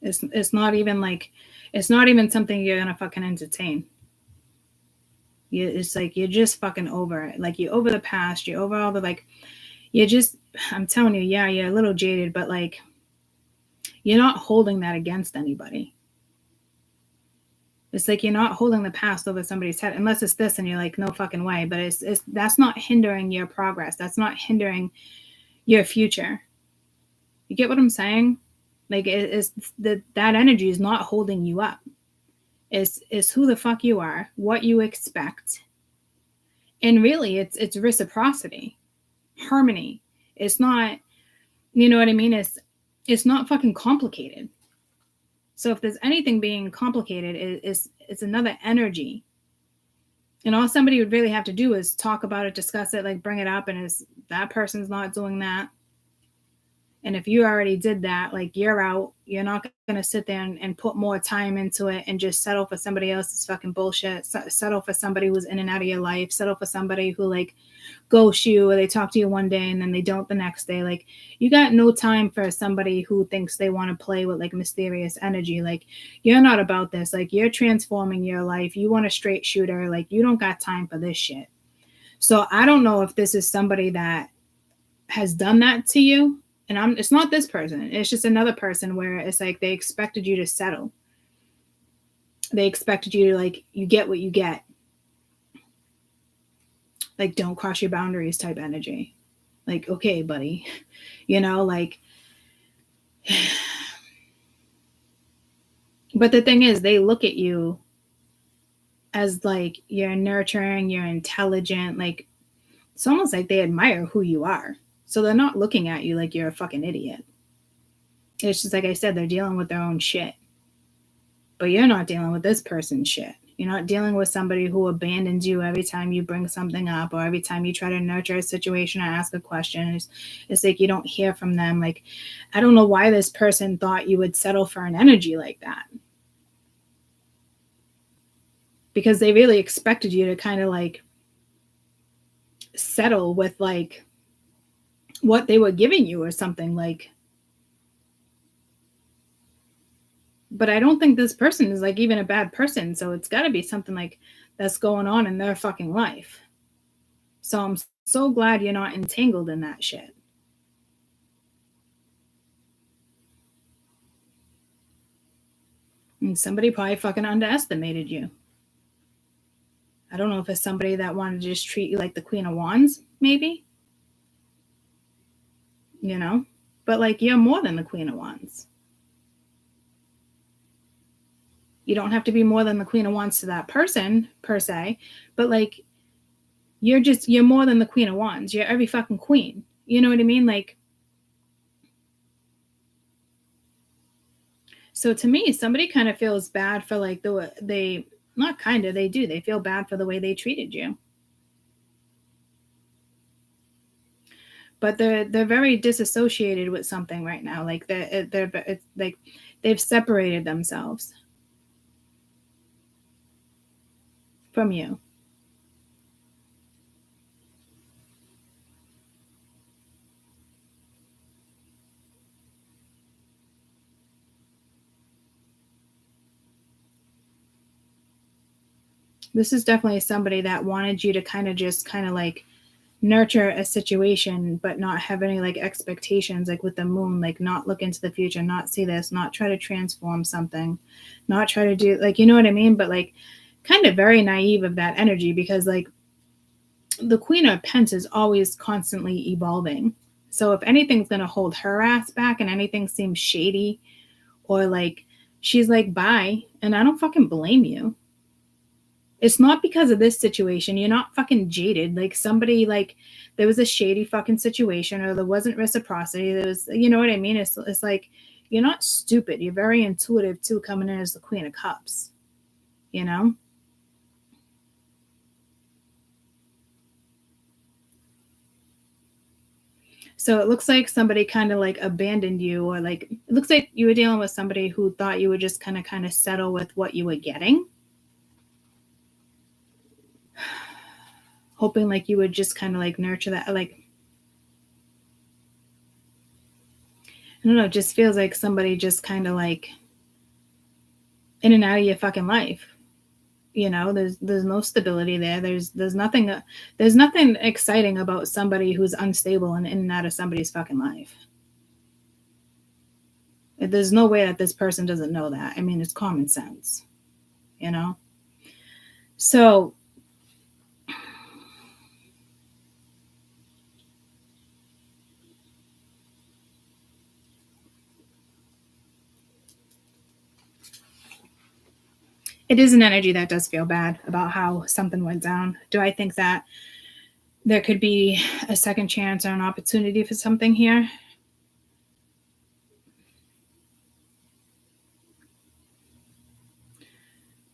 [SPEAKER 1] It's not even like, it's not even something you're going to fucking entertain. It's like, you're just fucking over it. Like, you're over the past, you're over all the, like, you're just, I'm telling you, yeah, you're a little jaded, but like, you're not holding that against anybody. It's like you're not holding the past over somebody's head, unless it's this and you're like, no fucking way. But it's that's not hindering your progress. That's not hindering your future. You get what I'm saying? Like it's that energy is not holding you up. It's who the fuck you are, what you expect. And really it's reciprocity, harmony. It's not, you know what I mean? It's not fucking complicated. So if there's anything being complicated, it's another energy. And all somebody would really have to do is talk about it, discuss it, like bring it up, and is that person's not doing that. And if you already did that, like you're out. You're not going to sit there and put more time into it and just settle for somebody else's fucking bullshit. Settle for somebody who's in and out of your life. Settle for somebody who like ghosts you, or they talk to you one day and then they don't the next day. Like you got no time for somebody who thinks they want to play with like mysterious energy. Like you're not about this. Like you're transforming your life. You want a straight shooter. Like you don't got time for this shit. So I don't know if this is somebody that has done that to you. And it's not this person. It's just another person where it's like they expected you to settle. They expected you to like, you get what you get. Like, don't cross your boundaries type energy. Like, okay, buddy. You know, like. But the thing is, they look at you as like you're nurturing, you're intelligent. Like, it's almost like they admire who you are. So they're not looking at you like you're a fucking idiot. It's just like I said, they're dealing with their own shit. But you're not dealing with this person's shit. You're not dealing with somebody who abandons you every time you bring something up, or every time you try to nurture a situation or ask a question. It's like you don't hear from them. Like, I don't know why this person thought you would settle for an energy like that. Because they really expected you to kind of like settle with like what they were giving you or something like. But I don't think this person is like even a bad person. So it's got to be something like that's going on in their fucking life. So I'm so glad you're not entangled in that shit. And somebody probably fucking underestimated you. I don't know if it's somebody that wanted to just treat you like the Queen of Wands, maybe. You know? But like you're more than the Queen of Wands. You don't have to be more than the Queen of Wands to that person, per se. But like, you're more than the Queen of Wands. You're every fucking queen. You know what I mean? Like, so to me, somebody kind of feels bad for like they feel bad for the way they treated you. But they're very disassociated with something right now. Like it's like they've separated themselves from you. This is definitely somebody that wanted you to kind of like nurture a situation, but not have any like expectations, like with the moon, like not look into the future, not see this, not try to transform something, not try to do like, you know what I mean? But like kind of very naive of that energy, because like the Queen of Pentacles is always constantly evolving. So if anything's going to hold her ass back and anything seems shady or like she's like, bye. And I don't fucking blame you. It's not because of this situation. You're not fucking jaded. Like somebody, like there was a shady fucking situation, or there wasn't reciprocity. There was, you know what I mean? It's like, you're not stupid. You're very intuitive too, coming in as the Queen of Cups, you know? So it looks like somebody kind of like abandoned you, or like, it looks like you were dealing with somebody who thought you would just kind of settle with what you were getting. Hoping like you would just kind of like nurture that. Like, I don't know, it just feels like somebody just kind of like in and out of your fucking life. You know, there's no stability there. There's nothing exciting about somebody who's unstable and in and out of somebody's fucking life. There's no way that this person doesn't know that. I mean, it's common sense. you know? So it is an energy that does feel bad about how something went down. Do I think that there could be a second chance or an opportunity for something here?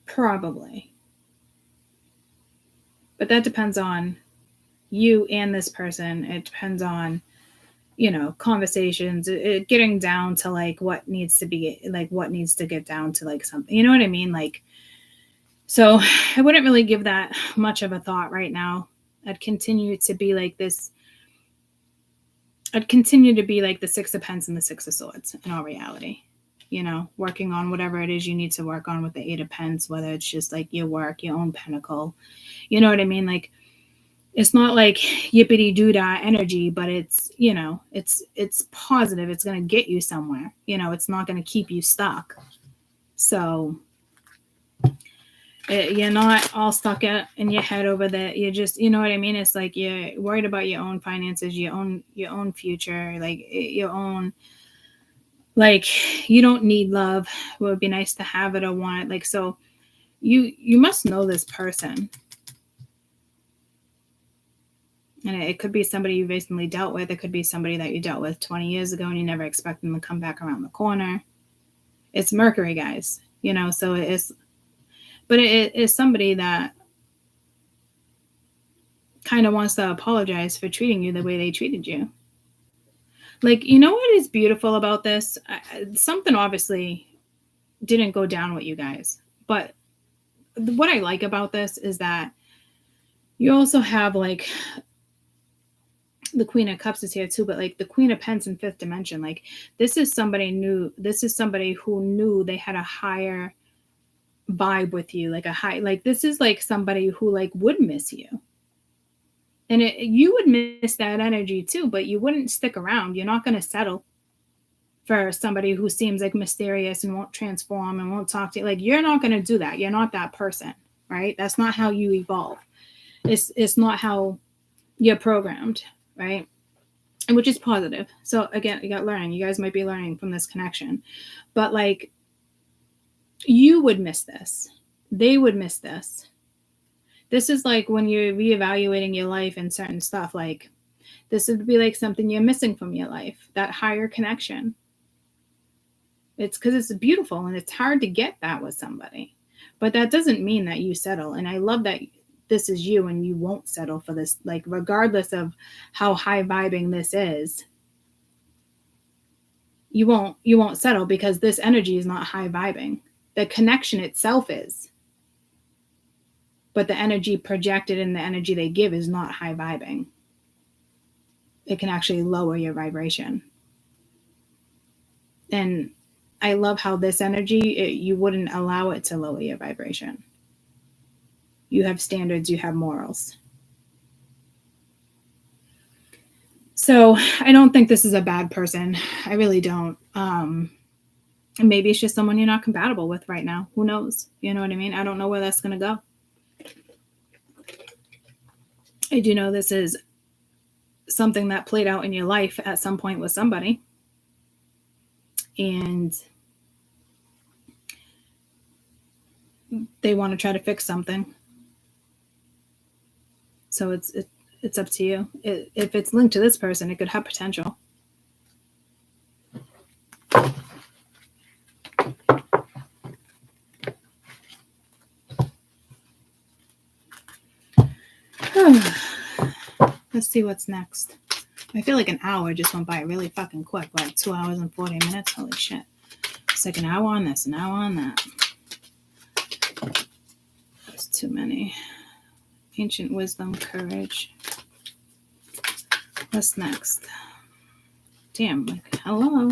[SPEAKER 1] Probably. But that depends on you and this person. It depends on, you know, conversations, getting down to like what needs to get down to like something, you know what I mean? Like, so I wouldn't really give that much of a thought right now. I'd continue to be like this. I'd continue to be like the Six of Pence and the Six of Swords in all reality, you know, working on whatever it is you need to work on with the Eight of Pence, whether it's just like your work, your own pentacle, you know what I mean? Like, it's not like yippity doo dah energy, but it's, you know, it's positive. It's going to get you somewhere. You know, it's not going to keep you stuck. So you're not all stuck in your head over that. You're just, you know what I mean? It's like you're worried about your own finances, your own future, like your own, like you don't need love. It would be nice to have it or want it. Like, so you must know this person. And it could be somebody you recently dealt with. It could be somebody that you dealt with 20 years ago and you never expect them to come back around the corner. It's Mercury, guys, you know, so it is somebody that kind of wants to apologize for treating you the way they treated you. Like, you know what is beautiful about this? Something obviously didn't go down with you guys. But what I like about this is that you also have like the Queen of Cups is here too, but like the Queen of Pence in fifth dimension, like this is somebody who knew they had a higher vibe with you, like this is like somebody who like would miss you. And you would miss that energy too, but you wouldn't stick around. You're not going to settle for somebody who seems like mysterious and won't transform and won't talk to you. Like, you're not going to do that. You're not that person, right? That's not how you evolve. It's not how you're programmed, right? And which is positive. So again, you got learning. You guys might be learning from this connection. But like, you would miss this. They would miss this. This is like when you're reevaluating your life and certain stuff. Like, this would be like something you're missing from your life, that higher connection. It's because it's beautiful and it's hard to get that with somebody. But that doesn't mean that you settle. And I love that this is you and you won't settle for this. Like, regardless of how high vibing this is, you won't settle because this energy is not high vibing. The connection itself is. But the energy projected and the energy they give is not high vibing. It can actually lower your vibration. And I love how this energy, you wouldn't allow it to lower your vibration. You have standards, you have morals. So I don't think this is a bad person. I really don't. Maybe it's just someone you're not compatible with right now. Who knows? You know what I mean? I don't know where that's going to go. I do know this is something that played out in your life at some point with somebody. And they want to try to fix something. So it's up to you. If it's linked to this person, it could have potential. Let's see what's next. I feel like an hour just went by really fucking quick. Like 2 hours and 40 minutes. Holy shit. It's like an hour on this, an hour on that. That's too many. Ancient wisdom, courage. What's next? Damn, like, hello.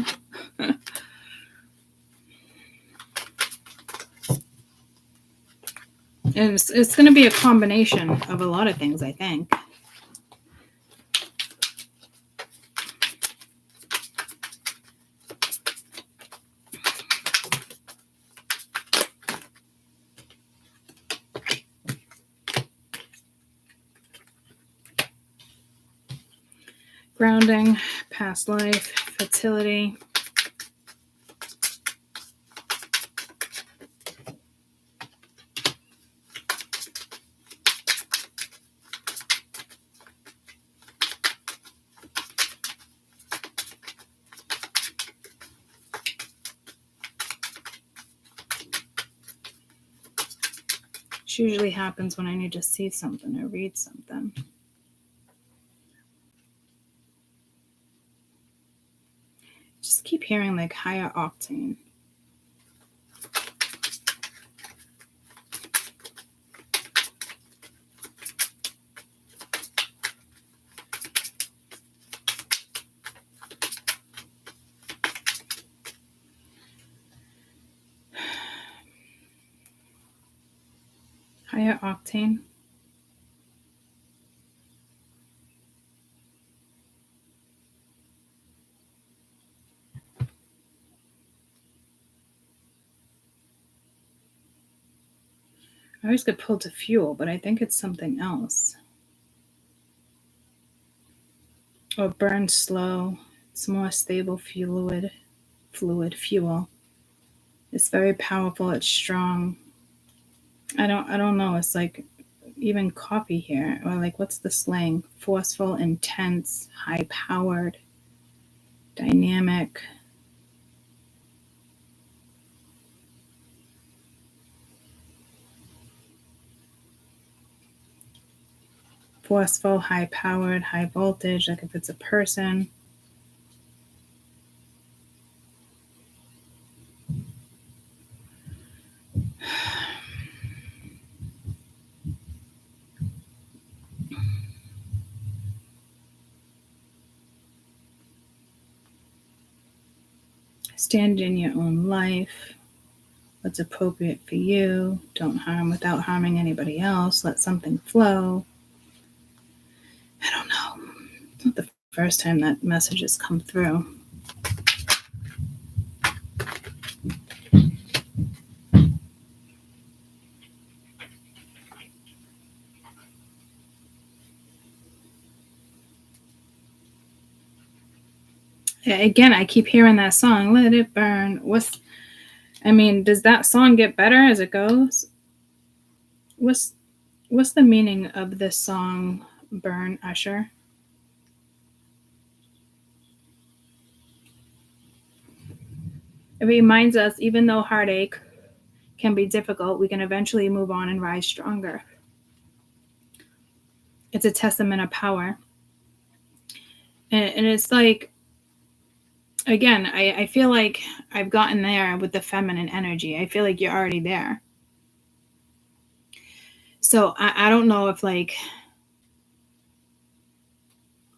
[SPEAKER 1] It's going to be a combination of a lot of things, I think. Grounding, past life, fertility. Which usually happens when I need to see something or read something. Just keep hearing like higher octane. Higher octane. I always get pulled to fuel, but I think it's something else. Or burn slow. It's more stable fuel. It's very powerful. It's strong. I don't know. It's like even coffee here, or like what's the slang? Forceful, intense, high-powered, dynamic. Forceful, high-powered, high voltage, like if it's a person. Stand in your own life. What's appropriate for you. Don't harm without harming anybody else. Let something flow. I don't know. It's not the first time that message has come through. Yeah, again, I keep hearing that song, Let It Burn. Does that song get better as it goes? What's the meaning of this song, Burn, Usher? It reminds us, even though heartache can be difficult, we can eventually move on and rise stronger. It's a testament of power. And it's like, again, I feel like I've gotten there with the feminine energy. I feel like you're already there. So I don't know if like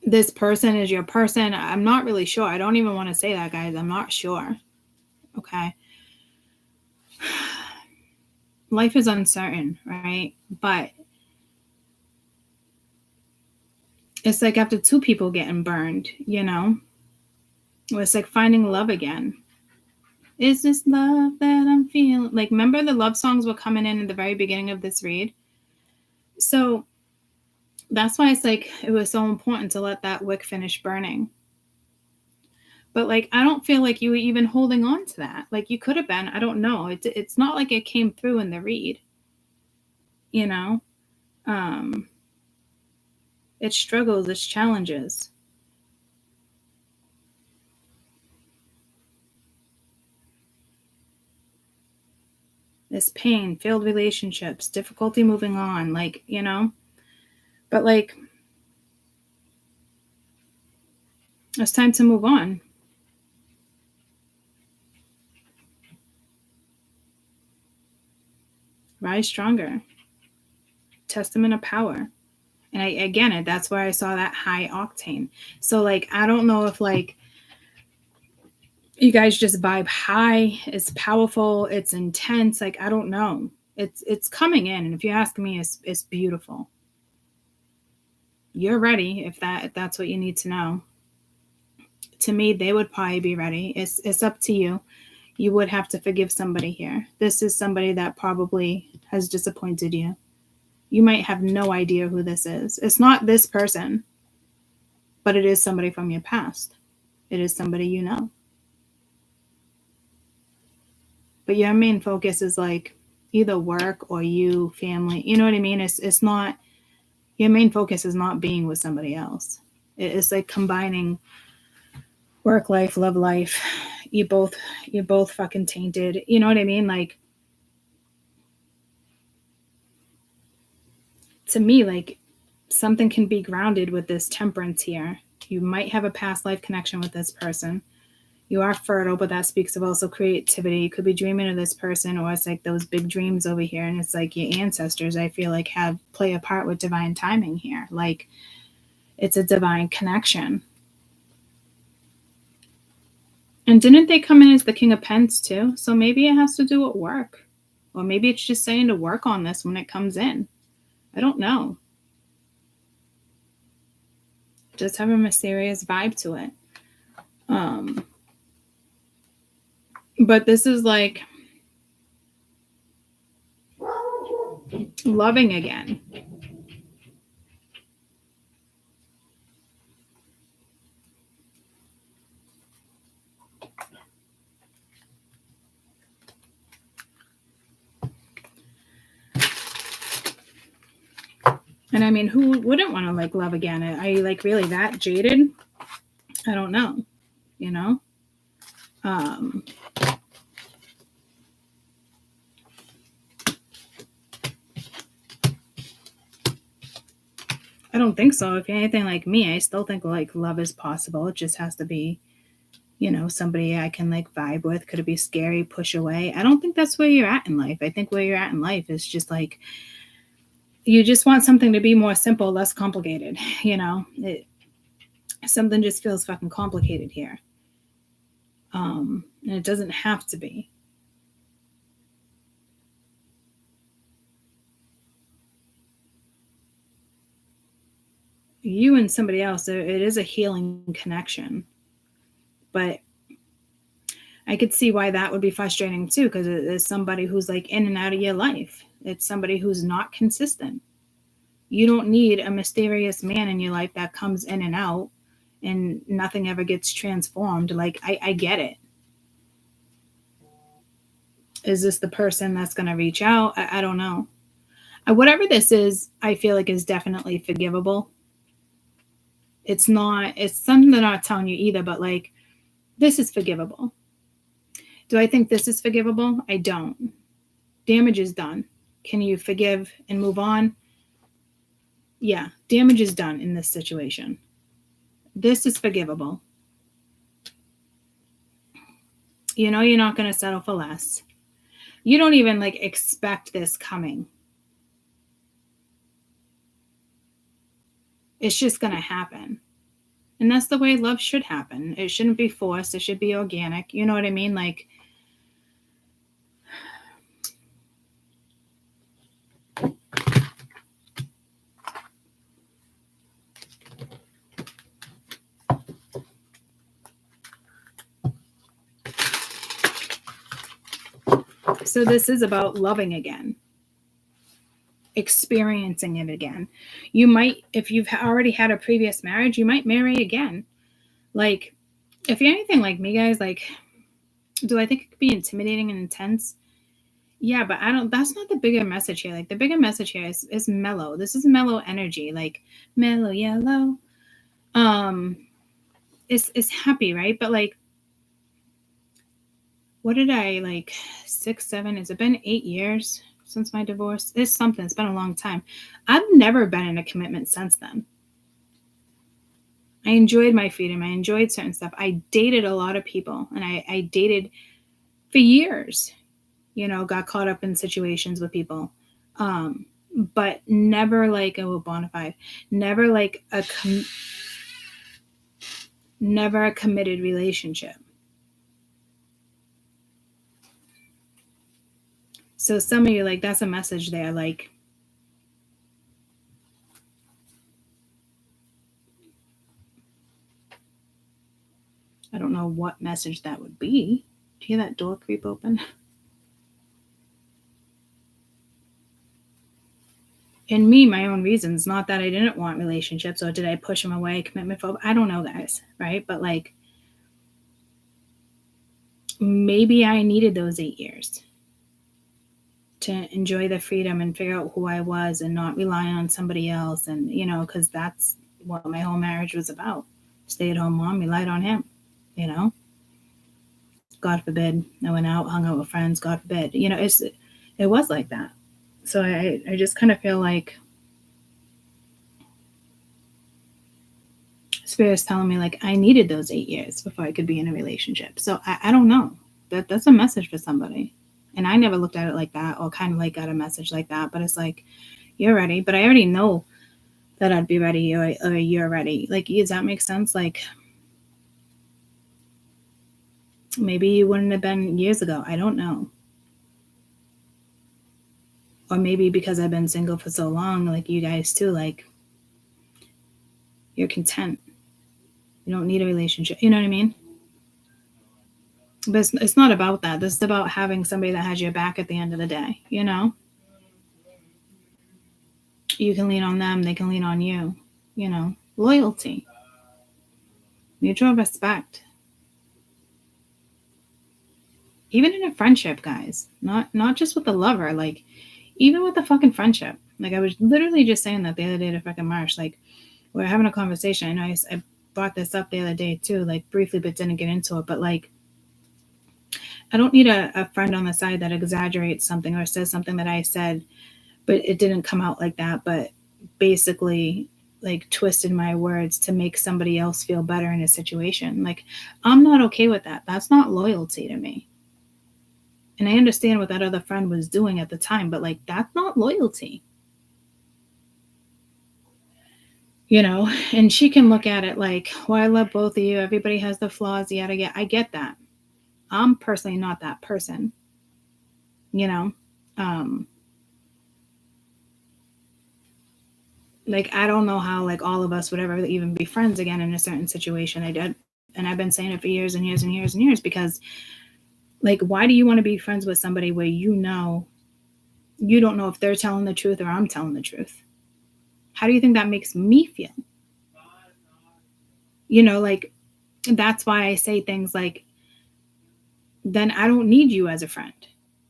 [SPEAKER 1] this person is your person. I'm not really sure. I don't even want to say that, guys. I'm not sure. Okay. Life is uncertain, right? But it's like after two people getting burned, you know? It's like finding love again. Is this love that I'm feeling? Like, remember the love songs were coming in the very beginning of this read? So that's why it's like it was so important to let that wick finish burning. But like, I don't feel like you were even holding on to that. Like you could have been. I don't know. It's not like it came through in the read. You know? It's struggles, it's challenges. It's pain, failed relationships, difficulty moving on, like, you know? But like, it's time to move on. Rise stronger. Testament of power. And that's where I saw that high octane. So like, I don't know if like you guys just vibe high. It's powerful. It's intense. Like, I don't know. It's coming in. And if you ask me, it's beautiful. You're ready if that's what you need to know. To me, they would probably be ready. It's up to you. You would have to forgive somebody here. This is somebody that probably has disappointed you. You might have no idea who this is. It's not this person. But it is somebody from your past. It is somebody you know. But your main focus is like either work or you, family. You know what I mean? It's not, your main focus is not being with somebody else. It's like combining work life, love life. You're both fucking tainted. You know what I mean? Like, to me, like, something can be grounded with this temperance here. You might have a past life connection with this person. You are fertile, but that speaks of also creativity. You could be dreaming of this person, or it's like those big dreams over here, and it's like your ancestors, I feel like, play a part with divine timing here. Like, it's a divine connection. And didn't they come in as the King of Pence too? So maybe it has to do with work. Or maybe it's just saying to work on this when it comes in. I don't know. Just have a mysterious vibe to it. But this is like loving again. And I mean, who wouldn't want to like love again? Are you like really that jaded? I don't know. You know? I don't think so. If you're anything like me, I still think like love is possible. It just has to be, you know, somebody I can like vibe with. Could it be scary, push away? I don't think that's where you're at in life. I think where you're at in life is just like, you just want something to be more simple, less complicated. You know, something just feels fucking complicated here. And it doesn't have to be. You and somebody else, it is a healing connection. But I could see why that would be frustrating too, because it is somebody who's like in and out of your life. It's somebody who's not consistent. You don't need a mysterious man in your life that comes in and out and nothing ever gets transformed. Like, I get it. Is this the person that's going to reach out? I don't know. Whatever this is, I feel like is definitely forgivable. It's something they're not telling you either, but like, this is forgivable. Do I think this is forgivable? I don't. Damage is done. Can you forgive and move on? Yeah, damage is done in this situation. This is forgivable. You know you're not going to settle for less. You don't even like expect this coming. It's just going to happen. And that's the way love should happen. It shouldn't be forced. It should be organic. You know what I mean? Like, so this is about loving again. Experiencing it again. You might, if you've already had a previous marriage, you might marry again. Like, if you're anything like me, guys, like, do I think it could be intimidating and intense? Yeah, but that's not the bigger message here. Like, the bigger message here is mellow. This is mellow energy, like mellow yellow. It's happy, right? But like, what did I like 6, 7? Has it been 8 years since my divorce? It's something. It's been a long time. I've never been in a commitment since then. I enjoyed my freedom. I enjoyed certain stuff. I dated a lot of people, and I dated for years, you know, got caught up in situations with people. But never like a bona fide, never like never a committed relationship. So some of you, like, that's a message there. Like, I don't know what message that would be. Do you hear that door creep open? And me, my own reasons, not that I didn't want relationships or did I push them away, commitment phobic. I don't know, guys, right? But like, maybe I needed those 8 years to enjoy the freedom and figure out who I was and not rely on somebody else. And, you know, because that's what my whole marriage was about. Stay at home mom, relied on him, you know? God forbid I went out, hung out with friends, God forbid. You know, it was like that. So I just kind of feel like Spirit's telling me like I needed those 8 years before I could be in a relationship. So I don't know. That's a message for somebody. And I never looked at it like that or kind of like got a message like that. But it's like, you're ready. But I already know that I'd be ready or you're ready. Like, does that make sense? Like, maybe you wouldn't have been years ago. I don't know. Or maybe because I've been single for so long, like you guys too, like, you're content. You don't need a relationship. You know what I mean? But it's not about that. This is about having somebody that has your back at the end of the day, you know? You can lean on them. They can lean on you, you know? Loyalty. Mutual respect. Even in a friendship, guys. Not just with a lover. Like, even with a fucking friendship. Like, I was literally just saying that the other day to fucking Marsh. Like, we're having a conversation. I know I brought this up the other day too, like briefly, but didn't get into it. But like, I don't need a friend on the side that exaggerates something or says something that I said, but it didn't come out like that. But basically, like, twisted my words to make somebody else feel better in a situation. Like, I'm not okay with that. That's not loyalty to me. And I understand what that other friend was doing at the time, but like, that's not loyalty. You know, and she can look at it like, well, I love both of you. Everybody has the flaws, yada, yada. I get that. I'm personally not that person. You know, like, I don't know how, like, all of us would ever even be friends again in a certain situation. I did. And I've been saying it for years and years and years and years because, like, why do you want to be friends with somebody where you don't know if they're telling the truth or I'm telling the truth? How do you think that makes me feel? You know, like, that's why I say things like, then I don't need you as a friend.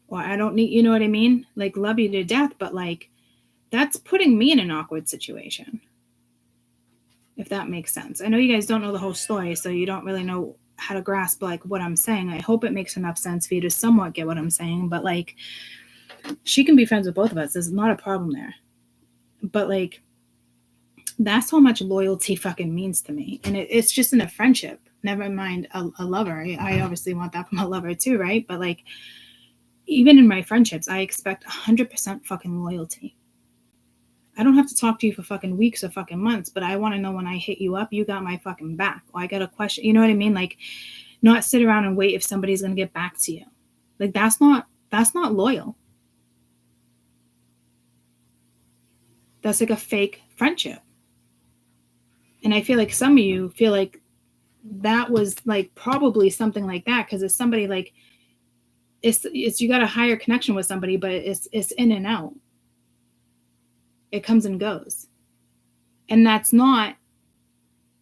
[SPEAKER 1] Or I don't need, you know what I mean? Like, love you to death, but like, that's putting me in an awkward situation. If that makes sense. I know you guys don't know the whole story, so you don't really know how to grasp like what I'm saying. I hope it makes enough sense for you to somewhat get what I'm saying, but like, she can be friends with both of us. There's not a problem there. But like, that's how much loyalty fucking means to me. And it's just in a friendship. Never mind a lover. I obviously want that from a lover too, right? But like, even in my friendships, I expect 100% fucking loyalty. I don't have to talk to you for fucking weeks or fucking months, but I want to know when I hit you up, you got my fucking back. Or I got a question. You know what I mean? Like, not sit around and wait if somebody's going to get back to you. Like, that's not loyal. That's like a fake friendship. And I feel like some of you feel like that was like probably something like that because it's somebody like, it's you got a higher connection with somebody, but it's in and out. It comes and goes. And that's not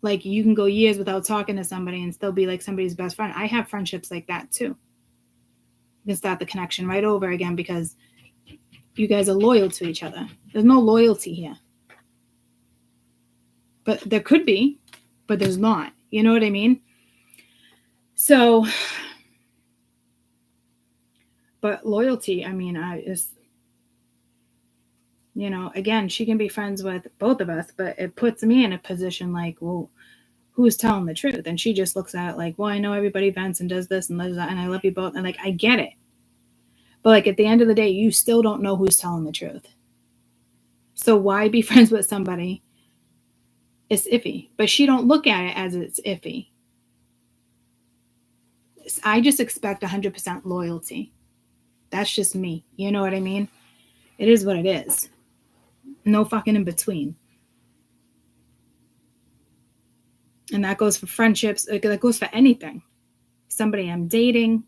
[SPEAKER 1] like you can go years without talking to somebody and still be like somebody's best friend. I have friendships like that too. You can start the connection right over again because you guys are loyal to each other. There's no loyalty here. But there could be, but there's not. You know what I mean? So, but loyalty, I mean, you know, again, she can be friends with both of us, but it puts me in a position like, well, who's telling the truth? And she just looks at it like, well, I know everybody vents and does this and does that, and I love you both. And like, I get it. But like, at the end of the day, you still don't know who's telling the truth. So why be friends with somebody? It's iffy. But she don't look at it as it's iffy. I just expect 100% loyalty. That's just me. You know what I mean? It is what it is. No fucking in between. And that goes for friendships. That goes for anything. Somebody I'm dating.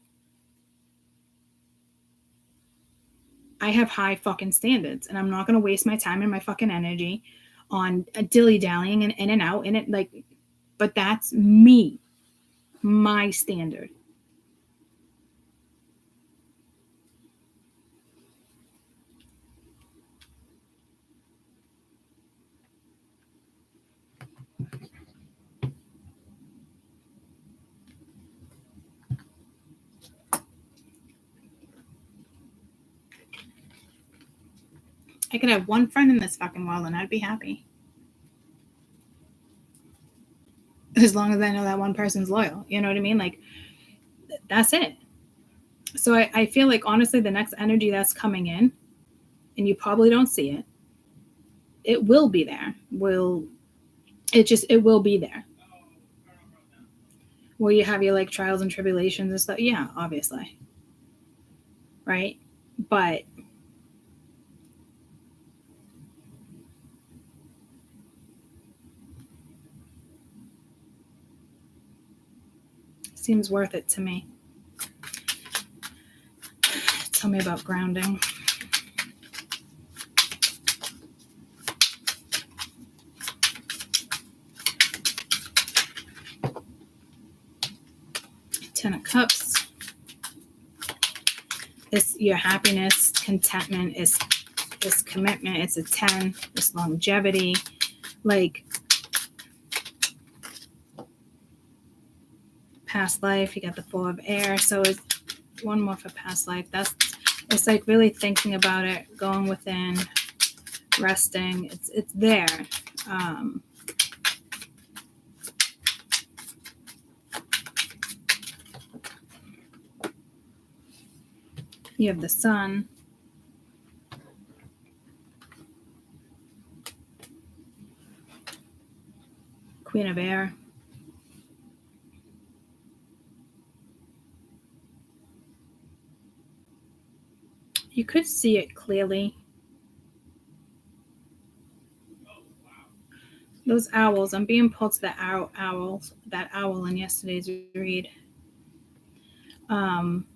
[SPEAKER 1] I have high fucking standards, and I'm not going to waste my time and my fucking energy on dilly-dallying and in and out. And it like, but that's me, my standard. I could have one friend in this fucking world and I'd be happy. As long as I know that one person's loyal. You know what I mean? Like, that's it. So I feel like, honestly, the next energy that's coming in, and you probably don't see it, it will be there. It will be there. Will you have your like trials and tribulations and stuff? Yeah, obviously. Right? But seems worth it to me. Tell me about grounding. Ten of Cups. This your happiness, contentment is this commitment. It's a 10. This longevity, like past life. You got the 4 of Air. So it's one more for past life. It's like really thinking about it, going within, resting. It's there. You have the Sun. Queen of Air. You could see it clearly. Those owls, I'm being pulled to that owl in yesterday's read. I'm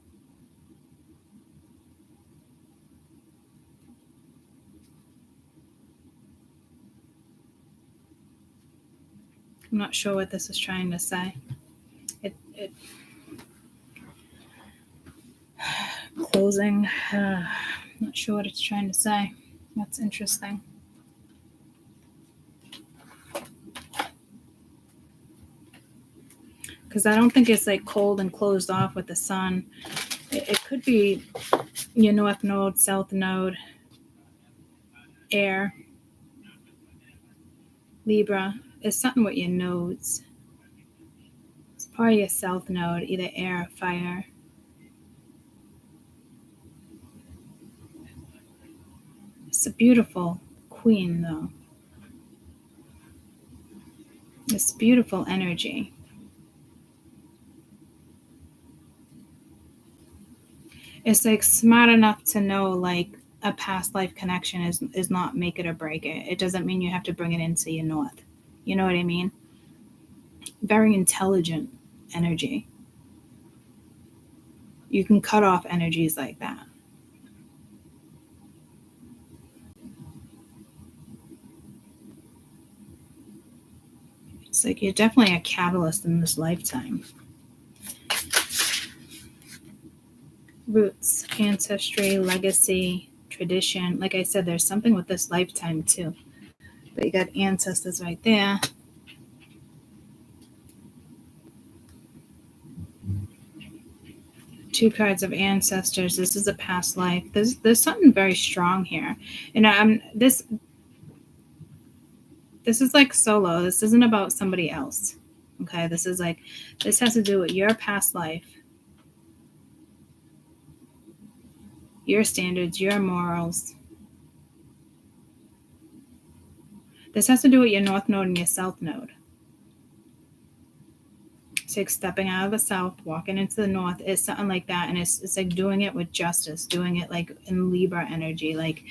[SPEAKER 1] not sure what this is trying to say. It closing. Not sure what it's trying to say. That's interesting. Because I don't think it's like cold and closed off with the Sun. It could be your North Node, South Node, Air, Libra. It's something with your nodes. It's probably your South Node, either Air or Fire. It's a beautiful queen, though. This beautiful energy. It's like smart enough to know like a past life connection is not make it or break it. It doesn't mean you have to bring it into your North. You know what I mean? Very intelligent energy. You can cut off energies like that. It's like you're definitely a catalyst in this lifetime. Roots, ancestry, legacy, tradition. Like I said, there's something with this lifetime too. But you got ancestors right there. Two cards of ancestors. This is a past life. There's something very strong here. And this is like solo. This isn't about somebody else. Okay, this has to do with your past life, your standards, your morals. This has to do with your North Node and your South Node. It's like stepping out of the South, walking into the North. It's something like that. And it's like doing it with justice, doing it like in Libra energy. Like,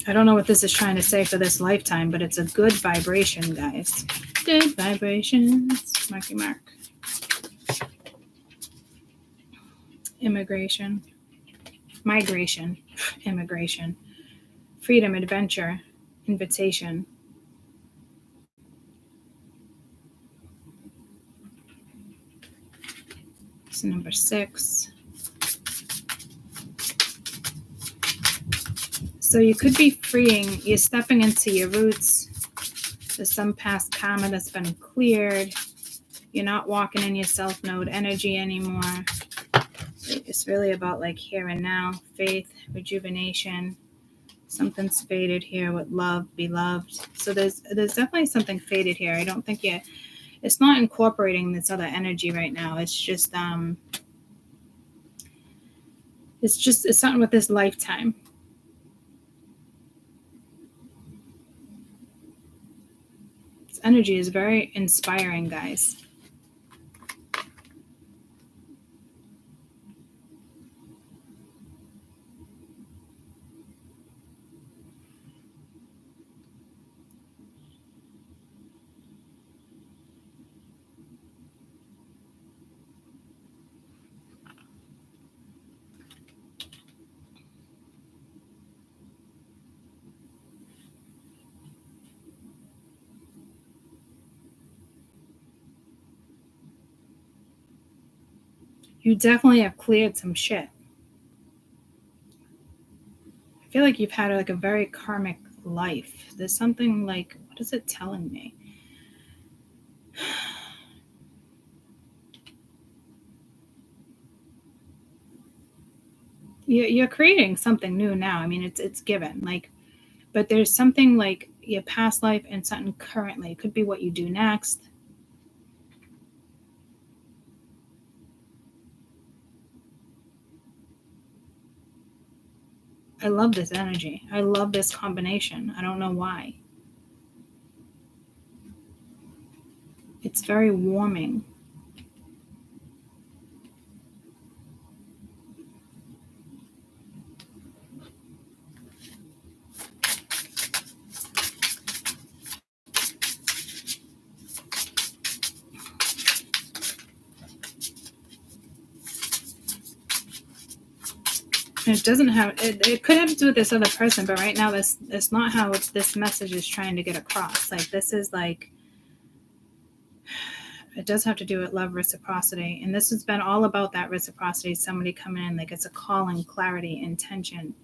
[SPEAKER 1] I don't know what this is trying to say for this lifetime, but it's a good vibration, guys. Good vibrations. Marky mark. immigration, immigration, freedom, adventure, invitation. It's number 6. So you could be freeing, you're stepping into your roots. There's some past karma that's been cleared. You're not walking in your self node energy anymore. It's really about like here and now, faith, rejuvenation. Something's faded here with love, beloved. So there's definitely something faded here. I don't think it's not incorporating this other energy right now. It's something with this lifetime. This energy is very inspiring, guys. You definitely have cleared some shit. I feel like you've had like a very karmic life. There's something like, what is it telling me? You're creating something new now. I mean, it's given. Like, but there's something like your past life and something currently. It could be what you do next. I love this energy. I love this combination. I don't know why. It's very warming. It doesn't have it could have to do with this other person, but right now that's not how this message is trying to get across. Like this is like, it does have to do with love, reciprocity, and this has been all about that reciprocity. Somebody coming in, like it's a calling, clarity, intention.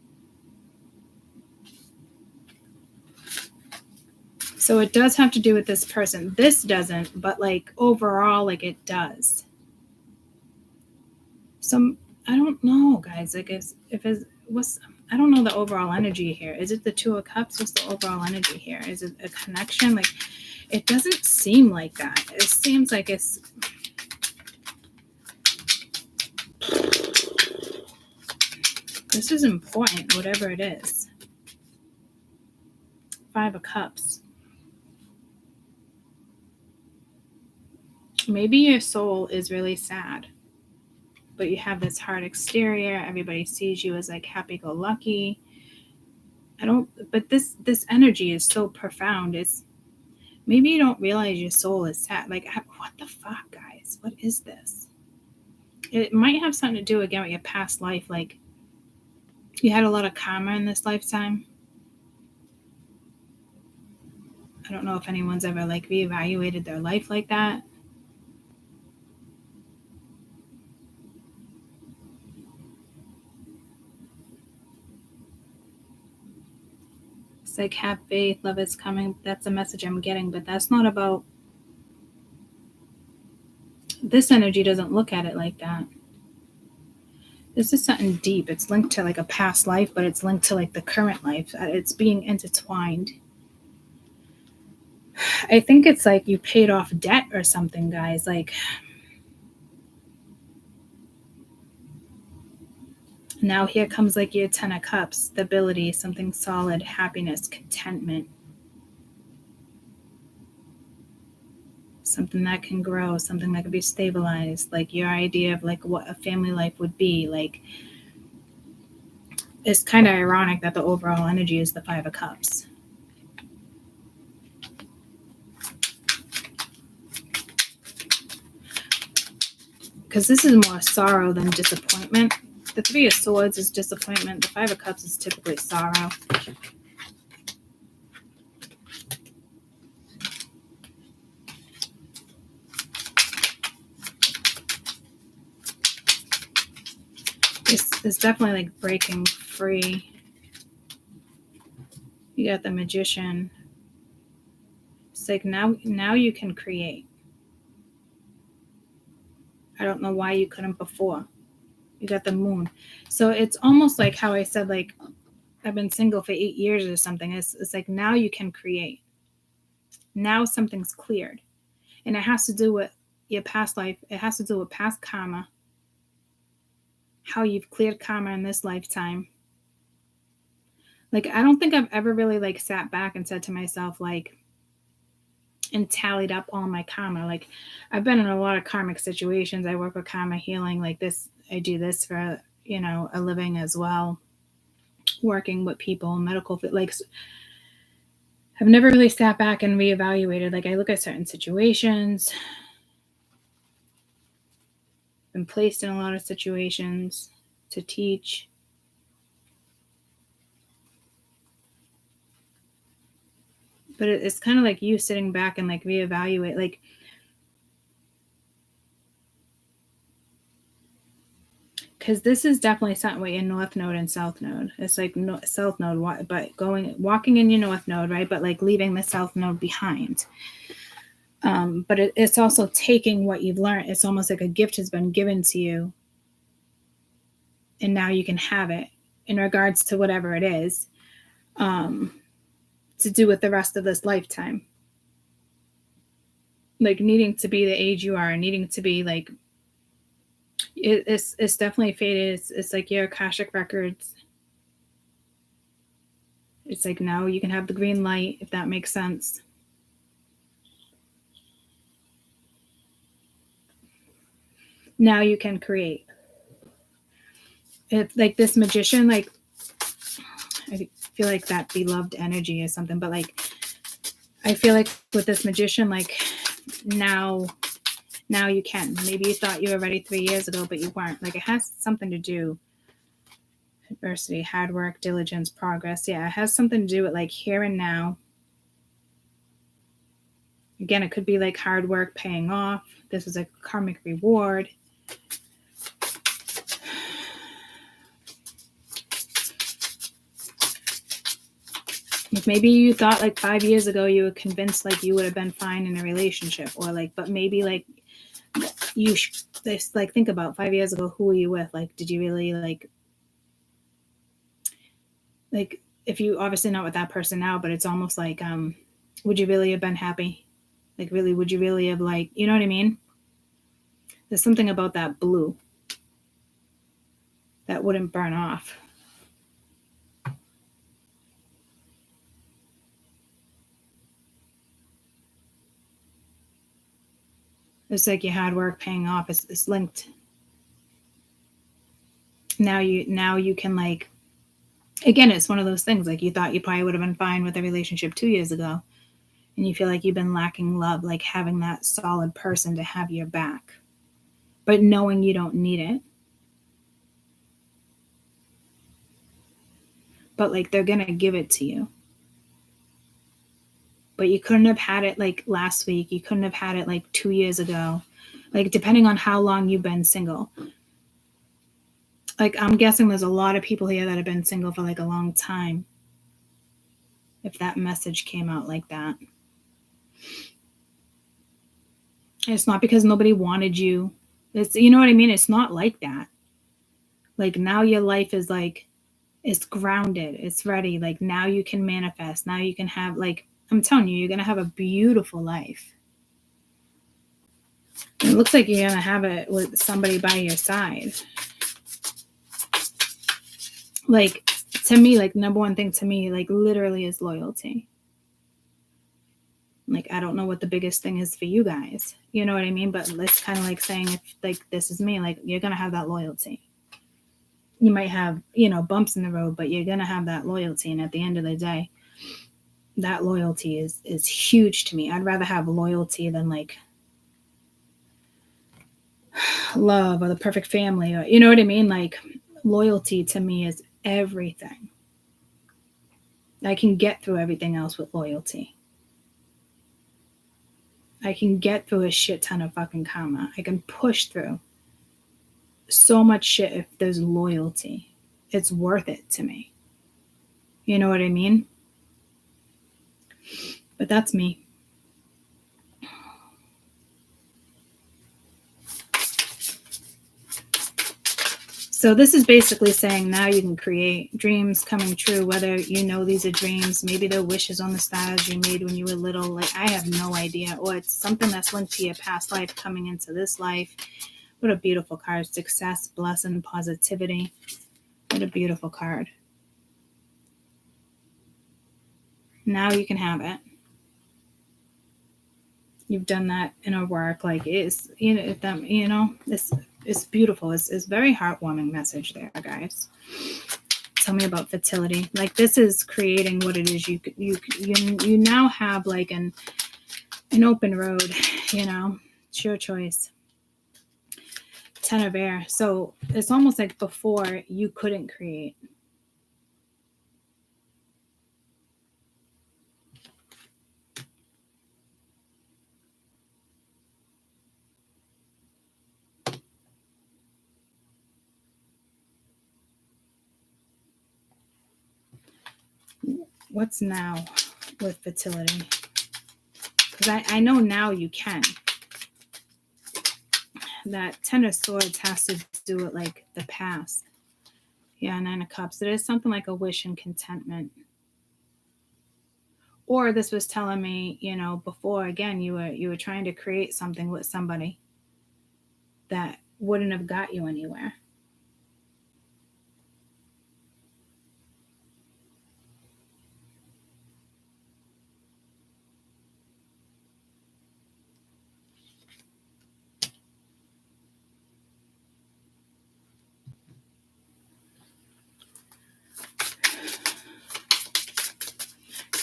[SPEAKER 1] So it does have to do with this person. This doesn't, but like overall, like it does. So I don't know, guys. Like I don't know the overall energy here. Is it the 2 of Cups? What's the overall energy here? Is it a connection? Like, it doesn't seem like that. It seems like it's... This is important, whatever it is. 5 of Cups. Maybe your soul is really sad, but you have this hard exterior. Everybody sees you as like happy-go-lucky. But this energy is so profound. It's maybe you don't realize your soul is sad. Like, what the fuck, guys? What is this? It might have something to do again with your past life. Like, you had a lot of karma in this lifetime. I don't know if anyone's ever like reevaluated their life like that. It's like, have faith, love is coming. That's a message I'm getting, but that's not about... This energy doesn't look at it like that. This is something deep. It's linked to like a past life, but it's linked to like the current life. It's being intertwined. I think it's like you paid off debt or something, guys. Like, now here comes like your 10 of Cups, stability, something solid, happiness, contentment. Something that can grow, something that can be stabilized, like your idea of like what a family life would be. Like, it's kind of ironic that the overall energy is the 5 of Cups. because this is more sorrow than disappointment. The Three of Swords is disappointment. The Five of Cups is typically sorrow. It's definitely like breaking free. You got the Magician. It's like now you can create. I don't know why you couldn't before. You got the Moon. So it's almost like how I said, like, I've been single for 8 years or something. It's like now you can create. Now something's cleared. And it has to do with your past life. It has to do with past karma. How you've cleared karma in this lifetime. Like, I don't think I've ever really like sat back and said to myself, like, and tallied up all my karma. Like, I've been in a lot of karmic situations. I work with karma healing like this. I do this for, a living as well. Working with people, medical, like, I've never really sat back and reevaluated. Like, I look at certain situations, been placed in a lot of situations to teach. But it's kind of like you sitting back and like reevaluate, like, because this is definitely something with your North Node and South Node. It's like South Node, but walking in your North Node, right? But like leaving the South Node behind. But it's also taking what you've learned. It's almost like a gift has been given to you, and now you can have it in regards to whatever it is, to do with the rest of this lifetime. Like needing to be the age you are, needing to be like, it's definitely faded. It's like your Akashic records. It's like now you can have the green light, if that makes sense. Now you can create. It's like this Magician, like, I feel like that beloved energy or something, but like, I feel like with this Magician, like, now you can. Maybe you thought you were ready 3 years ago, but you weren't. Like, it has something to do, adversity, hard work, diligence, progress. Yeah, it has something to do with like here and now. Again, it could be like hard work paying off. This is a karmic reward. If maybe you thought like 5 years ago you were convinced like you would have been fine in a relationship, or like, but maybe like like think about 5 years ago, who were you with? Like, did you really like if you obviously not with that person now, but it's almost like, would you really have been happy? Like, really, would you really have like, you know what I mean? There's something about that blue that wouldn't burn off. It's like your hard work paying off. It's linked. Now you can like, again, it's one of those things, like you thought you probably would have been fine with a relationship 2 years ago, and you feel like you've been lacking love, like having that solid person to have your back, but knowing you don't need it. But like they're going to give it to you. But you couldn't have had it like last week. You couldn't have had it like 2 years ago. Like, depending on how long you've been single. Like, I'm guessing there's a lot of people here that have been single for like a long time. If that message came out like that. And it's not because nobody wanted you. It's, you know what I mean? It's not like that. Like, now your life is like, it's grounded. It's ready. Like, now you can manifest. Now you can have, like, I'm telling you, you're going to have a beautiful life. It looks like you're going to have it with somebody by your side. Like, to me, like, number one thing to me, like, literally is loyalty. Like, I don't know what the biggest thing is for you guys. You know what I mean? But it's kind of like saying, if, like, this is me, like, you're going to have that loyalty. You might have, bumps in the road, but you're going to have that loyalty. And at the end of the day, that loyalty is huge to me. I'd rather have loyalty than like love or the perfect family, or you know what I mean? Like loyalty to me is everything. I can get through everything else with loyalty. I can get through a shit ton of fucking karma. I can push through so much shit if there's loyalty. It's worth it to me. You know what I mean? But that's me. So this is basically saying now you can create dreams coming true, whether you know these are dreams, maybe they're wishes on the stars you made when you were little. Like, I have no idea. Or it's something that's linked to your past life coming into this life. What a beautiful card. Success, blessing, positivity. What a beautiful card. Now you can have it. You've done that inner work. Like, it's, it's beautiful. It's very heartwarming message there, guys. Tell me about fertility. Like, this is creating what it is. You now have like an open road. It's your choice. Ten of air. So it's almost like before you couldn't create. What's now with fertility? Because I know now you can. That Ten of Swords has to do with like the past. Yeah, Nine of Cups. It is something like a wish and contentment. Or this was telling me, before, again, you were trying to create something with somebody that wouldn't have got you anywhere.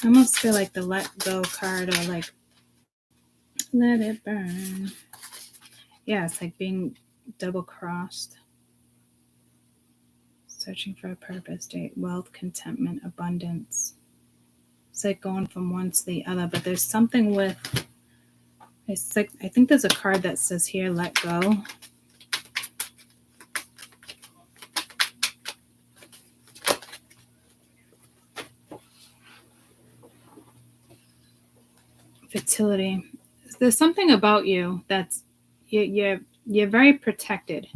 [SPEAKER 1] I almost feel like the let go card, or like let it burn. Yeah, it's like being double crossed. Searching for a purpose, date, wealth, contentment, abundance. It's like going from one to the other, but there's something with, I think there's a card that says here, let go. Fertility. There's something about you that's you're very protected.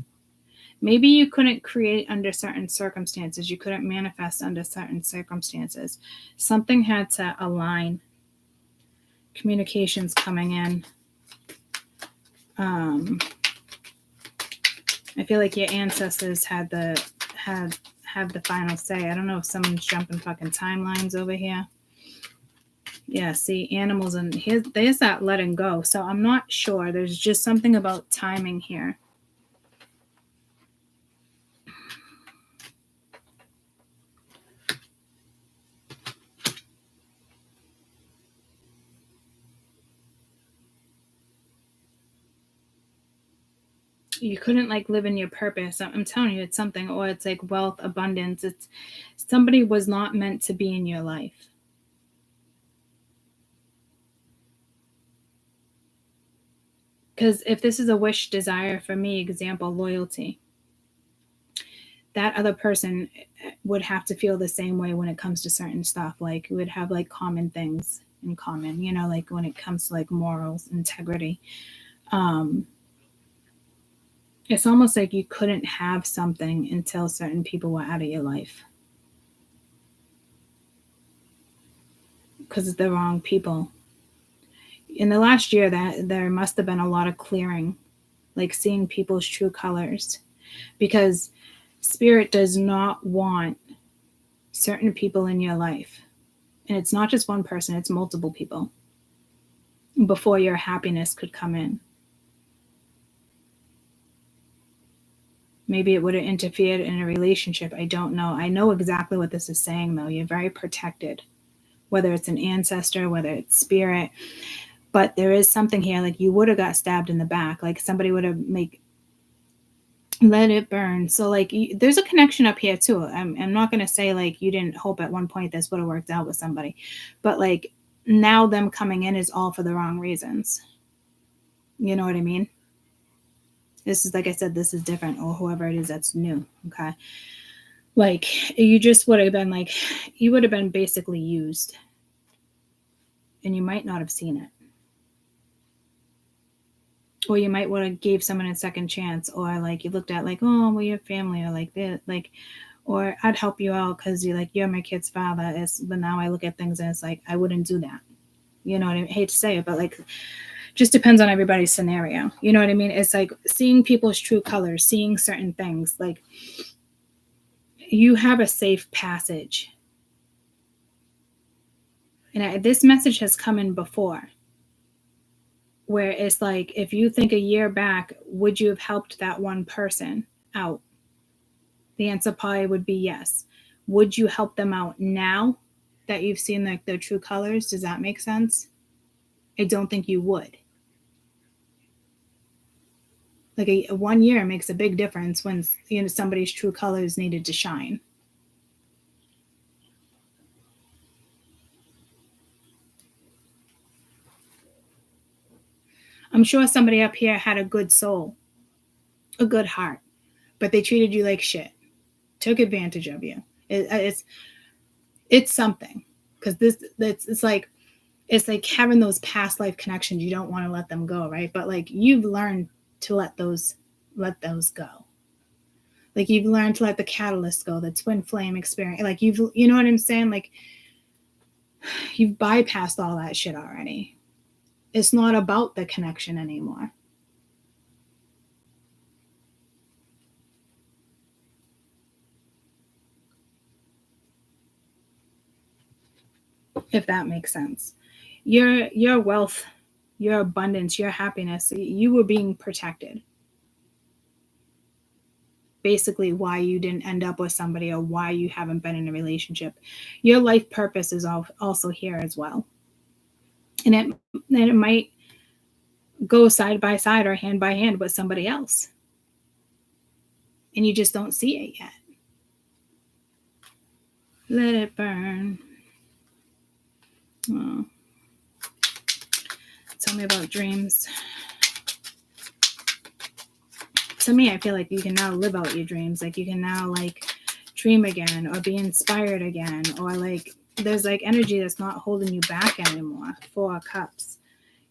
[SPEAKER 1] Maybe you couldn't create under certain circumstances. You couldn't manifest under certain circumstances. Something had to align. Communications coming in. I feel like your ancestors had the final say. I don't know if someone's jumping fucking timelines over here. Yeah, see, animals, and there's that letting go. So I'm not sure. There's just something about timing here. You couldn't like live in your purpose. I'm telling you, it's something, or it's like wealth, abundance. It's somebody was not meant to be in your life. Because if this is a wish, desire, for me, example, loyalty, that other person would have to feel the same way when it comes to certain stuff. Like, we would have like common things in common, like when it comes to like morals, integrity. It's almost like you couldn't have something until certain people were out of your life. Because it's the wrong people. In the last year, that there must have been a lot of clearing, like seeing people's true colors, because spirit does not want certain people in your life. And it's not just one person, it's multiple people before your happiness could come in. Maybe it would have interfered in a relationship. I don't know. I know exactly what this is saying, though. You're very protected, whether it's an ancestor, whether it's spirit. But there is something here, like you would have got stabbed in the back. Like somebody would have Let it burn. So like there's a connection up here too. I'm not going to say like you didn't hope at one point this would have worked out with somebody, but like now them coming in is all for the wrong reasons. You know what I mean? This is, like I said, this is different, or whoever it is that's new. Okay. Like you just would have been like, you would have been basically used and you might not have seen it. Or you might want to give someone a second chance, or like you looked at like, oh, well, your family, or like this, like, or I'd help you out because you're like, you're my kid's father. But now I look at things and it's like, I wouldn't do that. You know what I mean? I hate to say it, but like, just depends on everybody's scenario. You know what I mean? It's like seeing people's true colors, seeing certain things. Like you have a safe passage. And this message has come in before, where it's like, if you think a year back, would you have helped that one person out? The answer probably would be yes. Would you help them out now that you've seen like their true colors? Does that make sense? I don't think you would. Like a 1 year makes a big difference when somebody's true colors needed to shine. I'm sure somebody up here had a good soul, a good heart, but they treated you like shit, took advantage of you. It's something, because it's like having those past life connections. You don't want to let them go, right? But like you've learned to let those go. Like you've learned to let the catalyst go, the twin flame experience. Like you know what I'm saying? Like you've bypassed all that shit already. It's not about the connection anymore. If that makes sense. Your wealth, your abundance, your happiness, you were being protected. Basically why you didn't end up with somebody, or why you haven't been in a relationship. Your life purpose is also here as well. And it might go side by side or hand by hand with somebody else. And you just don't see it yet. Let it burn. Oh. Tell me about dreams. To me, I feel like you can now live out your dreams. Like you can now like dream again, or be inspired again, or like there's like energy that's not holding you back anymore. 4 of Cups.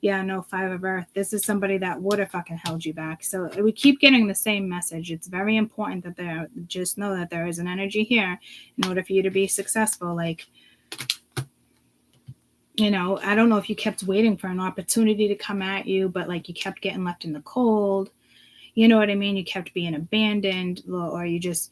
[SPEAKER 1] Yeah, no, 5 of Earth. This is somebody that would have fucking held you back. So we keep getting the same message. It's very important that just know that there is an energy here in order for you to be successful. Like, I don't know if you kept waiting for an opportunity to come at you, but like you kept getting left in the cold. You know what I mean? You kept being abandoned, or you just,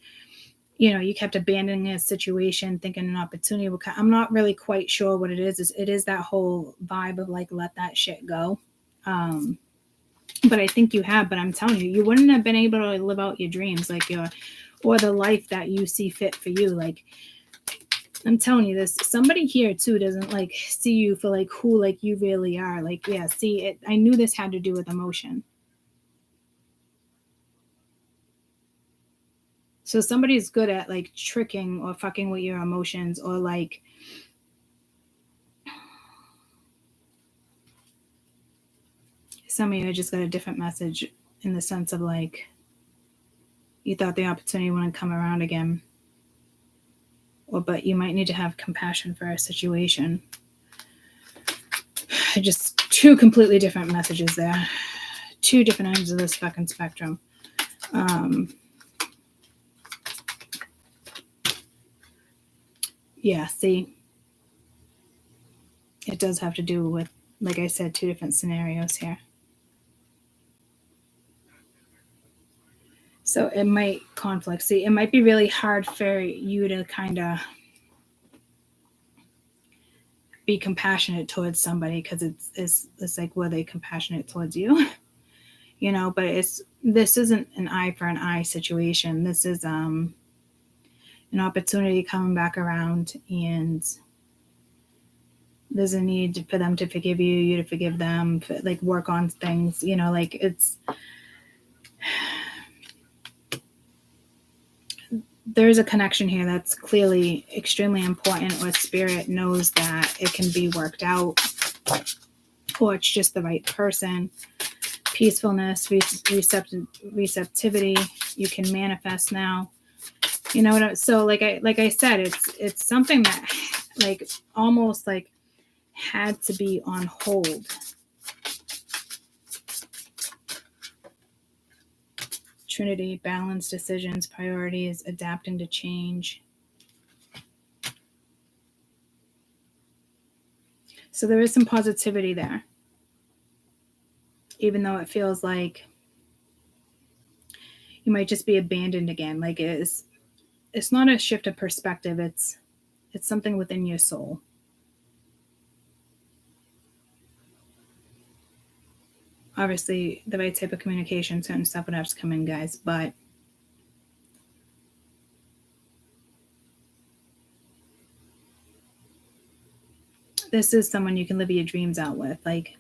[SPEAKER 1] you kept abandoning a situation, thinking an opportunity will come. I'm not really quite sure what it is. It is that whole vibe of like, let that shit go. But I think you have, but I'm telling you, you wouldn't have been able to live out your dreams, like or the life that you see fit for you. Like, I'm telling you this, somebody here too doesn't like see you for like who like you really are. Like, yeah, see it. I knew this had to do with emotion. So somebody's good at like tricking or fucking with your emotions, or like some of you just got a different message in the sense of like you thought the opportunity wouldn't come around again. But you might need to have compassion for a situation. Just 2 completely different messages there. 2 different ends of this fucking spectrum. Yeah, see, it does have to do with, like I said, 2 different scenarios here. So it might conflict. See, it might be really hard for you to kind of be compassionate towards somebody, because it's like, were they compassionate towards you? But this isn't an eye for an eye situation. This is an opportunity coming back around, and there's a need for them to forgive you, you to forgive them, like work on things, like it's there's a connection here that's clearly extremely important, or spirit knows that it can be worked out, or it's just the right person. Peacefulness, receptivity, you can manifest now. You know what? So like I said, it's something that like almost like had to be on hold. Trinity, balance, decisions, priorities, adapting to change. So there is some positivity there, even though it feels like you might just be abandoned again. Like it's not a shift of perspective. It's something within your soul. Obviously, the right type of communication, certain stuff would have to come in, guys. But this is someone you can live your dreams out with. Like,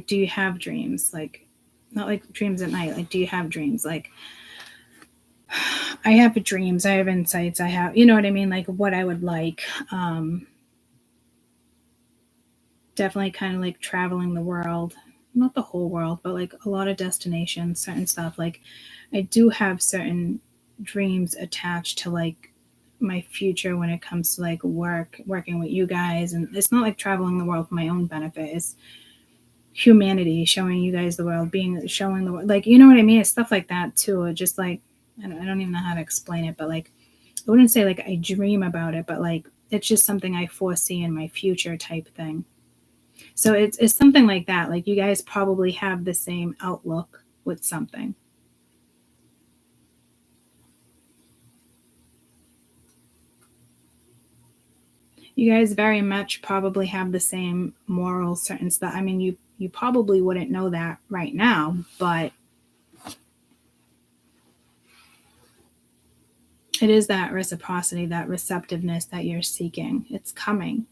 [SPEAKER 1] do you have dreams? Like, not like dreams at night. Like, do you have dreams? Like, I have dreams. I have insights. I have, you know what I mean? Like, what I would like. Definitely kind of like traveling the world. Not the whole world, but like a lot of destinations, certain stuff. Like, I do have certain dreams attached to like my future when it comes to like working with you guys. And it's not like traveling the world for my own benefit. It's humanity, showing you guys the world, showing the world, like, you know what I mean? It's stuff like that too. It just like, I don't even know how to explain it, but like, I wouldn't say like I dream about it, but like, it's just something I foresee in my future type thing. So it's something like that. Like, you guys probably have the same outlook with something. You guys very much probably have the same morals, certain stuff. I mean, you probably wouldn't know that right now, but it is that reciprocity, that receptiveness that you're seeking. It's coming.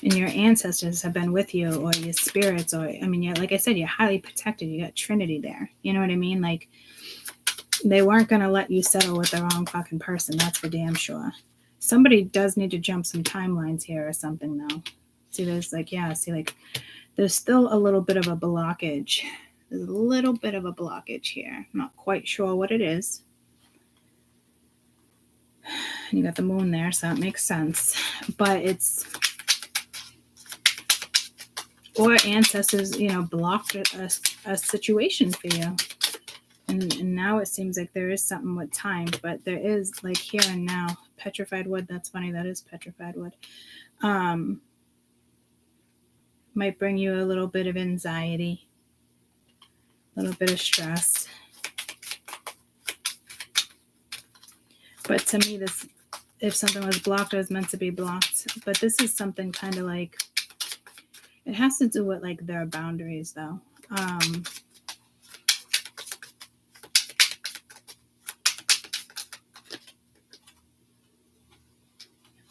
[SPEAKER 1] And your ancestors have been with you, or your spirits, or, I mean, like I said, you're highly protected. You got Trinity there. You know what I mean? Like, they weren't going to let you settle with the wrong fucking person. That's for damn sure. Somebody does need to jump some timelines here or something, though. See, there's like, there's still a little bit of a blockage. There's a little bit of a blockage here. I'm not quite sure what it is. And you got the moon there, so that makes sense. But it's, or ancestors, blocked a situation for you. And now it seems like there is something with time, but there is like here and now. Petrified wood, that's funny, that is petrified wood. Might bring you a little bit of anxiety, a little bit of stress. But to me, this, if something was blocked, it was meant to be blocked. But this is something kind of like, it has to do with like their boundaries though.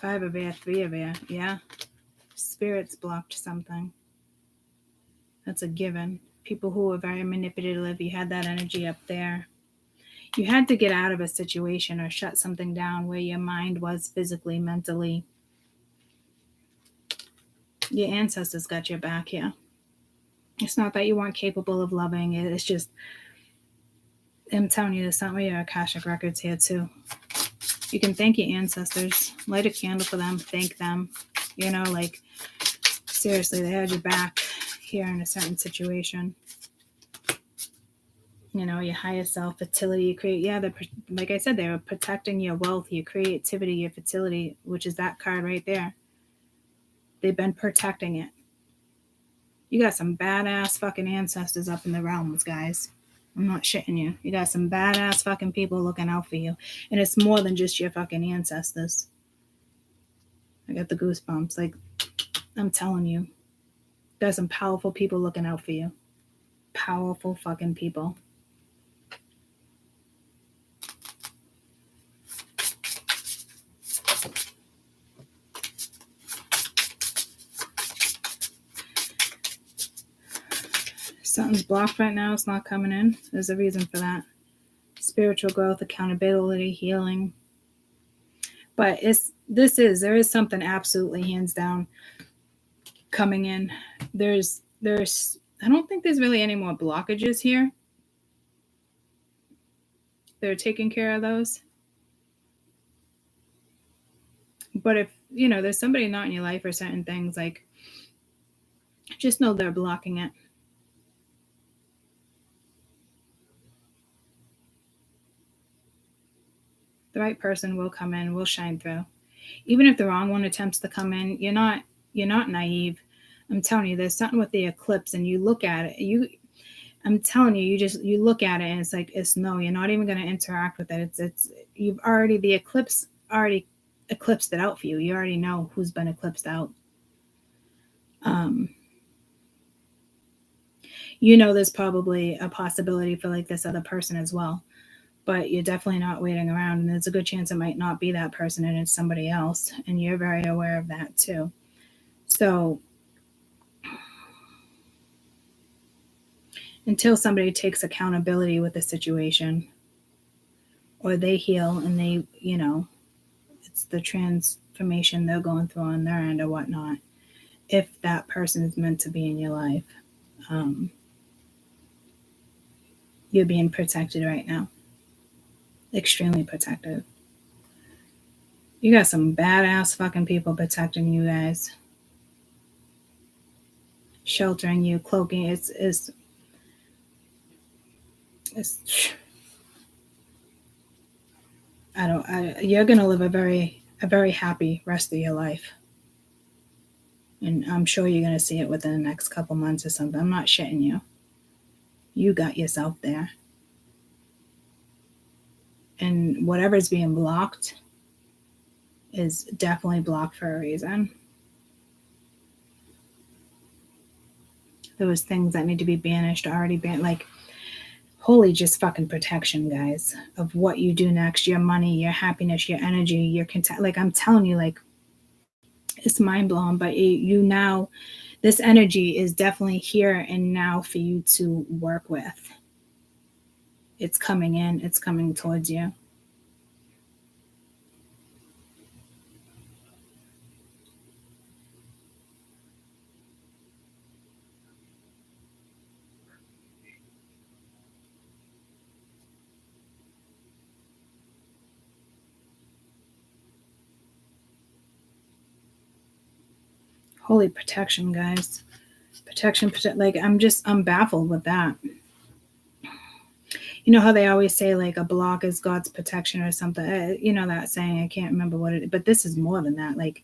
[SPEAKER 1] Five of air, three of air. Yeah. Spirits blocked something. That's a given. People who are very manipulative, you had that energy up there. You had to get out of a situation or shut something down where your mind was physically, mentally. Your ancestors got your back here. It's not that you weren't capable of loving. It's just, I'm telling you, there's something with your Akashic records here too. You can thank your ancestors. Light a candle for them. Thank them. Like, seriously, they had your back here in a certain situation. Your higher self, fertility, you create. Yeah, like I said, they were protecting your wealth, your creativity, your fertility, which is that card right there. They've been protecting it. You got some badass fucking ancestors up in the realms, guys. I'm not shitting you. You got some badass fucking people looking out for you. And it's more than just your fucking ancestors. I got the goosebumps. Like, I'm telling you. There's some powerful people looking out for you. Powerful fucking people. Something's blocked right now. It's not coming in. There's a reason for that. Spiritual growth, accountability, healing. But there is something absolutely hands down coming in. There's I don't think there's really any more blockages here. They're taking care of those. But if, there's somebody not in your life or certain things, like, just know they're blocking it. The right person will come in, will shine through. Even if the wrong one attempts to come in, you're not naive. I'm telling you, there's something with the eclipse, and you look at it. I'm telling you, you look at it, and it's like, you're not even going to interact with it. The eclipse already eclipsed it out for you. You already know who's been eclipsed out. There's probably a possibility for like this other person as well, but you're definitely not waiting around, and there's a good chance it might not be that person and it's somebody else, and you're very aware of that too. So until somebody takes accountability with the situation, or they heal and they, it's the transformation they're going through on their end or whatnot, if that person is meant to be in your life, you're being protected right now. Extremely protected. You got some badass fucking people protecting you guys. Sheltering you, cloaking. It's you're gonna live a very happy rest of your life. And I'm sure you're gonna see it within the next couple months or something. I'm not shitting you. You got yourself there. And whatever's being blocked is definitely blocked for a reason. There was things that need to be banished, already banned. Like, holy just fucking protection, guys, of what you do next, your money, your happiness, your energy, your content. Like, I'm telling you, like, it's mind blowing, but you now, this energy is definitely here and now for you to work with. It's coming in, it's coming towards you. Holy protection, guys. Protection, like, I'm baffled with that. You know how they always say, like, a block is God's protection or something? You know that saying, I can't remember what it is, but this is more than that. Like,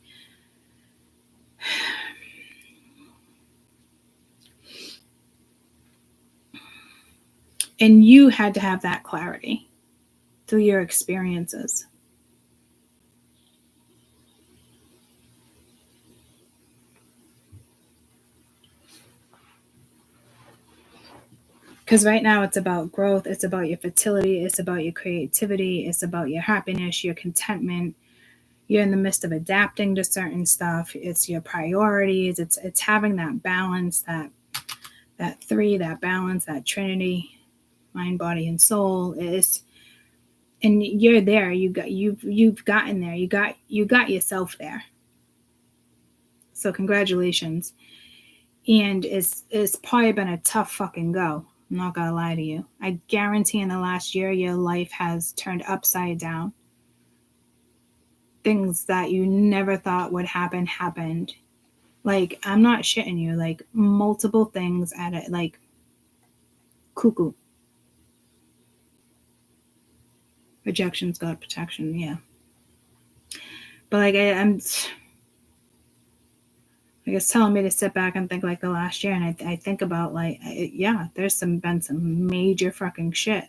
[SPEAKER 1] and you had to have that clarity through your experiences. Because right now it's about growth. It's about your fertility. It's about your creativity. It's about your happiness, your contentment. You're in the midst of adapting to certain stuff. It's your priorities. It's having that balance, that three, that balance, that trinity, mind, body, and soul. And you're there. You've gotten there. You got yourself there. So congratulations. And it's probably been a tough fucking go. I'm not gonna lie to you. I guarantee in the last year, your life has turned upside down. Things that you never thought would happen happened. Like, I'm not shitting you. Like, multiple things at it. Like, cuckoo. Rejection's got protection, yeah. But like, it's telling me to sit back and think like the last year, and I think about, like, there's been some major fucking shit,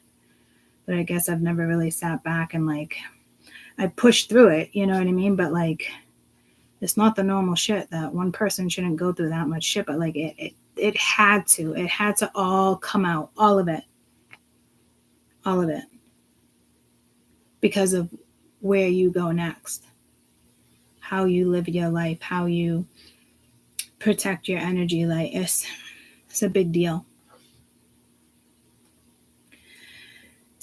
[SPEAKER 1] but I guess I've never really sat back and, like, I pushed through it, you know what I mean? But, like, it's not the normal shit that one person shouldn't go through that much shit, but, like, it had to all come out, all of it, because of where you go next, how you live your life, how you protect your energy. Like, it's a big deal.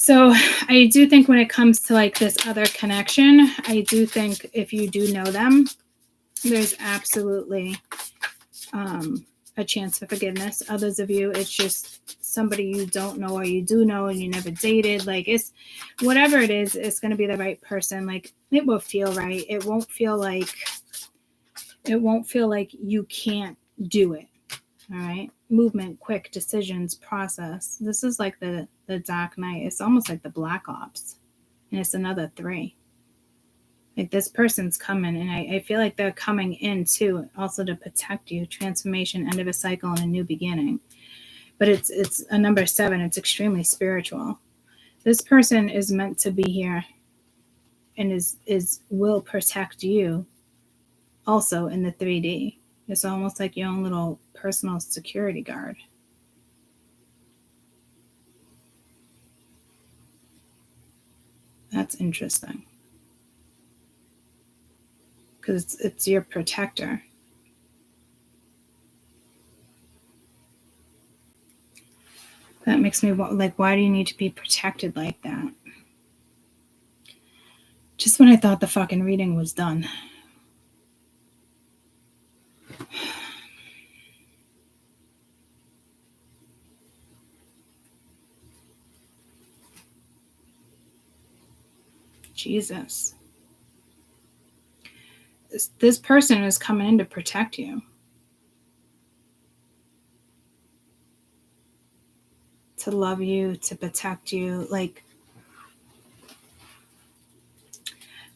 [SPEAKER 1] So I do think when it comes to like this other connection, I do think if you do know them, there's absolutely a chance for forgiveness. Others of you, it's just somebody you don't know or you do know and you never dated. Like it's whatever it is, it's going to be the right person. Like it will feel right. It won't feel like you can't do it. All right. Movement, quick decisions, process. This is like the Dark Knight. It's almost like the Black Ops. And it's another 3. Like this person's coming, and I feel like they're coming in too, also to protect you. Transformation, end of a cycle, and a new beginning. But it's a number 7. It's extremely spiritual. This person is meant to be here, and will protect you. Also in the 3D, it's almost like your own little personal security guard. That's interesting. Because it's your protector. That makes me like, why do you need to be protected like that? Just when I thought the fucking reading was done. Jesus. This person is coming in to protect you. To love you, to protect you. Like,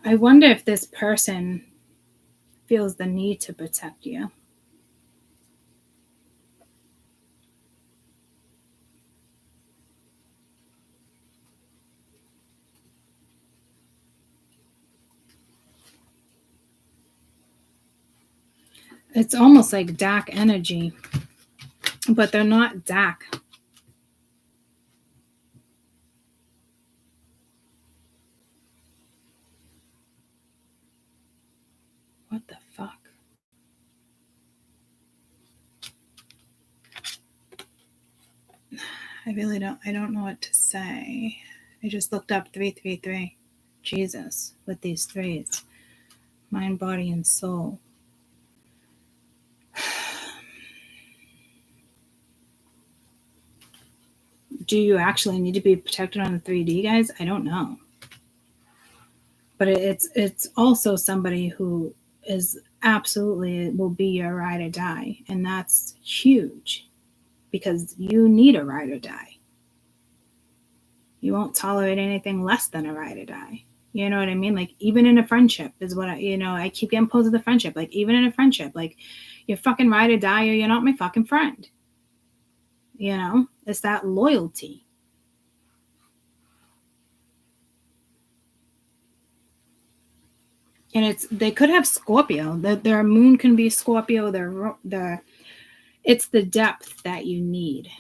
[SPEAKER 1] I wonder if this person feels the need to protect you. It's almost like dark energy, but they're not dark. What the fuck? I don't know what to say. I just looked up 333. Jesus, with these 3s. Mind, body, and soul. Do you actually need to be protected on the 3D, guys? I don't know. But it's also somebody who is absolutely will be your ride or die. And that's huge because you need a ride or die. You won't tolerate anything less than a ride or die. You know what I mean? Like even in a friendship is what I keep getting posed with a friendship. Like even in a friendship, like you're fucking ride or die or you're not my fucking friend. You know, it's that loyalty. And they could have Scorpio. Their moon can be Scorpio. It's the depth that you need.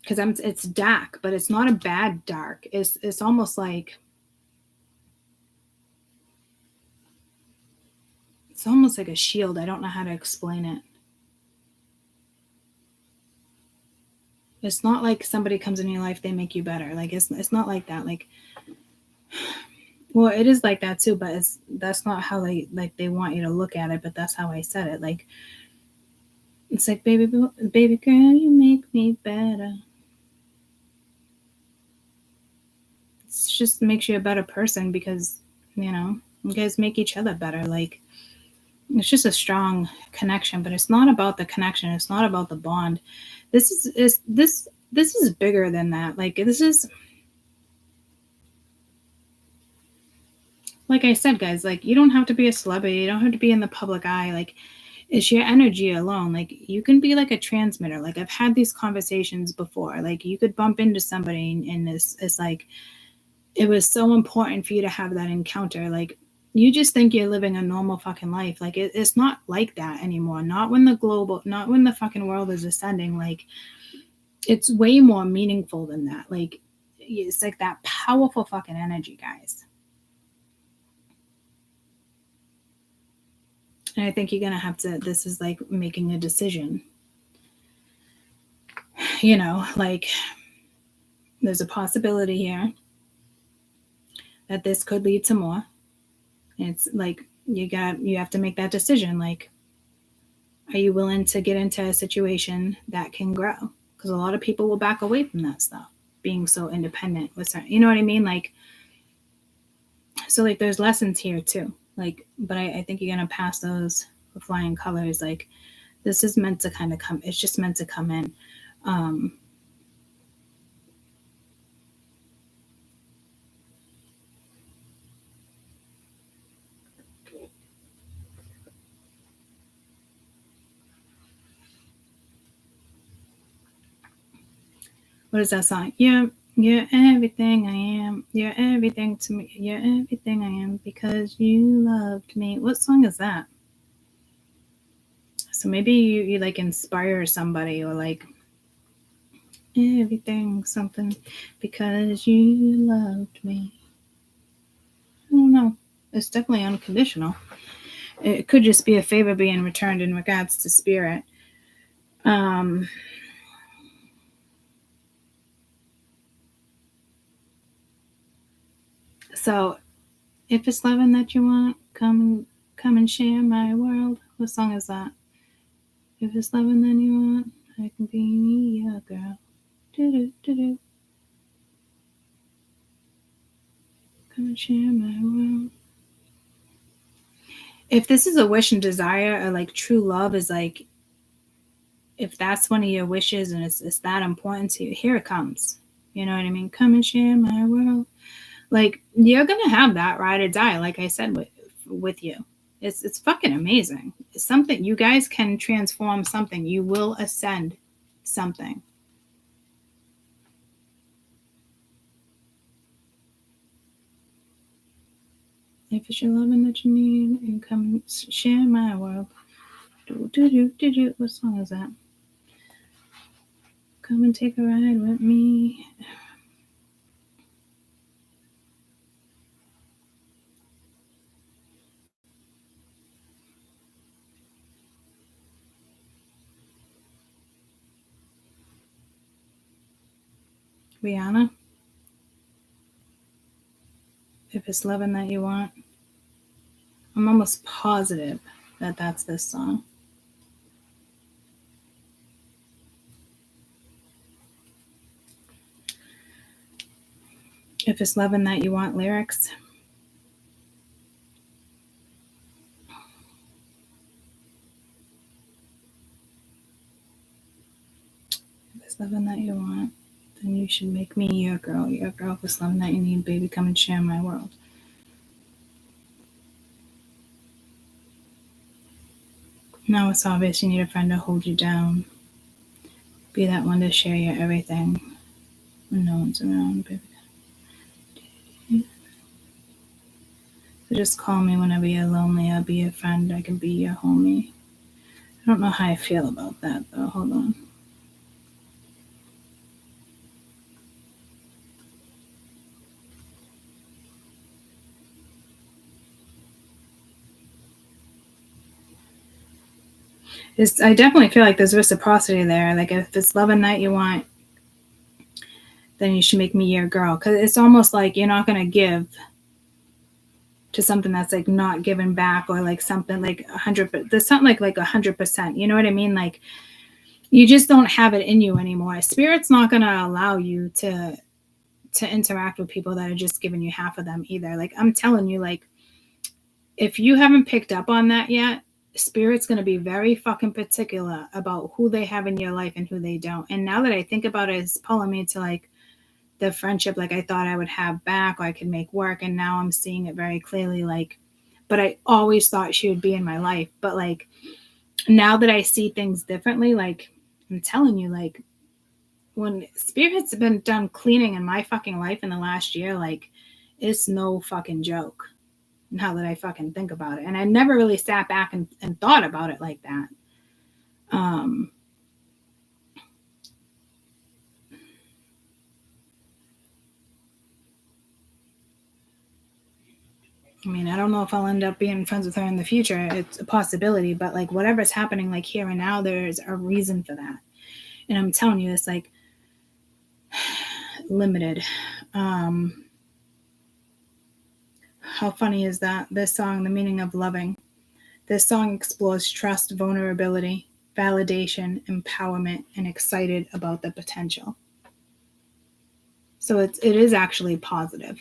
[SPEAKER 1] Because it's dark, but it's not a bad dark. It's almost like a shield. I don't know how to explain it. It's not like somebody comes in your life, they make you better. Like it's not like that. Like, well, it is like that too, but that's not how they want you to look at it. But that's how I said it. Like, it's like, baby girl, you make me better. It just makes you a better person because, you guys make each other better. Like, it's just a strong connection, but it's not about the connection. It's not about the bond. This is bigger than that. Like, this is, like I said, guys, like you don't have to be a celebrity. You don't have to be in the public eye. Like, it's your energy alone. Like, you can be like a transmitter. Like, I've had these conversations before. Like, you could bump into somebody and it's like, it was so important for you to have that encounter. Like, you just think you're living a normal fucking life. Like, it's not like that anymore. Not when the fucking world is ascending. Like, it's way more meaningful than that. Like, it's like that powerful fucking energy, guys. And I think you're going to have to, this is like making a decision. you know, like there's a possibility here that this could lead to more. It's like you have to make that decision. Like, are you willing to get into a situation that can grow? Because a lot of people will back away from that stuff, being so independent with certain, you know what I mean? Like, so like there's lessons here too. Like, but I think you're gonna pass those with flying colors. Like, this is meant to kind of come. It's just meant to come in. What is that song? You're everything I am. You're everything to me. You're everything I am because you loved me. What song is that? So maybe you like inspire somebody, or like everything something because you loved me. I don't know. It's definitely unconditional. It could just be a favor being returned in regards to spirit. So if it's loving that you want, come and share my world. What song is that? If it's loving that you want, I can be your girl. Do. Come and share my world. If this is a wish and desire, or like true love is like, if that's one of your wishes and it's that important to you, here it comes. You know what I mean? Come and share my world. Like, you're gonna have that ride or die, like I said, with you. It's fucking amazing. It's something, you guys can transform something. You will ascend something. If it's your loving that you need, and come and share my world. Do. What song is that? Come and take a ride with me. Rihanna. If it's loving that you want. I'm almost positive that that's this song. If it's loving that you want lyrics. If it's loving that you want, then you should make me your girl. Your girl. If it's loving that you need, baby, come and share my world. Now it's obvious you need a friend to hold you down. Be that one to share your everything when no one's around, baby. So just call me whenever you're lonely. I'll be your friend. I can be your homie. I don't know how I feel about that, though. Hold on. I definitely feel like there's reciprocity there. Like, if it's loving that you want, then you should make me your girl. Because it's almost like you're not going to give to something that's like not given back, or like something like 100%. There's something like 100%. You know what I mean? Like, you just don't have it in you anymore. Spirit's not going to allow you to interact with people that are just giving you half of them either. Like, I'm telling you, like, if you haven't picked up on that yet, Spirit's going to be very fucking particular about who they have in your life and who they don't. And now that I think about it, it's pulling me to like the friendship like I thought I would have back, or I could make work. And now I'm seeing it very clearly. Like, but I always thought she would be in my life. But like, now that I see things differently, like, I'm telling you, like, when Spirit's been done cleaning in my fucking life in the last year, like, it's no fucking joke. Now that I fucking think about it. And I never really sat back and thought about it like that. I mean, I don't know if I'll end up being friends with her in the future. It's a possibility, but like, whatever's happening like here and now, there's a reason for that. And I'm telling you, it's like limited. How funny is that? This song, The Meaning of Loving. This song explores trust, vulnerability, validation, empowerment, and excited about the potential. So it is actually positive.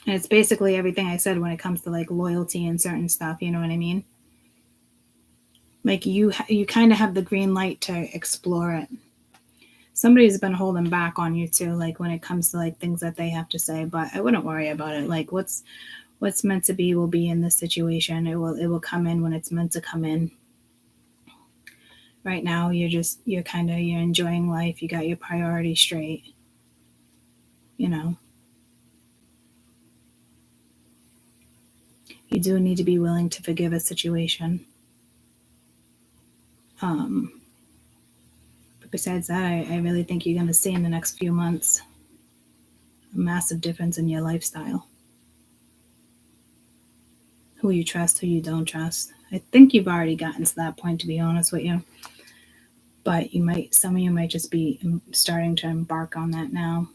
[SPEAKER 1] And it's basically everything I said when it comes to like loyalty and certain stuff, you know what I mean? Like you kind of have the green light to explore it. Somebody's been holding back on you too, like when it comes to like things that they have to say, but I wouldn't worry about it. Like what's meant to be will be in this situation. It will come in when it's meant to come in. Right now you're enjoying life. You got your priorities straight. You know. You do need to be willing to forgive a situation. But besides that, I really think you're going to see in the next few months a massive difference in your lifestyle. Who you trust, who you don't trust. I think you've already gotten to that point, to be honest with you. But some of you might just be starting to embark on that now.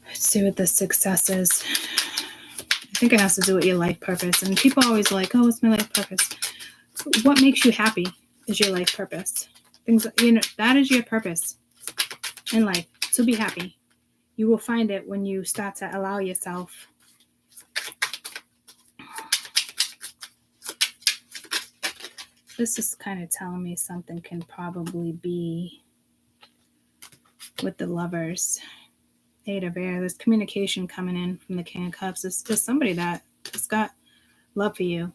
[SPEAKER 1] Let's see what the success is. I think it has to do with your life purpose. And people are always like, oh, what's my life purpose? What makes you happy is your life purpose. That is your purpose in life, to be happy. You will find it when you start to allow yourself this is kind of telling me something can probably be with the Lovers. Eight of Air. There's communication coming in from the King of Cups. There's somebody that has got love for you.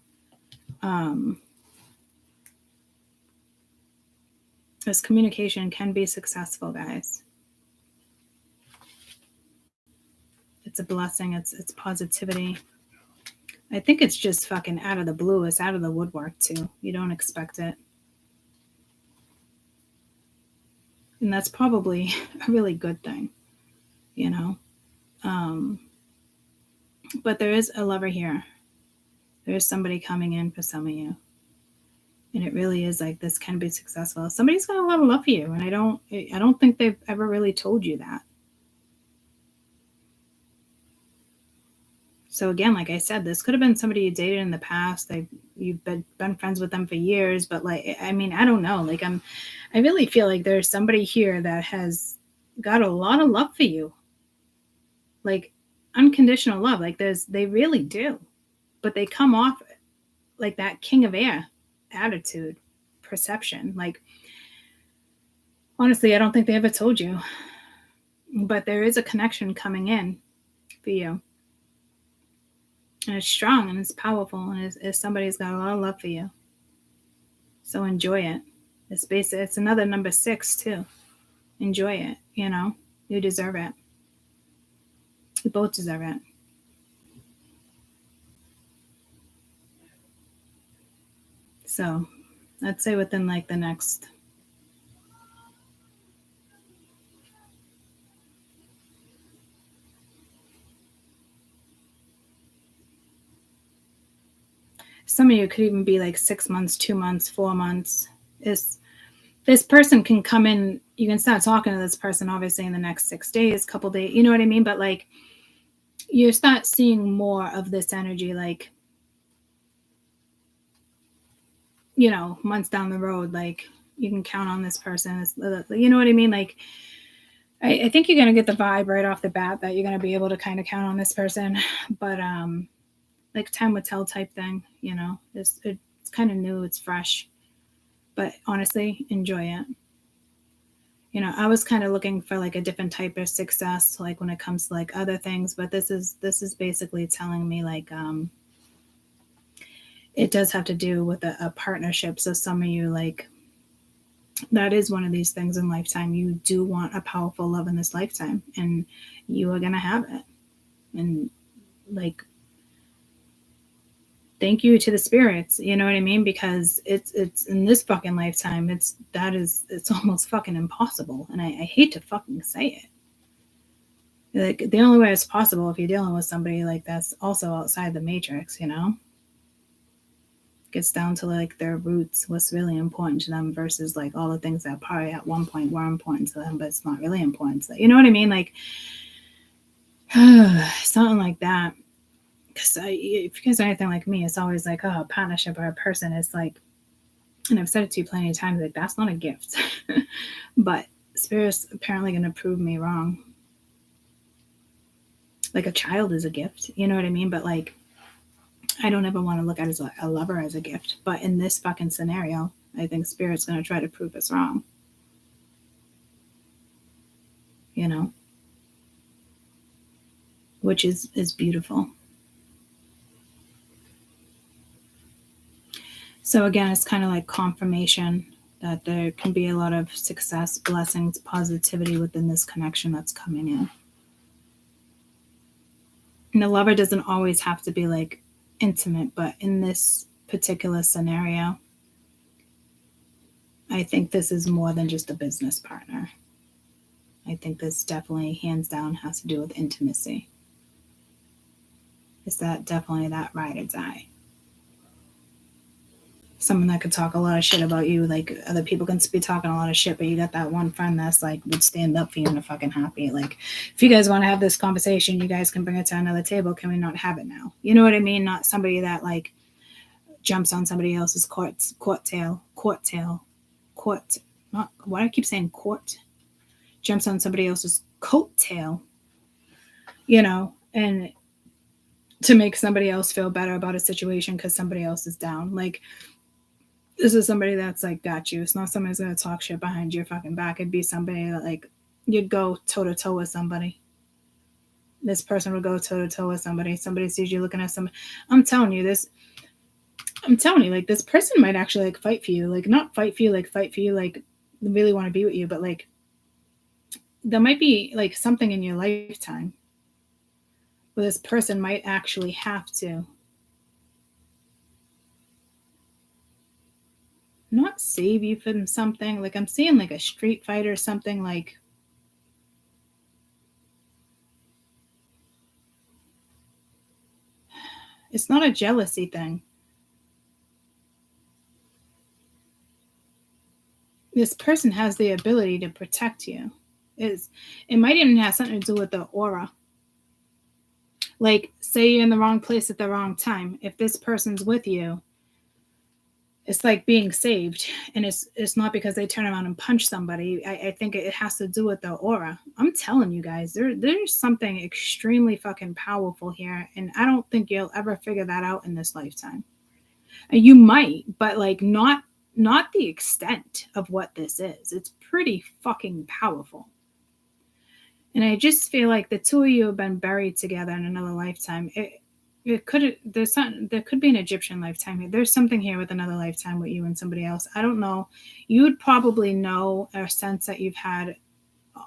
[SPEAKER 1] This communication can be successful, guys. It's a blessing. It's positivity. I think it's just fucking out of the blue. It's out of the woodwork too. You don't expect it. And that's probably a really good thing, you know? But there is a lover here. There is somebody coming in for some of you. And it really is like this can be successful. Somebody's got a lot of love for you. And I don't think they've ever really told you that. So again, like I said, this could have been somebody you dated in the past. You've been friends with them for years, but like, I mean, I don't know. Like I really feel like there's somebody here that has got a lot of love for you. Like unconditional love. Like they really do. But they come off like that King of Air attitude, perception. Like, honestly, I don't think they ever told you. But there is a connection coming in for you. And it's strong and it's powerful, and somebody's got a lot of love for you. So enjoy it. It's another number 6 too. Enjoy it. You know, you deserve it. You both deserve it. So I'd say within like the next some of you could even be like 6 months, 2 months, 4 months. This person can come in. You can start talking to this person obviously in the next 6 days, couple days. You know what I mean? But like you start seeing more of this energy, like, you know, months down the road, like you can count on this person. You know what I mean? Like I think you're going to get the vibe right off the bat that you're going to be able to kind of count on this person. But like time will tell type thing, you know, it's kind of new, it's fresh, but honestly, enjoy it. You know, I was kind of looking for like a different type of success, like when it comes to like other things, but this is basically telling me like, it does have to do with a partnership. So some of you, like, that is one of these things in lifetime. You do want a powerful love in this lifetime, and you are going to have it. And like, thank you to the spirits, you know what I mean? Because it's in this fucking lifetime, it's almost fucking impossible. And I hate to fucking say it. Like, the only way it's possible if you're dealing with somebody like that's also outside the matrix, you know? Gets down to like their roots, what's really important to them versus like all the things that probably at one point were important to them, but it's not really important to them. You know what I mean? Like, something like that. Because if you guys are anything like me, it's always like, oh, a partnership or a person is like, and I've said it to you plenty of times, like, that's not a gift. But Spirit's apparently going to prove me wrong. Like, a child is a gift, you know what I mean? But like, I don't ever want to look at as a lover as a gift. But in this fucking scenario, I think Spirit's going to try to prove us wrong. You know? Which is beautiful. So again, it's kind of like confirmation that there can be a lot of success, blessings, positivity within this connection that's coming in. And the lover doesn't always have to be like intimate, but in this particular scenario, I think this is more than just a business partner. I think this definitely, hands down, has to do with intimacy. It's definitely that ride or die. Someone that could talk a lot of shit about you, like other people can be talking a lot of shit, but you got that one friend that's like would stand up for you and are fucking happy. Like, if you guys want to have this conversation, you guys can bring it to another table. Can we not have it now? You know what I mean? Not somebody that like jumps on somebody else's coat tail. Why do I keep saying court? Jumps on somebody else's coat tail, you know, and to make somebody else feel better about a situation because somebody else is down. Like, this is somebody that's like got you. It's not somebody who's gonna talk shit behind your fucking back. It'd be somebody that like you'd go toe to toe with somebody. This person would go toe to toe with somebody. Somebody sees you looking at somebody. I'm telling you, like this person might actually like fight for you. Like, not fight for you, like really want to be with you, but like there might be like something in your lifetime where this person might actually have to not save you from something. Like, I'm seeing like a street fight or something. Like, it's not a jealousy thing. This person has the ability to protect you. It might even have something to do with the aura. Like, say you're in the wrong place at the wrong time. If this person's with you, it's like being saved, and it's not because they turn around and punch somebody. I think it has to do with the aura. I'm telling you guys, there's something extremely fucking powerful here, and I don't think you'll ever figure that out in this lifetime. And you might, but like not the extent of what this is. It's pretty fucking powerful. And I just feel like the two of you have been buried together in another lifetime. There could be an Egyptian lifetime here. There's something here with another lifetime with you and somebody else. I don't know. You would probably know or sense that you've had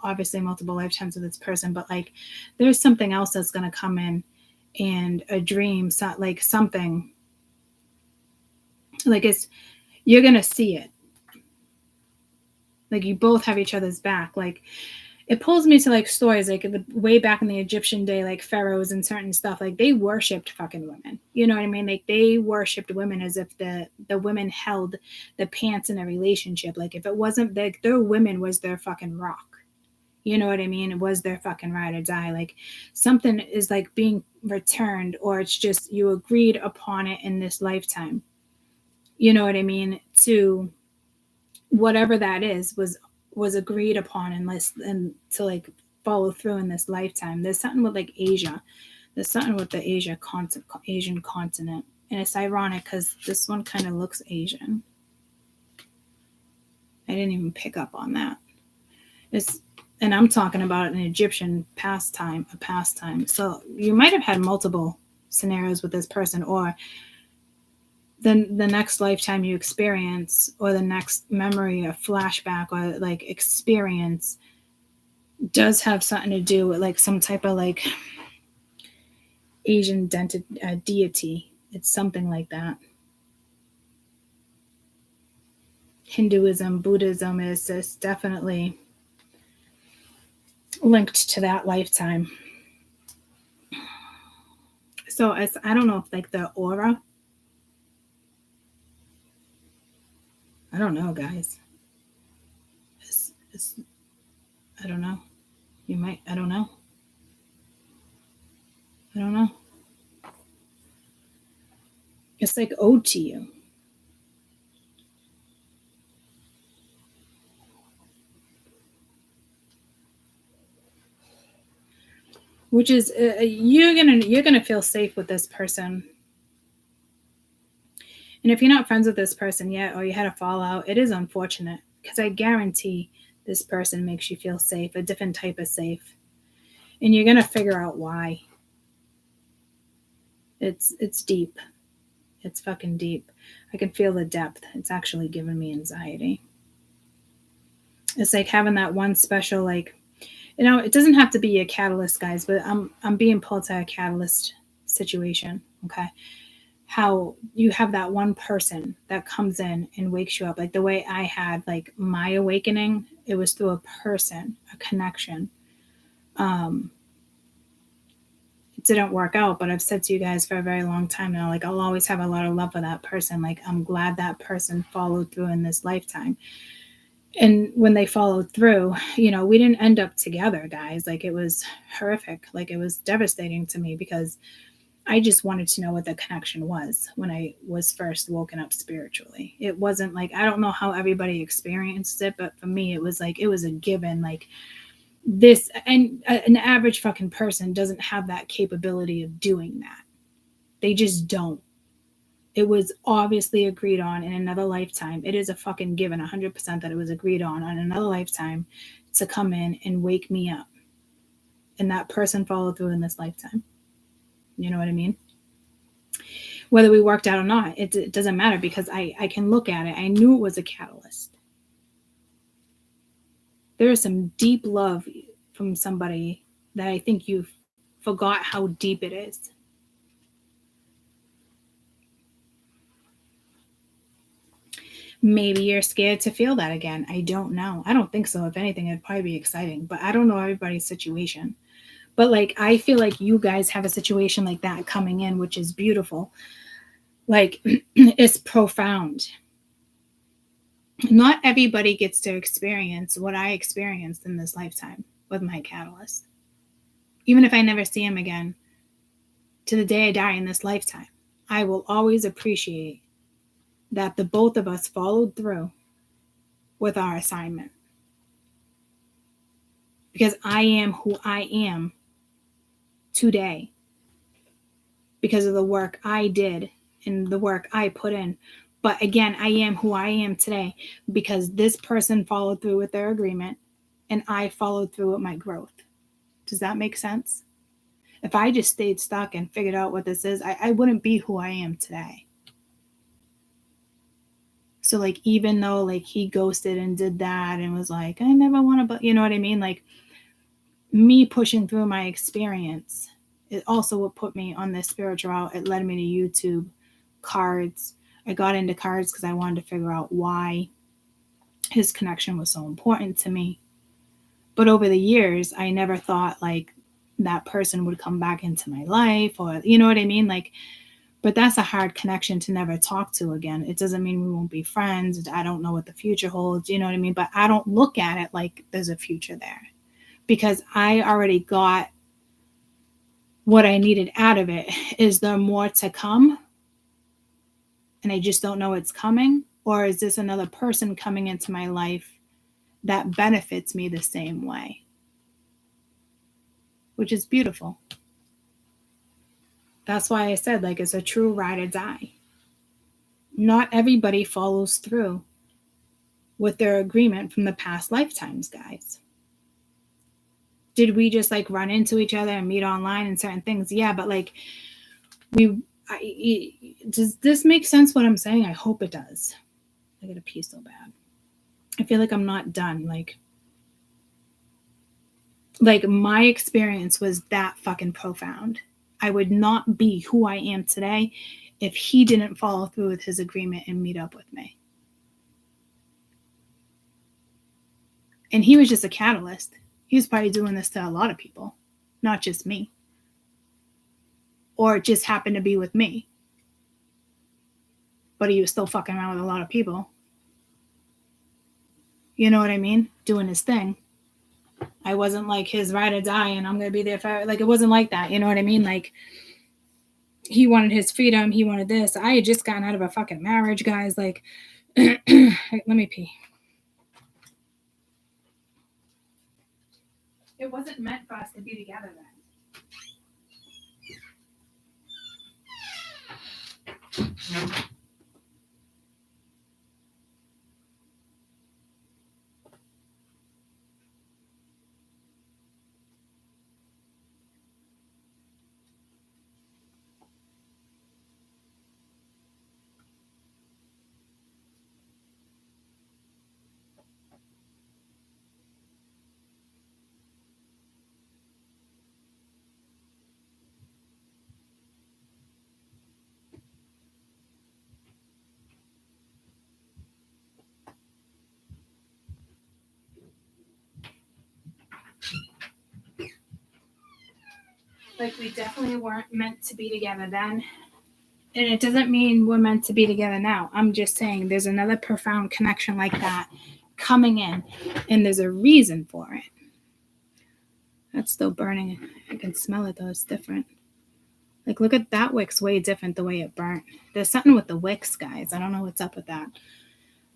[SPEAKER 1] obviously multiple lifetimes with this person, but like there's something else that's going to come in, and a dream, like something like you're going to see it. Like, you both have each other's back. Like, it pulls me to like stories like way back in the Egyptian day, like pharaohs and certain stuff. Like, they worshipped fucking women. You know what I mean? Like, they worshipped women as if the women held the pants in a relationship. Like, if it wasn't their women was their fucking rock. You know what I mean? It was their fucking ride or die. Like, something is like being returned, or it's just you agreed upon it in this lifetime. You know what I mean? To whatever that is was agreed upon and to like follow through in this lifetime. There's something with like Asia. There's something with the Asian continent. And it's ironic because this one kind of looks Asian. I didn't even pick up on that. And I'm talking about an Egyptian pastime. So you might have had multiple scenarios with this person, or then the next lifetime you experience, or the next memory or flashback or like experience does have something to do with like some type of like Asian deity. It's something like that. Hinduism, Buddhism is definitely linked to that lifetime. So I don't know if like the aura, I don't know, guys. It's, I don't know. You might, I don't know. I don't know. It's like ode to you. Which is you're gonna feel safe with this person. And if you're not friends with this person yet, or you had a fallout, it is unfortunate, because I guarantee this person makes you feel safe, a different type of safe, and you're gonna figure out why. It's deep. It's fucking deep. I can feel the depth. It's actually giving me anxiety. It's like having that one special, like, it doesn't have to be a catalyst, guys, but I'm being pulled to a catalyst situation. Okay. How you have that one person that comes in and wakes you up. Like the way I had like my awakening, it was through a person, a connection. It didn't work out, but I've said to you guys for a very long time now, like I'll always have a lot of love for that person. Like I'm glad that person followed through in this lifetime. And when they followed through, we didn't end up together, guys. Like it was horrific. Like it was devastating to me, because I just wanted to know what the connection was when I was first woken up spiritually. It wasn't like, I don't know how everybody experienced it, but for me, it was like, it was a given, like this, and an average fucking person doesn't have that capability of doing that. They just don't. It was obviously agreed on in another lifetime. It is a fucking given, 100% that it was agreed on another lifetime to come in and wake me up. And that person followed through in this lifetime. You know what I mean? Whether we worked out or not, it doesn't matter, because I can look at it. I knew it was a catalyst. There is some deep love from somebody that I think you forgot how deep it is. Maybe you're scared to feel that again. I don't know. I don't think so. If anything, it'd probably be exciting. But I don't know everybody's situation. But like, I feel like you guys have a situation like that coming in, which is beautiful. Like, it's profound. Not everybody gets to experience what I experienced in this lifetime with my catalyst. Even if I never see him again, to the day I die in this lifetime, I will always appreciate that the both of us followed through with our assignment. Because I am who I am today because of the work I did and the work I put in. But again, I am who I am today because this person followed through with their agreement and I followed through with my growth. Does that make sense? If I just stayed stuck and figured out what this is, I wouldn't be who I am today. So like, even though like he ghosted and did that and was like, I never want to, but you know what I mean? Like, me pushing through my experience, it also what put me on this spiritual route. It led me to YouTube, cards. I got into cards because I wanted to figure out why his connection was so important to me. But over the years, I never thought like that person would come back into my life, or you know what I mean? Like, but that's a hard connection to never talk to again. It doesn't mean we won't be friends. I don't know what the future holds, you know what I mean? But I don't look at it like there's a future there, because I already got what I needed out of it. Is there more to come? And I just don't know it's coming? Or is this another person coming into my life that benefits me the same way? Which is beautiful. That's why I said, like, it's a true ride or die. Not everybody follows through with their agreement from the past lifetimes, guys. Did we just like run into each other and meet online and certain things? Yeah, but like, does this make sense what I'm saying? I hope it does. I gotta pee so bad. I feel like I'm not done. Like my experience was that fucking profound. I would not be who I am today if he didn't follow through with his agreement and meet up with me. And he was just a catalyst. He was probably doing this to a lot of people, not just me. Or it just happened to be with me. But he was still fucking around with a lot of people. You know what I mean? Doing his thing. I wasn't like his ride or die and I'm going to be there for, like, it wasn't like that. You know what I mean? Like, he wanted his freedom. He wanted this. I had just gotten out of a fucking marriage, guys. Like, let me pee. It wasn't meant for us to be together then. Like, we definitely weren't meant to be together then. And it doesn't mean we're meant to be together now. I'm just saying there's another profound connection like that coming in. And there's a reason for it. That's still burning. I can smell it though. It's different. Like, look at that wick's way different the way it burnt. There's something with the wicks, guys. I don't know what's up with that.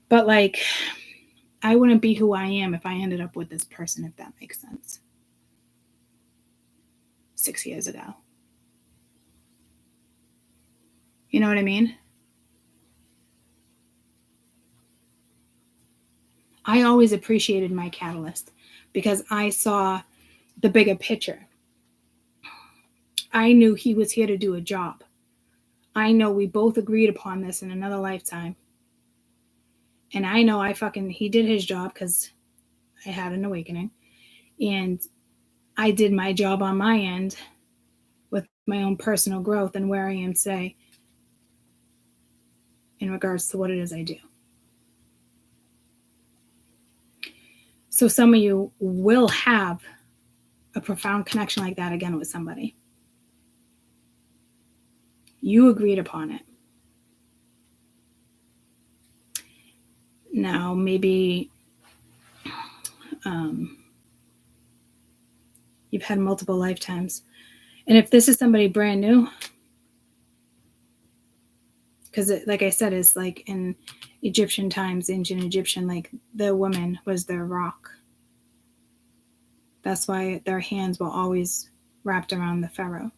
[SPEAKER 1] But, like, I wouldn't be who I am if I ended up with this person, if that makes sense. 6 years ago. You know what I mean? I always appreciated my catalyst because I saw the bigger picture. I knew he was here to do a job. I know we both agreed upon this in another lifetime. And I know he did his job because I had an awakening. And I did my job on my end with my own personal growth and where I am today in regards to what it is I do. So some of you will have a profound connection like that again with somebody. You agreed upon it. Now, maybe you've had multiple lifetimes. And if this is somebody brand new, because like I said, it's like in Egyptian times, ancient Egyptian, like the woman was their rock. That's why their hands were always wrapped around the pharaoh.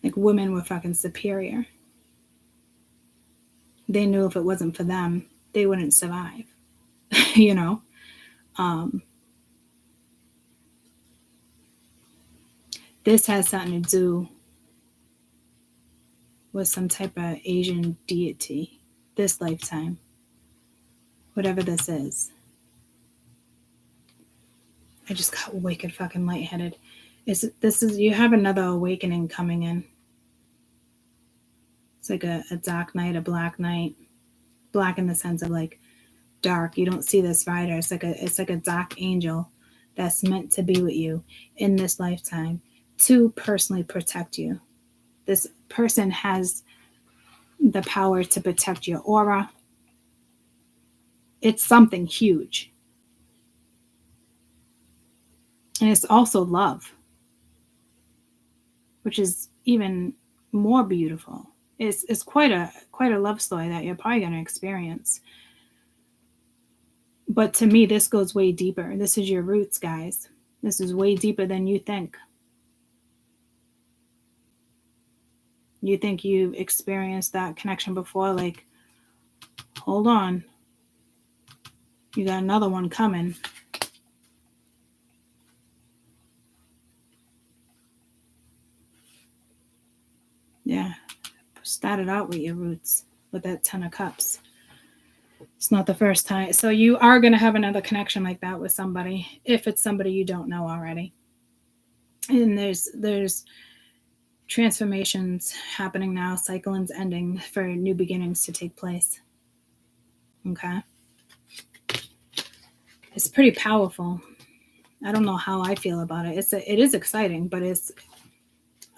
[SPEAKER 1] Like, women were fucking superior. They knew if it wasn't for them, they wouldn't survive. You know? This has something to do with some type of Asian deity this lifetime. Whatever this is. I just got wicked fucking lightheaded. You have another awakening coming in. It's like a dark night, a black night. Black in the sense of like dark. You don't see this rider. It's like a dark angel that's meant to be with you in this lifetime to personally protect you. This person has the power to protect your aura. It's something huge. And it's also love, which is even more beautiful. It's quite a love story that you're probably going to experience. But to me, this goes way deeper. This is your roots, guys. This is way deeper than you think. You think you've experienced that connection before? Like, hold on. You got another one coming. Yeah. Started out with your roots with that 10 of Cups. It's not the first time. So you are going to have another connection like that with somebody if it's somebody you don't know already. And there's transformations happening now, cycles ending for new beginnings to take place. Okay. It's pretty powerful. I don't know how I feel about it. It is exciting, but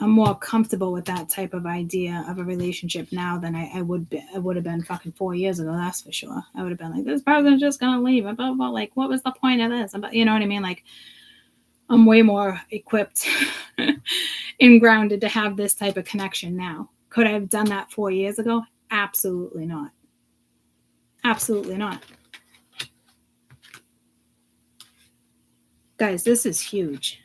[SPEAKER 1] I'm more comfortable with that type of idea of a relationship now than I would have been fucking 4 years ago. That's for sure. I would have been like, this person's just gonna leave. Like, what was the point of this? You know what I mean? Like, I'm way more equipped and grounded to have this type of connection now. Could I have done that 4 years ago? Absolutely not. Absolutely not. Guys, this is huge.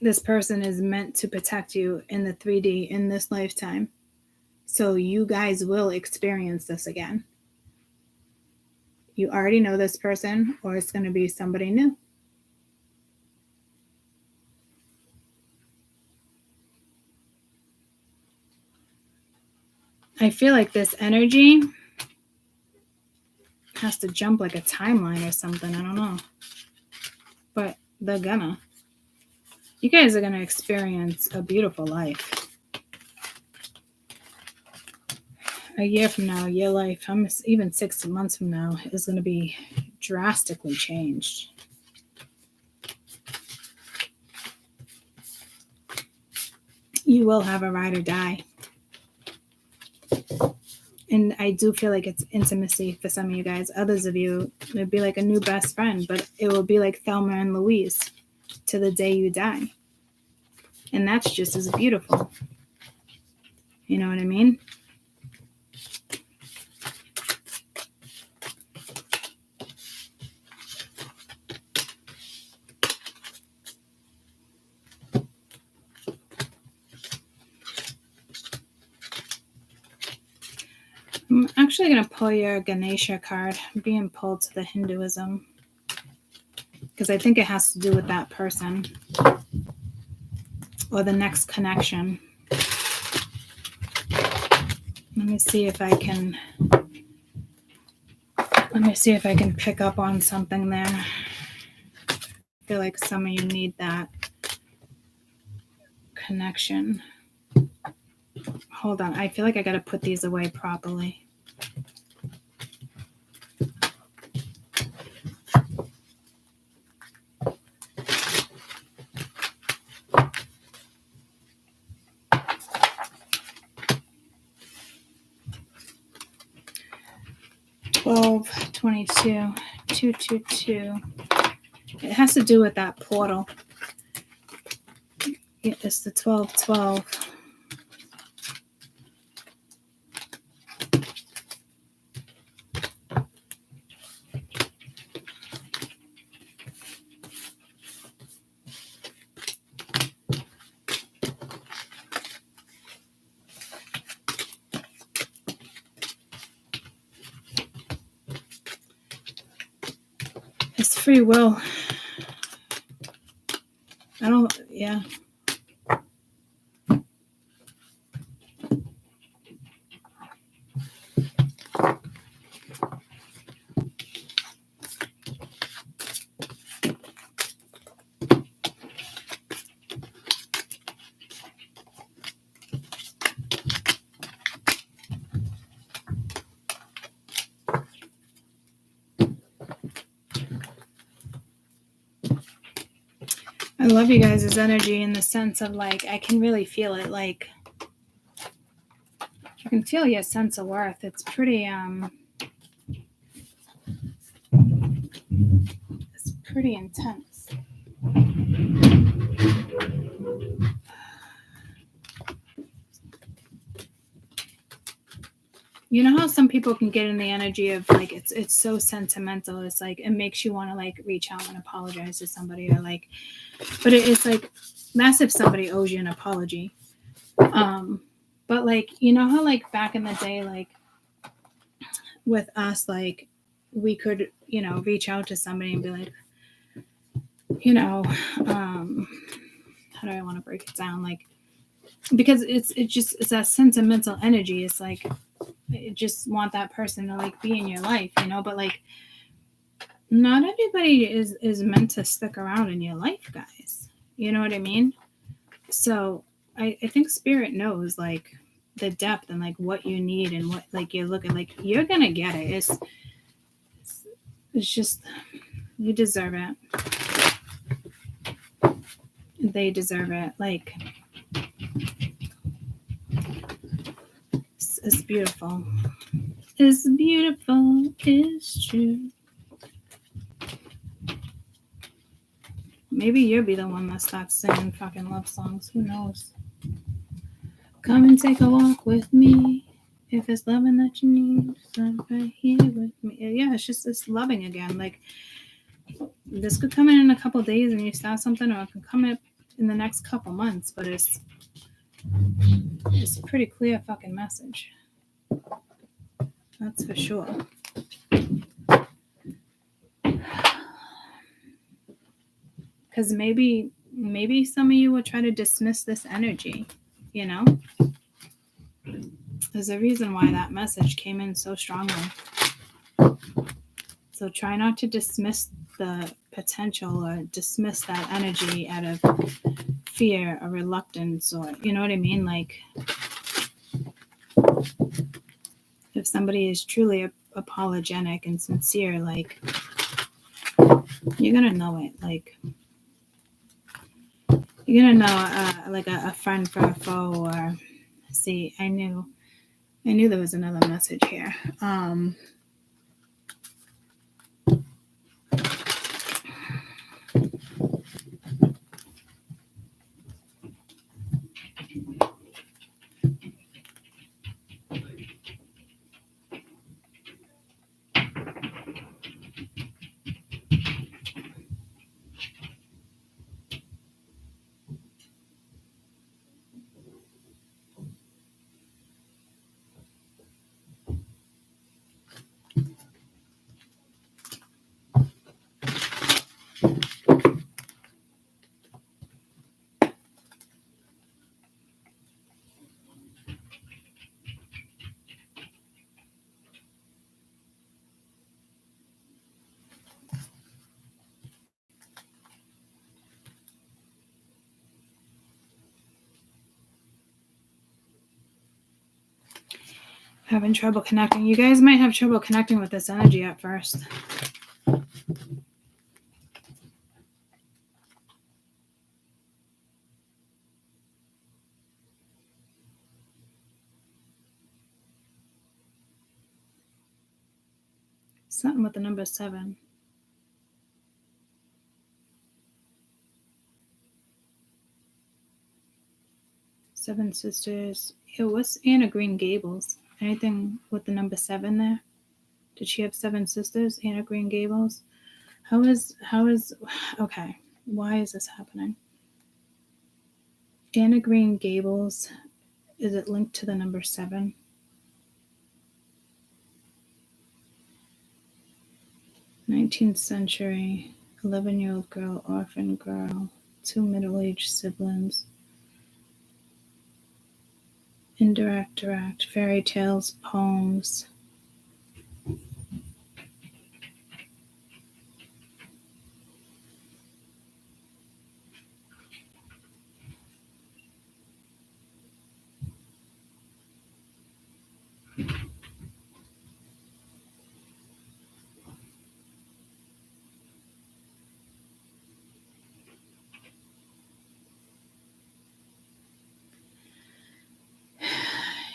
[SPEAKER 1] This person is meant to protect you in the 3D in this lifetime. So you guys will experience this again. You already know this person, or it's going to be somebody new. I feel like this energy has to jump like a timeline or something. I don't know. But they're gonna. You guys are going to experience a beautiful life. A year from now, your life, even 6 months from now, is going to be drastically changed. You will have a ride or die. And I do feel like it's intimacy for some of you guys. Others of you, it'd be like a new best friend, but it will be like Thelma and Louise to the day you die. And that's just as beautiful. You know what I mean? I'm actually going to pull your Ganesha card. I'm being pulled to the Hinduism. Because I think it has to do with that person. Or the next connection. Let me see if I can pick up on something there. I feel like some of you need that connection. Hold on. I feel like I got to put these away properly. $12, $22, $222. It has to do with that portal. It's the 1212. It's free will. Yeah. I love you guys' energy in the sense of like, I can really feel it. Like, I can feel your sense of worth. It's pretty, it's pretty intense. You know how some people can get in the energy of like, it's so sentimental. It's like, it makes you want to like reach out and apologize to somebody or like, but it's like, that's if somebody owes you an apology. But like, you know how like back in the day, like with us, like we could, you know, reach out to somebody and be like, you know, how do I want to break it down? Like, because it's that sentimental energy. It's like, you just want that person to like be in your life, you know, but like not everybody is meant to stick around in your life, guys. You know what I mean? So I think spirit knows like the depth and like what you need and what like you're looking like you're gonna get it. It's just you deserve it. They deserve it. Like it's beautiful. It's beautiful. It's true. Maybe you'll be the one that starts singing fucking love songs. Who knows? Come and take a walk with me. If it's loving that you need, start right here with me. Yeah, it's just it's loving again. Like this could come in a couple of days and you start something, or it can come up in the next couple months. But it's a pretty clear fucking message. That's for sure. Because maybe some of you will try to dismiss this energy, you know? There's a reason why that message came in so strongly. So try not to dismiss the potential or dismiss that energy out of fear or reluctance, or, you know what I mean? Like, if somebody is truly apologetic and sincere, like, you're going to know it. Like, you're going to know, like, a friend for a foe, or, see, I knew there was another message here. Having trouble connecting. You guys might have trouble connecting with this energy at first. Something with the number 7. Seven Sisters. Yo, what's Anna Green Gables? Anything with the number 7 there? Did she have 7 sisters? Anna Green Gables? How is okay, why is this happening? Anna Green Gables, is it linked to the number 7? '19th century, 11-year-old girl, orphan girl, 2 middle-aged siblings. Indirect, direct, fairy tales, poems.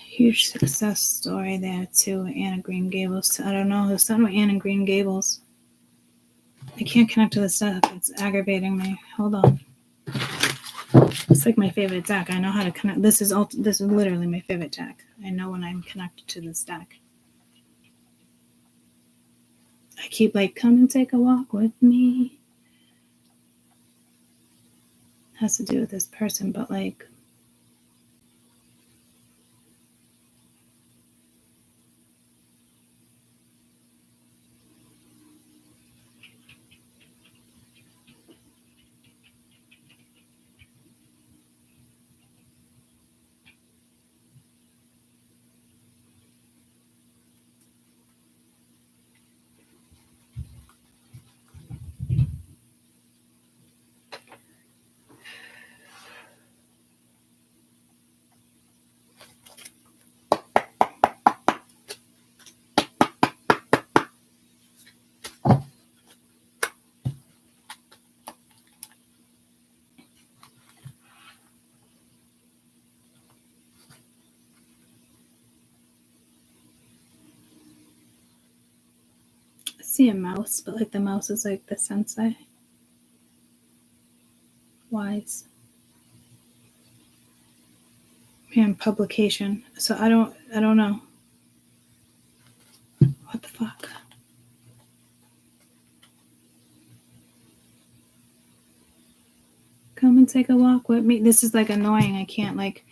[SPEAKER 1] Huge success story there too, Anna Green Gables. I don't know, there's something with Anna Green Gables. I can't connect to this stuff. It's aggravating me. Hold on. It's like my favorite deck. I know how to connect. This is literally my favorite deck. I know when I'm connected to this deck. I keep like, come and take a walk with me. Has to do with this person, but like, see a mouse, but like the mouse is like the sensei. Wise. And publication. So I don't know. What the fuck? Come and take a walk with me. This is like annoying. I can't like.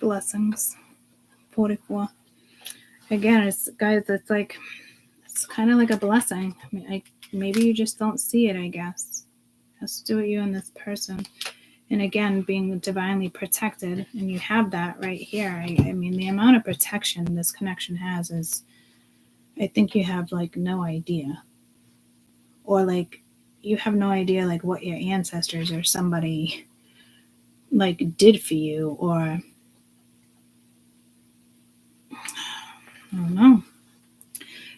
[SPEAKER 1] Blessings. 44. Again, it's guys. It's like it's kind of like a blessing. I mean, maybe you just don't see it. I guess it has to do with you and this person. And again, being divinely protected, and you have that right here. I mean, the amount of protection this connection has is, I think you have like no idea, or like you have no idea like what your ancestors or somebody like did for you, or I don't know.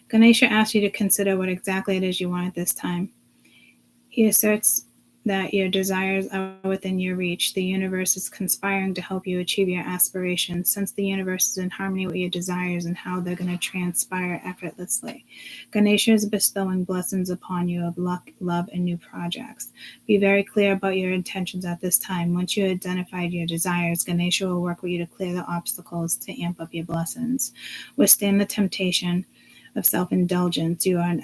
[SPEAKER 1] Ganesha asks you to consider what exactly it is you want at this time. He asserts that your desires are within your reach. The universe is conspiring to help you achieve your aspirations. Since the universe is in harmony with your desires and how they're going to transpire effortlessly. Ganesha is bestowing blessings upon you of luck, love, and new projects. Be very clear about your intentions at this time. Once you identified your desires, Ganesha will work with you to clear the obstacles to amp up your blessings. Withstand the temptation of self-indulgence. You are in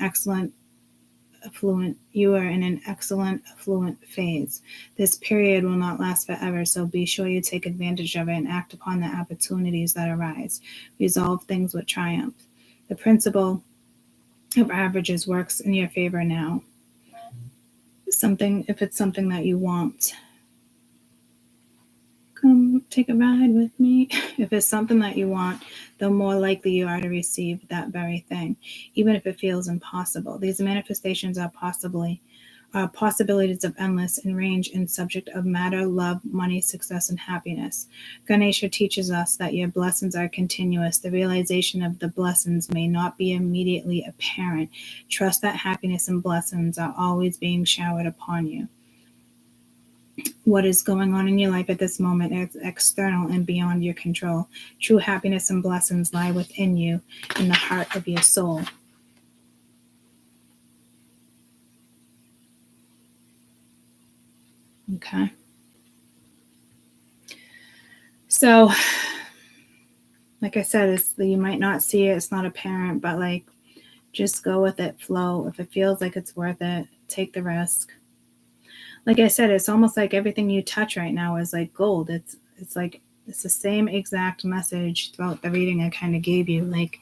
[SPEAKER 1] an excellent affluent phase. This period will not last forever, so be sure you take advantage of it and act upon the opportunities that arise. Resolve things with triumph. The principle of averages works in your favor now. If it's something that you want. Come take a ride with me. If it's something that you want, the more likely you are to receive that very thing, even if it feels impossible. These manifestations are possibilities of endless in range and subject of matter, love, money, success, and happiness. Ganesha teaches us that your blessings are continuous. The realization of the blessings may not be immediately apparent. Trust that happiness and blessings are always being showered upon you. What is going on in your life at this moment is external and beyond your control. True happiness and blessings lie within you, in the heart of your soul. Okay. So, like I said, you might not see it. It's not apparent, but like, just go with it, flow. If it feels like it's worth it, take the risk. Like I said, it's almost like everything you touch right now is like gold. It's like it's the same exact message throughout the reading I kind of gave you. Like,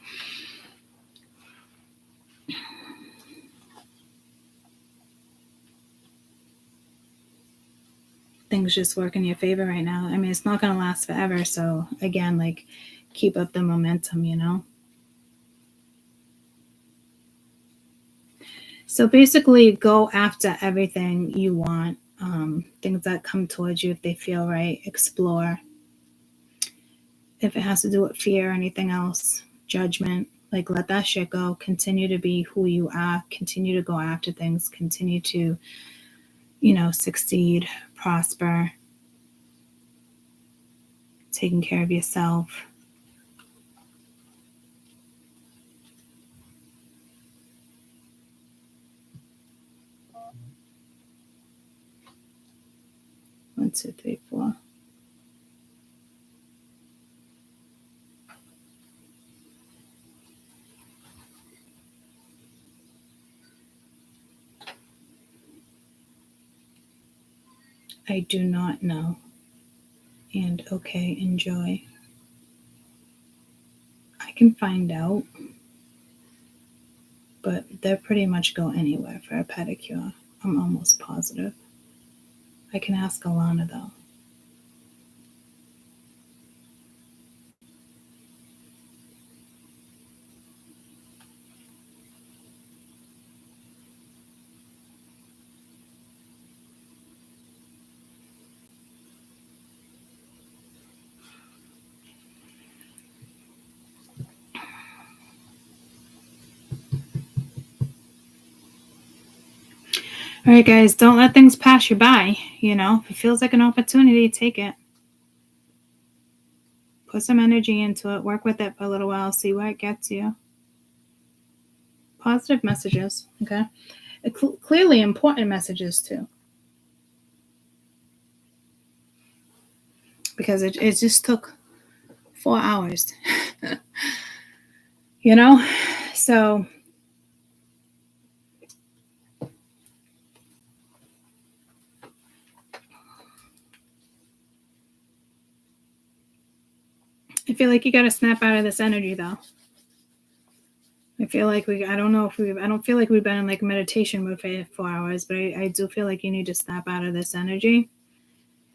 [SPEAKER 1] things just work in your favor right now. I mean, it's not going to last forever. So again, like, keep up the momentum, you know? So basically, go after everything you want. Things that come towards you if they feel right. Explore. If it has to do with fear or anything else, judgment, like, let that shit go. Continue to be who you are. Continue to go after things. Continue to, succeed, prosper, taking care of yourself. One, two, three, four. I do not know. And okay, enjoy. I can find out, but they'll pretty much go anywhere for a pedicure. I'm almost positive. I can ask Alana though. All right, guys, don't let things pass you by. You know, if it feels like an opportunity, take it. Put some energy into it. Work with it for a little while. See where it gets you. Positive messages, okay? Clearly important messages, too. Because it just took 4 hours. You know? So... I feel like you got to snap out of this energy, though. I feel like I don't feel like we've been in like meditation mode for 4 hours, but I do feel like you need to snap out of this energy.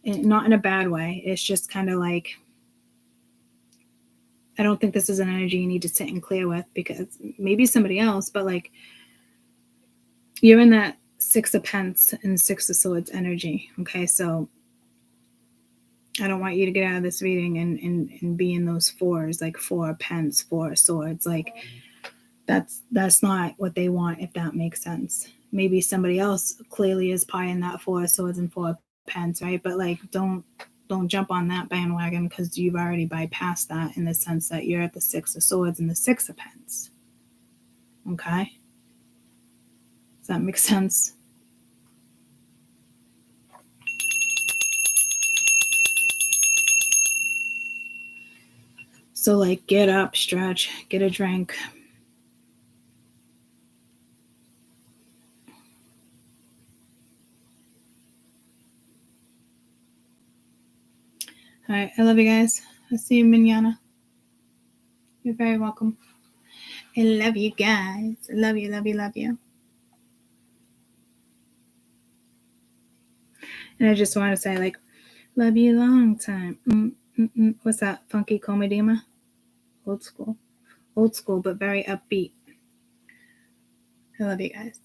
[SPEAKER 1] And not in a bad way. It's just kind of like, I don't think this is an energy you need to sit and clear with, because maybe somebody else, but like, you're in that 6 of Pence and 6 of Swords energy. Okay, so I don't want you to get out of this reading and be in those 4s, like 4 of Pence, 4 of Swords. Like, that's not what they want, if that makes sense. Maybe somebody else clearly is pieing that 4 of Swords and 4 of Pence, right? But like, don't jump on that bandwagon, because you've already bypassed that, in the sense that you're at the 6 of Swords and the 6 of Pence. Okay? Does that make sense? So like, get up, stretch, get a drink. All right, I love you guys. I'll see you mañana. You're very welcome. I love you guys. Love you, love you, love you. And I just want to say, like, love you long time. What's that? Funky Comedima? Old school. Old school, but very upbeat. I love you guys.